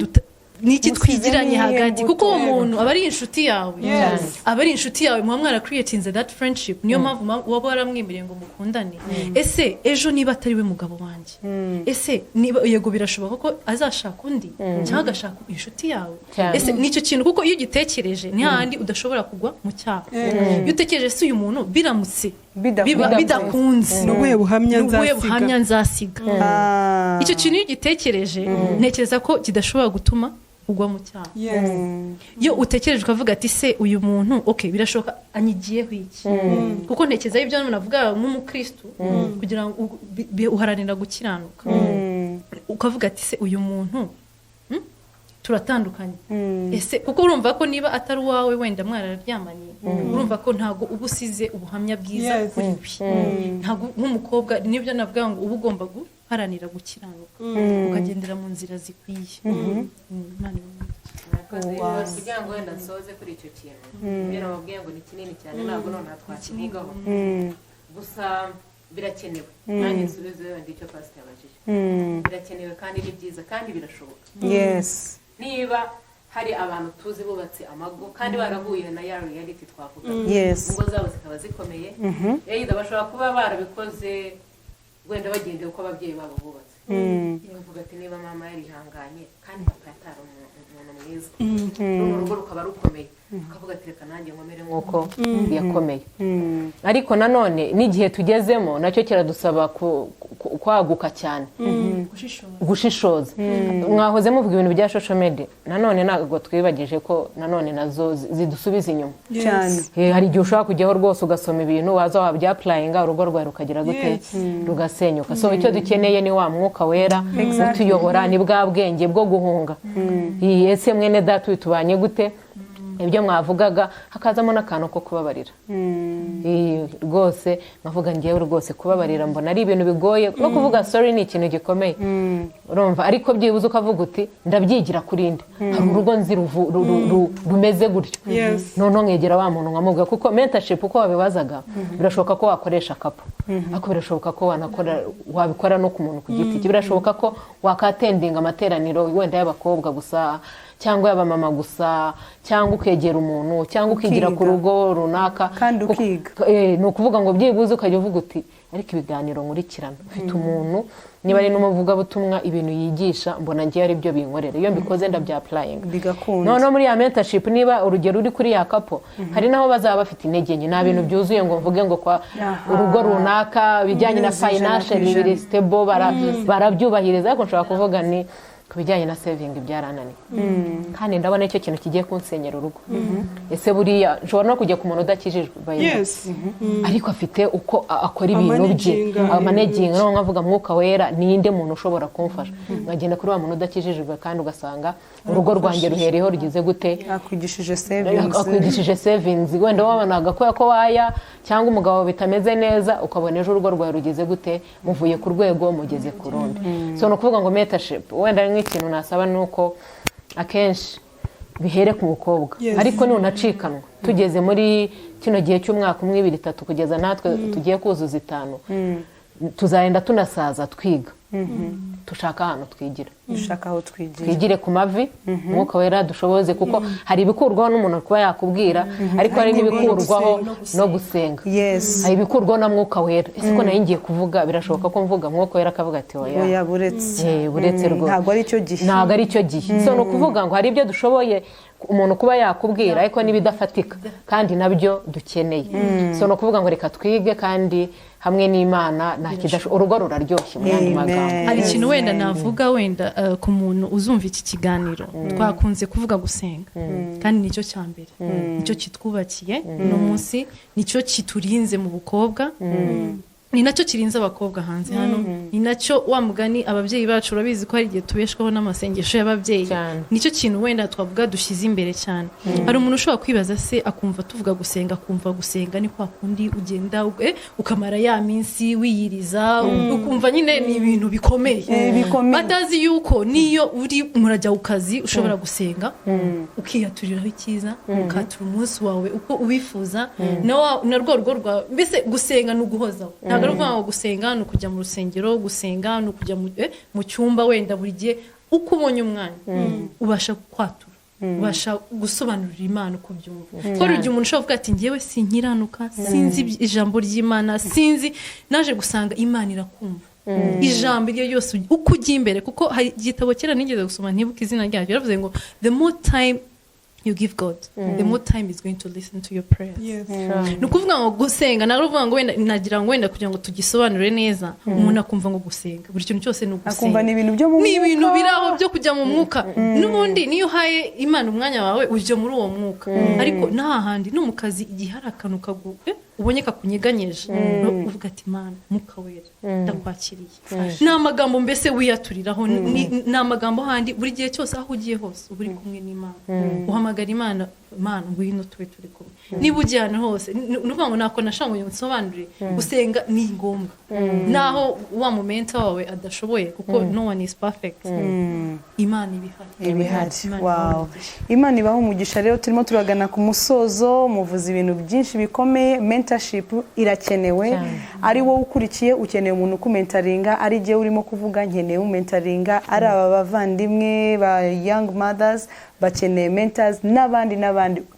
niki twigiranye hagati, kuko uwo muntu aba ari inshuti yawe, aba ari inshuti yawe, muba mwara creating that friendship, niyo mpamvu waba waramwemereye ngo mukundane. Ese ejo niba atari we mugabo wanjye, ese niba yego birashoboka ko azashaka undi cyangwa agashaka inshuti yawe. Ese nicyo kintu, kuko iyo ugitekereje ni handi udashobora kugwa mu cyaha. Iyo utekereje se uyu muntu biramutse bidakunze n'ubuhe buhamya nzasiga, icyo kintu iyo ugitekereje ntekereza ko kidashobora gutuma ugwa mu cyaha. Iyo utekereje ukavuga ati se uyu muntu birashoboka anyigiyeho iki, kuko ntekereza ibyo navuga nk'umukristo kugira ngo uharanira gukiranuka, ukavuga ati se uyu muntu turatandukanye. Ese kuko urumva ko niba atari uwawe wenda mwararyamanye, urumva ko ntago uba usize ubuhamya bwiza kuri we. Ntago nk'umukobwa nibyo navuga ngo uba ugomba guharanira gukiranuka, ukagendera mu nzira zikwiye. kugira ngo wenda nsoze kuri icyo kintu, mbere babwiye ngo ni kinini cyane ntabwo none twakinigaho, gusa birakenewe. Nanjye nsubize wenda icyo pastor yabajije, birakenewe kandi ni byiza kandi birashoboka. Niba hari abantu tuzi bubatse amago kandi barahuye na ya reality twavuga, ingo zabo zikaba zikomeye, yenda bashobora kuba barabikoze wenda bagendeye uko ababyeyi babo bubatse. Uvuga ati niba mama yarihanganye kandi papa yatari umuntu mwiza, n'urugo rukaba rukomeye, ukavuga ati reka nanjye nkomere nk'uko yakomeye. Ariko nanone n'igihe tugezemo nacyo kiradusaba kwaguka cyane. gushishoza mwahoze muvuga ibintu bya social media nanone ntabwo twibagije ko nanone nazo zidusubiza inyuma cyane hari igihe ushobora kujyaho rwose ugasoma ibintu waza wabyapurayinga urugo rwawe rukagira gute rugasenyuka so icyo dukeneye ni wa mwuka wera utuyobora ni bwa bwenge bwo guhunga ese mwene data tubanye gute ibyo mwavugaga hakazamo n'akantu ko kubabarira rwose nkavuga ngewe rwose kubabarira mbona ari ibintu bigoye no kuvuga sorry ni ikintu gikomeye urumva ariko byibuze ukavuga uti ndabyigira kuri nde hari urugo nzi rumeze gutyo none nkegera wa muntu nkamubwira kuko mentorship uko wabibazaga birashoboka ko wakoresha kapo ariko birashoboka ko wabikora no ku muntu ku giti cye birashoboka ko wakatendinga amateraniro wenda y'abakobwa gusa cyangwa y'abamama gusa cyangwa ukegera umuntu cyangwa ukigira ku rugo runaka kandi ukiga ni ukuvuga ngo byibuze ukajya uvuga uti ariko ibiganiro nkurikirana ufite umuntu niba ari n'umuvugabutumwa ibintu yigisha mbona ngiye ari byo binkorera iyo mbikoze ndabyapurayinga bigakunda noneho muri ya mentorship niba urugero uri kuri ya kapo hari naho bazaba bafite intege nke nta bintu byuzuye ngo mvuge ngo kwa urugo runaka bijyanye na financial biri stable barabyubahiriza ariko nshobora kuvuga ni ku bijyanye na saving byarananiye kandi ndabona icyo kintu kigiye kunsenyera urugo ese buriya nshobora no kujya ku muntu udakijijwe ariko afite uko akora ibintu bye amaneginga no nkavuga mwuka wera ninde muntu ushobora kumfasha nkagenda kuri wa muntu udakijijwe kandi ugasanga urugo rwanjye ruhereyeho rugize gute akwigishije savings wenda wabonaga ko waya cyangwa umugabo bitameze neza ukabona ejo urugo rwawe rugize gute muvuye ku rwego mugeze ku rundi so no kuvuga ngo mentorship wenda nk'ikintu nasaba nuko akenshi bihere ku mukobwa ariko nunacikanwa tugeze muri kino gihe cy'umwaka 1 2 3 kugeza natwe tugiye kuzuza 5 tuzagenda tunasaza twiga dushaka ahantu twigira twigire ku mavi umwuka wera dushoboze kuko hari ibikurwaho n'umuntu kuba yakubwira ariko hari n'ibikurwaho no gusenga hari ibikurwaho na mwuka wera ese ko nayo ngiye kuvuga birashoboka ko mvuga mwuka wera akavuga ati oya buretse rwose ntabwo ari cyo gihe so no kuvuga ngo hari ibyo dushoboye umuntu kuba yakubwira ariko n'ibidafatika kandi nabyo dukeneye so no kuvuga ngo reka twige kandi hamwe n'Imana urugo ruraryoshye mu yandi magambo hari ikintu wenda navuga wenda ku muntu uzumva iki kiganiro twakunze kuvuga gusenga kandi nicyo cya mbere nicyo kitwubakiye no munsi nicyo kiturinze mu bukobwa ni nacyo kirinze abakobwa hanze hano ni nacyo wa mugani ababyeyi bacu urabizi ko hari igihe tubeshwaho n'amasengesho y'ababyeyi nicyo kintu wenda twavuga dushyize imbere cyane hari umuntu ushobora kwibaza se akumva tuvuga gusenga akumva gusenga ni kwa kundi ugenda ukamara ya minsi wiyiriza ukumva nyine ni ibintu bikomeye batazi yuko niyo uri murajya ku kazi ushobora gusenga ukiyaturiraho icyiza ukatura umunsi wawe uko ubifuza na rwo rugo rwawe mbese gusenga ni uguhozaho ntabwo ari ukuvuga ngo gusenga ni ukujya mu rusengero gusenga ni ukujya mu cyumba wenda buri gihe uko ubonye umwanya ubasha kwatura ubasha gusobanurira Imana uko byumva ko igihe umuntu ushobora kuvuga ati ngewe sinkiranuka sinzi ijambo ry'Imana sinzi naje gusanga Imana irakumva ijambo iryo yose uko ujya imbere kuko hari igitabo kera nigeze gusoma ntibuka izina ryacyo yaravuze ngo the more time you give God, the more time is going to listen to your prayers. Nukuvuga ngo gusenga naruvuga ngo wenda nagira ngo wenda kugira ngo tugisobanure neza umuntu akumva ngo gusenga buri kintu cyose no gusenga akumva ni ibintu byo mu mwuka ni ibintu biraho byo kujya mu mwuka n'ubundi niyo haye Imana umwanya wawe uje muri uwo mwuka ariko nahandi no mu kazi igihe harakantu kaguye ubonye kakunyeganyeje uvuga ati Imana mwuka wera ndakwakiriye na magambo mbese wiyaturiraho na magambo handi buri gihe cyose aho ugiye hose uburi kumwe n'Imana uhamagara Imana ngwino turi kumwe niba ujyana hose nuvuga ngo nako nashango nsobanurire gusenga ni ngombwa naho wa momenta wawe adashoboye kuko no one is perfect Imana ibihari wow Imana ibaho umugisha rero turimo turagana ku musozo muvuza ibintu byinshi bikomeye mentorship irakenewe ari wowe ukurikiye ukeneye umuntu kumentaringa ari je urimo kuvuga nkeneye umentaringa ari aba bavandimwe ba young mothers bakeneye mentors n'abandi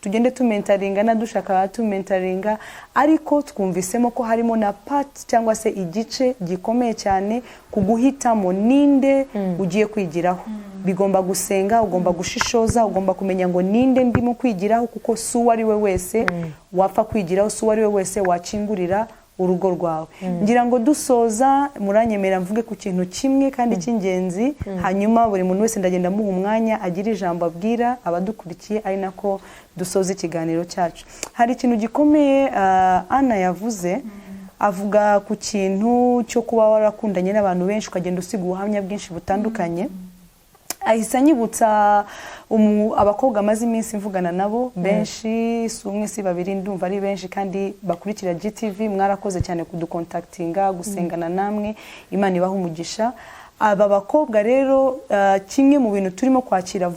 tugende tumentaringa nadushaka tumentaringa ariko twumvisemo ko harimo na part cyangwa se igice gikomeye cyane kuguhitamo ninde ugiye kwigiraho bigomba gusenga ugomba gushishoza ugomba kumenya ngo ninde ndimo kwigiraho kuko su ari we wese wapfa kwigiraho su ari we wese wacingurira urugo rwawe. Ngira ngo dusoza muranyemera mvuge ku kintu kimwe kandi cy'ingenzi, hanyuma buri muntu wese ndagenda muha umwanya agira ijambo abwira abadukurikiye, ari nako dusoza ikiganiro cyacu. Hari ikintu gikomeye Ana yavuze, avuga ku kintu cyo kuba warakundanye n'abantu benshi ukagenda usiga ubuhamya bwinshi butandukanye. Ahise anyibutsa abakobwa amaze iminsi mvugana nabo benshi, si umwe si babiri, ndumva ari benshi kandi bakurikira GTV. Mwarakoze cyane kudukontaktinga, gusengana namwe, Imana ibaha umugisha. Aba bakobwa rero kimwe mu bintu turimo kwakira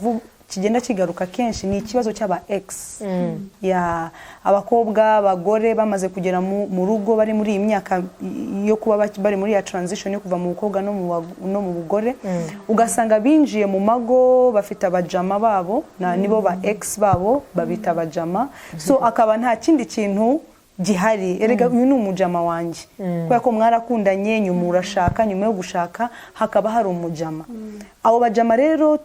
kigenda kigaruka kenshi ni ikibazo cy'aba ex. Ya abakobwa abagore bamaze kugera mu rugo, bari muri iyi myaka yo kuba bari muri ya transition yo kuva mu bukobwa no mu bugore, ugasanga binjiye mu mago bafite abajama babo, nibo ba ex babo babita abajama. So akaba nta kindi kintu gihari, erega uyu ni umujama wanjye, kubera ko mwarakundanye, nyuma urashaka, nyuma yo gushaka hakaba hari umujama. Abo bajama rero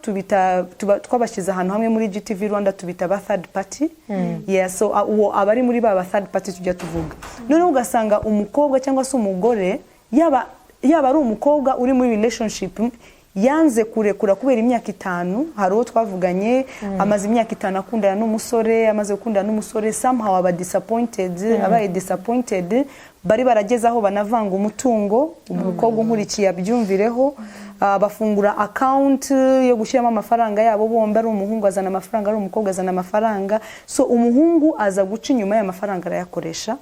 twabashyize ahantu hamwe muri GTV Rwanda, tubita ba third party. So uwo abari muri ba third party tujya tuvuga. Noneho ugasanga umukobwa cyangwa se umugore, yaba ari umukobwa uri muri relationship yanze kurekura kubera imyaka 5. Hari uwo twavuganye amaze imyaka 5 akundana n'umusore, amaze gukundana n'umusore, somehow aba disappointed, bari barageze aho banavanga umutungo. Umukobwa nkurikiye abyumvireho, bafungura account yo gushyiramo amafaranga yabo bombi, ari umuhungu azana amafaranga, ari umukobwa azana amafaranga. So umuhungu aza guca inyuma y'amafaranga arayakoresha,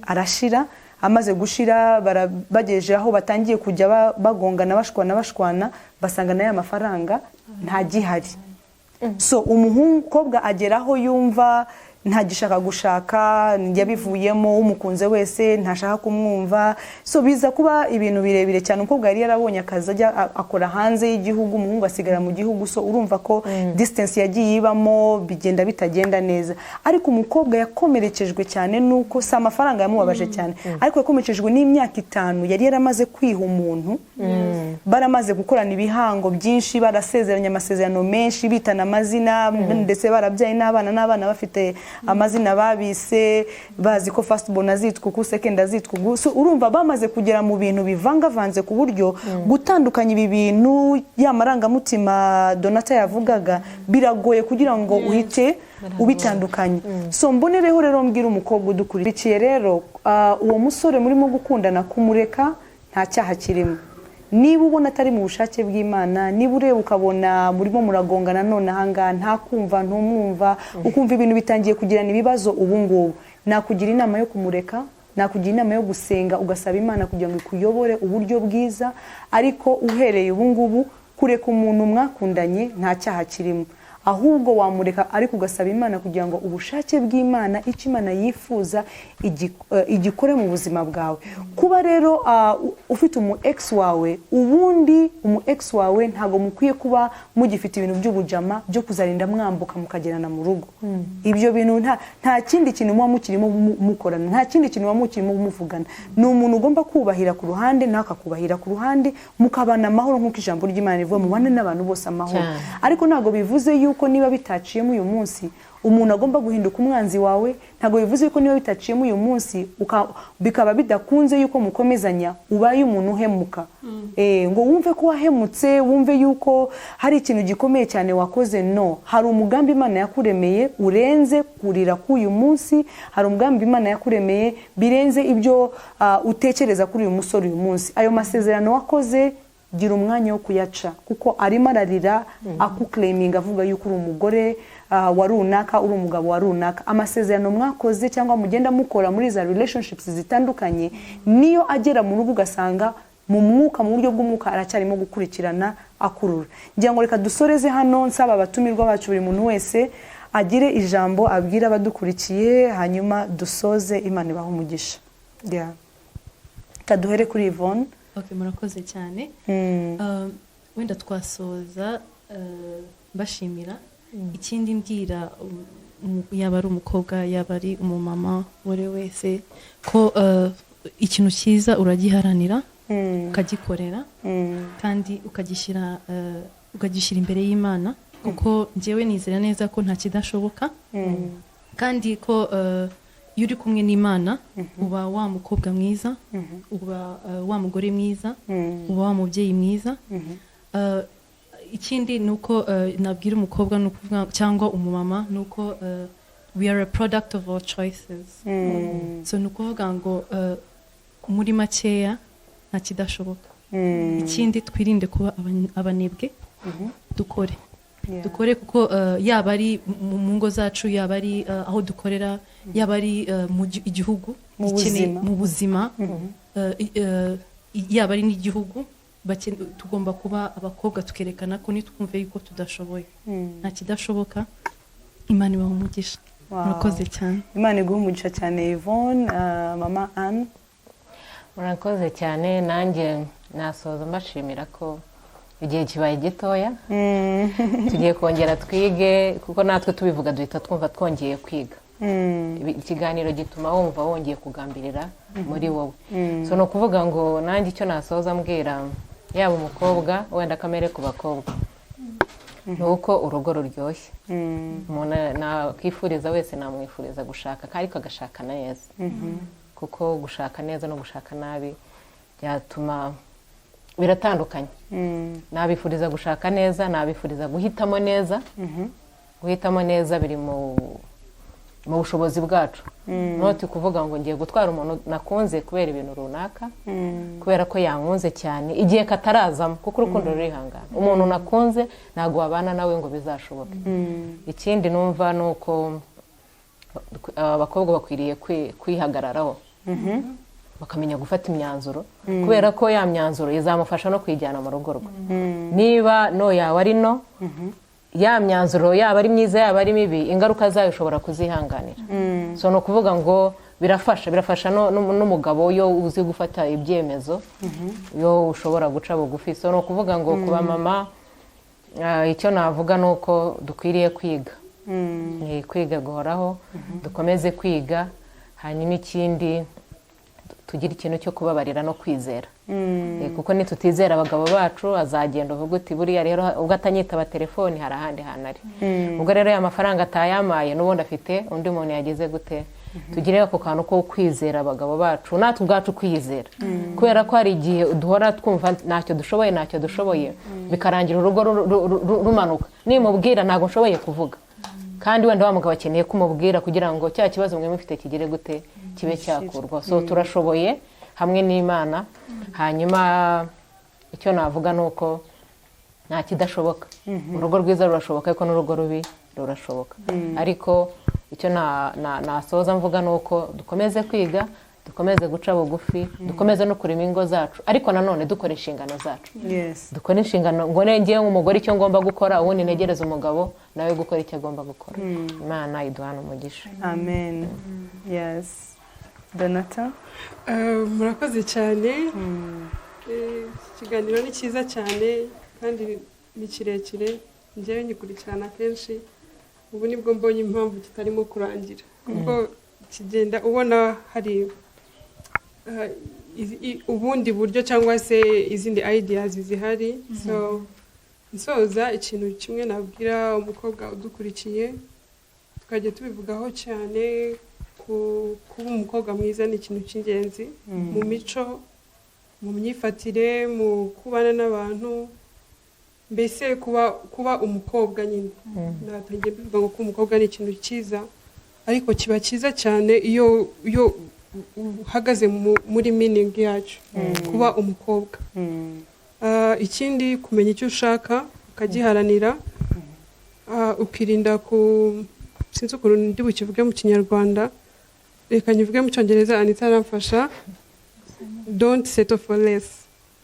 arashira. Amaze gushira bagejeje aho batangiye kujya bagongana bashwana, basanga nayo amafaranga nta gihari. So umukobwa ageraho yumva ntagishaka gushaka, yabivuyemo, umukunze wese ntashaka kumwumva. So biza kuba ibintu birebire cyane. Umukobwa yari yarabonye akazi ajya akora hanze y'igihugu, umuhungu asigara mu gihugu. So urumva ko distance yagiye ibamo bigenda bitagenda neza. Ariko umukobwa yakomerekejwe cyane nuko si amafaranga yamubabaje cyane, ariko yakomerekejwe n'imyaka 5 yari yaramaze kwiha umuntu. Baramaze gukorana ibihango byinshi, barasezeranya amasezerano menshi, bitana amazina, ndetse barabyaye n'abana bafite amazina babise, bazi ko first born azitwa ku, second azitwa ku. So urumva bamaze kugera mu bintu bivangavanze ku buryo gutandukanya ibi bintu y'amarangamutima Donata yavugaga biragoye kugira ngo uhite ubitandukanye. So mbonereho rero mbwira umukobwa udukurikiye rero, uwo musore murimo gukundana kumureka nta cyaha kirimo. Niba ubona atari mu bushake bw'Imana, niba ureba ukabona murimo muragongana none ahanga, nta kumva ntumwumva, ukumva ibintu bitangiye kugirana ibibazo, ubu ngubu nakugira inama yo kumureka, nakugira inama yo gusenga ugasaba Imana kugira ngo ikuyobore uburyo bwiza. Ariko uhereye ubu ngubu kureka umuntu mwakundanye nta cyaha kirimo, ahubwo wamureka ariko ugasaba Imana kugira ngo ubushake bw'Imana, icyo Imana yifuza igikore mu buzima bwawe. Kuba rero ufite umu ex wawe, ubundi umu ex wawe ntago mukwiye kuba mugifite ibintu by'ubujama byo kuzarinda mwambuka mukagerana mu rugo. Ibyo bintu nta kindi kintu muba mukirimo mukorana, nta kindi kintu muba mukirimo muvugana. Ni umuntu ugomba kubahira ku ruhande, nakakubahira ku ruhande, mukabana amahoro nk'uko ijambo ry'Imana rivuga, mubane n'abantu bose amahoro. Ariko ntago bivuze yuko niba bitaciyemo uyu munsi umuntu agomba guhinduka umwanzi wawe. Ntago bivuze yuko niba bitaciyemo uyu munsi bikaba bidakunze yuko mukomezanya ubaye umuntu uhemuka. Ngo wumve ko wahemutse, wumve yuko hari ikintu gikomeye cyane wakoze. No, hari umugambi Imana yakuremeye urenze kurira k'uyu munsi. Hari umugambi Imana yakuremeye birenze ibyo utekereza kuri uyu musore uyu munsi. Ayo masezerano wakoze gira umwanya wo kuyaca, kuko arimo ararira akuclaiming avuga yuko uri umugore wa runaka, uri umugabo wa runaka. Amasezerano mwakoze cyangwa mugenda mukora muri za relationships zitandukanye, niyo agera mu rugo ugasanga mu mwuka, mu buryo bw'umwuka aracyarimo gukurikirana akurura. Ngira ngo reka dusoreze hano, nsaba abatumirwa bacu buri muntu wese agire ijambo abwira abadukurikiye, hanyuma dusoze. Imana ibahe umugisha. Kaduhere kuri Yvonne. Okay, murakoze cyane. Wenda twasoza bashimira. Ikindi mbwira yaba ari umukobwa, yaba ari umumama, wore wese ko ikintu cyiza uragiharanira, ukagikorera, kandi ukagishyira imbere y'Imana, kuko njyewe nizera neza ko nta kidashoboka, kandi ko iyo uri kumwe n'Imana uba wa mukobwa mwiza, uba wa mugore mwiza, uba wa mubyeyi mwiza. Ikindi nuko nabwira umukobwa nukuvuga cyangwa umumama nuko we are a product of our choices. So nukuvuga ngo muri makeya nta kidashoboka. Ikindi twirinde kuba abanebwe, dukore kuko yaba ari mu ngo zacu, yaba ari aho dukorera, yaba ari mu igihugu mu buzima, yaba ari n'igihugu, tugomba kuba abakobwa tukerekana ko nitwumve yuko tudashoboye, nta kidashoboka. Imana ibaha umugisha. Murakoze cyane. Imana iguha umugisha cyane Yvonne. Mama Anne, murakoze cyane. Nanjye nasoza mbashimira ko igihe kibaye gitoya tugiye kongera twige, kuko natwe tubivuga duhita twumva twongeye kwiga. Ikiganiro gituma wumva wongeye kugambirira muri wowe. So no kuvuga ngo nanjye icyo nasoza mbwira yaba umukobwa wenda kamere ku bakobwa nuko urugo ruryoshye. Umuntu nakifuriza wese namwifuriza gushaka ariko agashaka neza, kuko gushaka neza no gushaka nabi byatuma biratandukanye. Nabifuriza gushaka neza, nabifuriza guhitamo neza. Guhitamo neza biri mu bushobozi bwacu. Noti kuvuga ngo ngiye gutwara umuntu nakunze kubera ibintu runaka, kubera ko yankunze cyane igihe katarazamo, kuko urukundo rurihangana. Umuntu nakunze ntago wabana nawe ngo bizashoboke. Ikindi numva nuko abakobwa bakwiriye kwihagararaho, bakamenya gufata imyanzuro, kubera ko ya myanzuro izamufasha no kwijyana mu rugo rwe. Niba no yawe ari no, ya myanzuro yaba ari myiza yaba ari mibi, ingaruka zayo ushobora kuzihanganira. So no kuvuga ngo birafasha n'umugabo yo uzi gufata ibyemezo, yo ushobora guca bugufi. So no kuvuga ngo kuba mama, icyo navuga nuko dukwiriye kwiga. Kwiga guhoraho, dukomeze kwiga. Hanyuma ikindi tugira ikintu cyo kubabarira no kwizera. Kuko nitutizera abagabo bacu azagenda uvuga uti buriya rero ubwo atanyitaba telefoni hari ahandi hantu ari. Ubwo rero ya mafaranga atayamaye n'ubundi afite undi muntu yageze gute. Tugire ako kantu ko kwizera abagabo bacu, natwe ubwacu kwizera. Kubera ko hari igihe duhora twumva ntacyo dushoboye bikarangira urugo rumanuka. Nimubwira ntago nshoboye kuvuga, kandi wenda wa mugabo akeneye kumubwira kugira ngo cya kibazo mwe mufite kigire gute kibe cyakurwa. So turashoboye hamwe n'Imana. Hanyuma icyo navuga nuko nta kidashoboka. Urugo rwiza rurashoboka, ariko n'urugo rubi rurashoboka. Ariko icyo nasoza mvuga nuko dukomeze kwiga, dukomeze guca bugufi, dukomeze no kurema ingo zacu, ariko nanone dukora inshingano zacu. Dukora inshingano, ngo ngiye nk'umugore icyo ngomba gukora, ubundi negereza umugabo nawe gukora icyo agomba gukora. Imana iduhana umugisha. Amen. Yes. Donata, murakoze cyane. Ikiganiro ni cyiza cyane kandi ni kirekire. Njyewe ngikurikirana kenshi, ubu nibwo mbonye impamvu kitarimo kurangira, kuko kigenda ubona hari ubundi buryo cyangwa se izindi ideas zihari. So nsoza ikintu kimwe nabwira umukobwa udukurikiye, tukajya tubivugaho cyane. Kuba umukobwa mwiza ni ikintu cy'ingenzi mu mico, mu myifatire, mu kubana n'abantu, mbese kuba umukobwa nyine. Natangiye bivuga ngo kuba umukobwa ni ikintu cyiza, ariko kiba cyiza cyane iyo uhagaze muri meaning yacu, kuba umukobwa. Ikindi kumenya icyo ushaka ukagiharanira, ukirinda sinzi ukuntu ndi bukivuge mu Kinyarwanda, reka nyivuge mu Cyongereza. Anita aramfasha. Don't settle for less.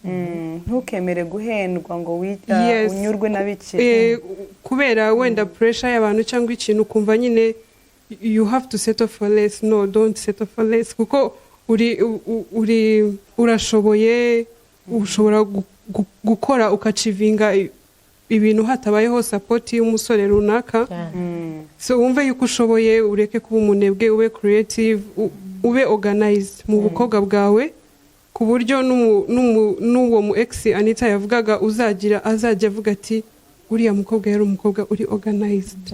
ntukemere guhendwa ngo unyurwe na bike. Kubera wenda pressure y'abantu cyangwa ikintu kumva nyine you have to settle for less. No, don't settle for less, kuko urashoboye, ushobora gukora ukacivinga ibintu hatabayeho support y'umusore runaka. So wumve yuko ushoboye, ureke kuba umunebwe, ube creative, ube organized mu bukobwa bwawe, ku buryo n'uwo mu ex Anita yavugaga azajya avuga ati uriya mukobwa yari umukobwa uri organized.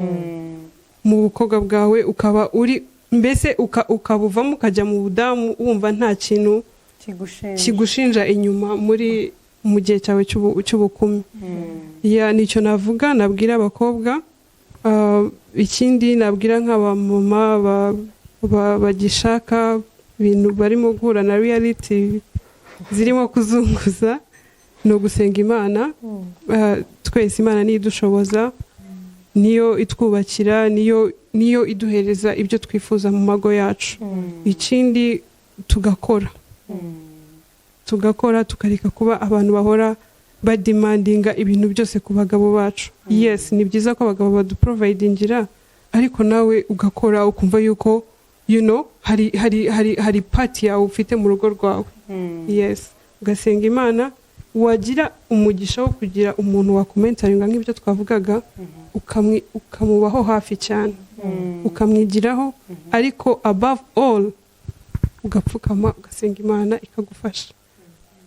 Mu bukobwa bwawe ukaba uri mbese ukabuvamo ukajya mu budamu wumva nta kintu kigushinja inyuma mu gihe cyawe cy'ubukumi. Nicyo navuga nabwira abakobwa. Ikindi nabwira nk'abamama bagishaka ibintu barimo guhura na reality zirimo kuzunguza, ni ugusenga Imana. Twese Imana niyo idushoboza, niyo itwubakira, niyo iduhereza ibyo twifuza mu mago yacu. Ikindi tugakora tukareka kuba abantu bahora bademandinga ibintu byose ku bagabo bacu. Yes, ni byiza ko abagabo baduprovidingira, ariko nawe ugakora ukumva yuko hari part yawe ufite mu rugo rwawe. Yes, ugasenga Imana, wagira umugisha wo kugira umuntu wakomentaringa nk'ibyo twavugaga, ukamubaho hafi cyane, ukamwigiraho, ariko above all ugapfukama ugasenga Imana ikagufasha.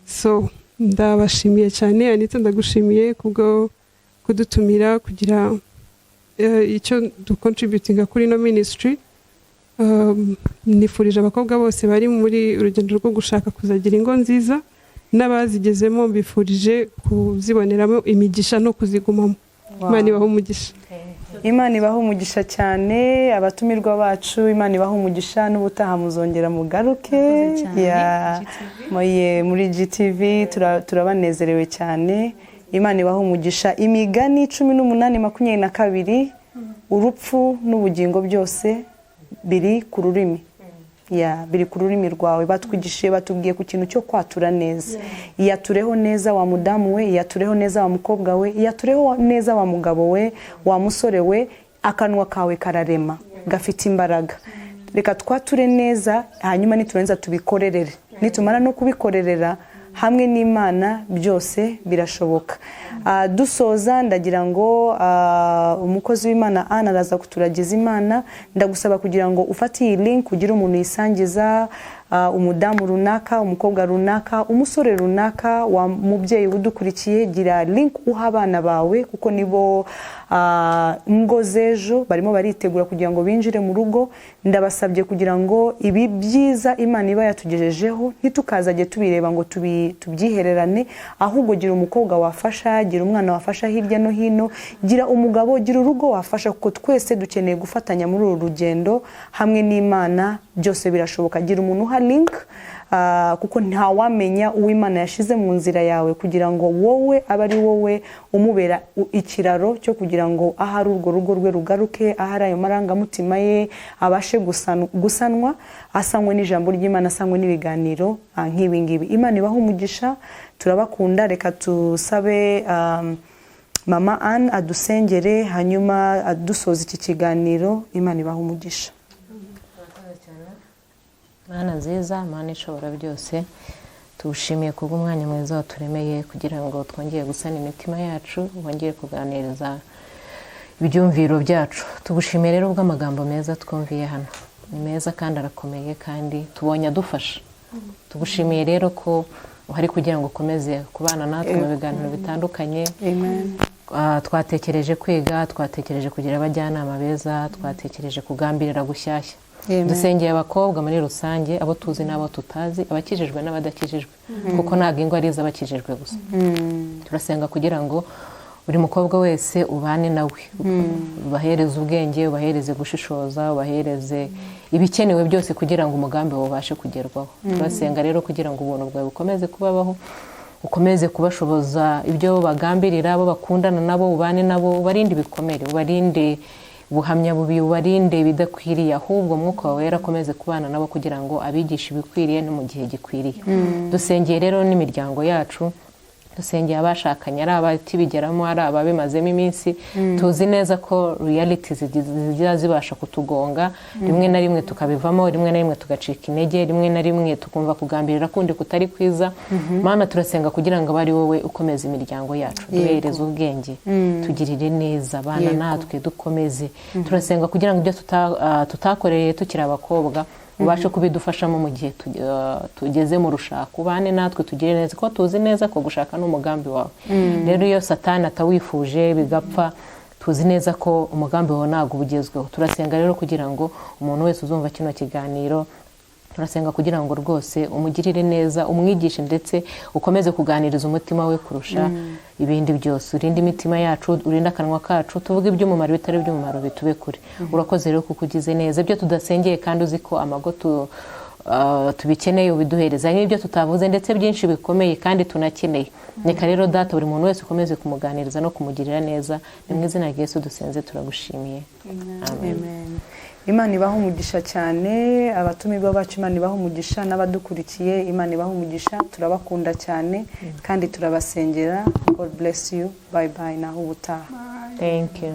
So ndabashimiye cyane, Anita ndagushimiye kubwo kudutumira kugira icyo ducontributinga kuri no ministry. Nifurije abakobwa bose bari muri urugendo rwo gushaka kuzagira ingo nziza, n'abazigezemo mbifurije kuziboneramo imigisha no kuzigumamo. Imana ibahe umugisha. Imana ibahe umugisha cyane abatumirwa bacu. Imana ibahe umugisha, n'ubutaha muzongera mugaruke muri GTV. Turabanezerewe cyane. Imana ibahe umugisha. Imigani 18:22, urupfu n'ubugingo byose biri ku rurimi. Biri ku rurimi rwawe. Batwigishije, batubwiye ku kintu cyo kwatura neza. Iyatureho neza wa mudamu we, iyatureho neza wa mukobwa we, iyatureho neza wa mugabo we, wa musore we. Akanwa kawe kararema, gafite imbaraga. Reka twature neza, hanyuma niturenza tubikorerere. Nitumara no kubikorerera hamwe n'Imana, byose birashoboka. Dusoza ndagira ngo umukozi w'Imana Anna araza kuturagiza Imana. Ndagusaba kugira ngo ufate iyi link ugira umuntu yisangiza, umudamu runaka, umukobwa runaka, umusore runaka, wa mubyeyi udukurikiye, gira link uha abana bawe, kuko nibo ngo z'ejo barimo baritegura kugira ngo binjire mu rugo. Ndabasabye kugira ngo ibi byiza Imana iba yatugejejeho ntitukazajye tubireba ngo tubyihererane, ahubwo gira umukobwa wafasha, gira umwana wafasha hirya no hino, gira umugabo, gira urugo wafasha, kuko twese dukeneye gufatanya muri uru rugendo hamwe n'Imana. Byose birashoboka. Gira umuntu uha link, kuko ntawamenya uw'Imana yashize mu nzira yawe kugira ngo wowe abe ari wowe umubera ikiraro cyo kugira ngo ahari urwo rugo rwe rugaruke, ahari ayo marangamutima ye abashe gusanwa, asangwe n'ijambo ry'Imana, asangwe n'ibiganiro nk'ibi ngibi. Imana ibahe umugisha, turabakunda. Reka tusabe Mama Anne adusengere, hanyuma adusoza iki kiganiro. Imana ibahe umugisha. Mana nziza, Mana ishobora byose, tuwushimiye kubw'umwanya mwiza waturemeye kugira ngo twongere gusana imitima yacu, wongere kuganiriza ibyumviro byacu. Tugushimiye rero ubw'amagambo meza twumviye hano, ni meza kandi arakomeye, kandi tubonye adufasha. Tugushimiye rero ko uhari kugira ngo ukomeze kubana natwe mu biganiro bitandukanye. Amen. Twatekereje kwiga, twatekereje kugira abajyanama beza, twatekereje kugambirira gushyashya. Dusengeye abakobwa muri rusange, abo tuzi n'abo tutazi, abakijijwe n'abadakijijwe, kuko ntabwo ingo ari iz'abakijijwe gusa. Turasenga kugira ngo buri mukobwa wese ubane nawe, ubahereze ubwenge, ubahereze gushishoza, ubahereze ibikenewe byose kugira ngo umugambi wawe ubashe kugerwaho. Turasenga rero kugira ngo ubuntu bwawe bukomeze kubabaho, ukomeze kubashoboza ibyo bagambirira, abo bakundana nabo, ubane nabo, ubarinde ibikomere, ubarinde ubuhamya bubi, ubarinde bidakwiriye, ahubwo umwuka wawe yarakomeze kubana nabo kugira ngo abigishe ibikwiriye no mu gihe gikwiriye. Dusengeye rero n'imiryango yacu, dusengeye abashakanye, ari abatibigeramo, ari ababimazemo iminsi. Tuzi neza ko reality zijya zibasha kutugonga, rimwe na rimwe tukabivamo, rimwe na rimwe tugacika intege, rimwe na rimwe tukumva kugambirira kundi kutari kwiza. Mana turasenga kugira ngo bari wowe ukomeze imiryango yacu, duhereze ubwenge, tugirire neza, bana natwe dukomeze. Turasenga kugira ngo ibyo tutakoreye tukiri abakobwa ubashe kubidufashamo mu gihe tugeze mu rushako, ubane natwe tugire neza, ko tuzi neza ko gushaka n'umugambi wawe. Rero iyo Satani atawifuje bigapfa, tuzi neza ko umugambi wawe ntabwo ubugezweho. Turasenga rero kugira ngo umuntu wese uzumva kino kiganiro, turasenga kugira ngo rwose umugirire neza, umwigishe ndetse ukomeze kuganiriza umutima we kurusha ibindi byose. Urinde imitima yacu, urinde akanwa kacu, tuvuge iby'umumaro bitari iby'umumaro bitube kure. Urakoze rero kuko ugize neza ibyo tudasengeye kandi uzi ko amago tubikeneye ubiduhereza, n'ibyo tutavuze ndetse byinshi bikomeye kandi tunakeneye. Reka rero Data buri muntu wese ukomeze kumuganiriza no kumugirira neza, ni mu izina rya Yesu dusenze turagushimiye. Amen. Imana ibaho umugisha cyane, abatumirwa bacu Imana ibaho umugisha, n'abadukurikiye Imana ibaho umugisha, turabakunda cyane kandi turabasengera. God bless you. Bye bye, naho ubutaha. Thank you.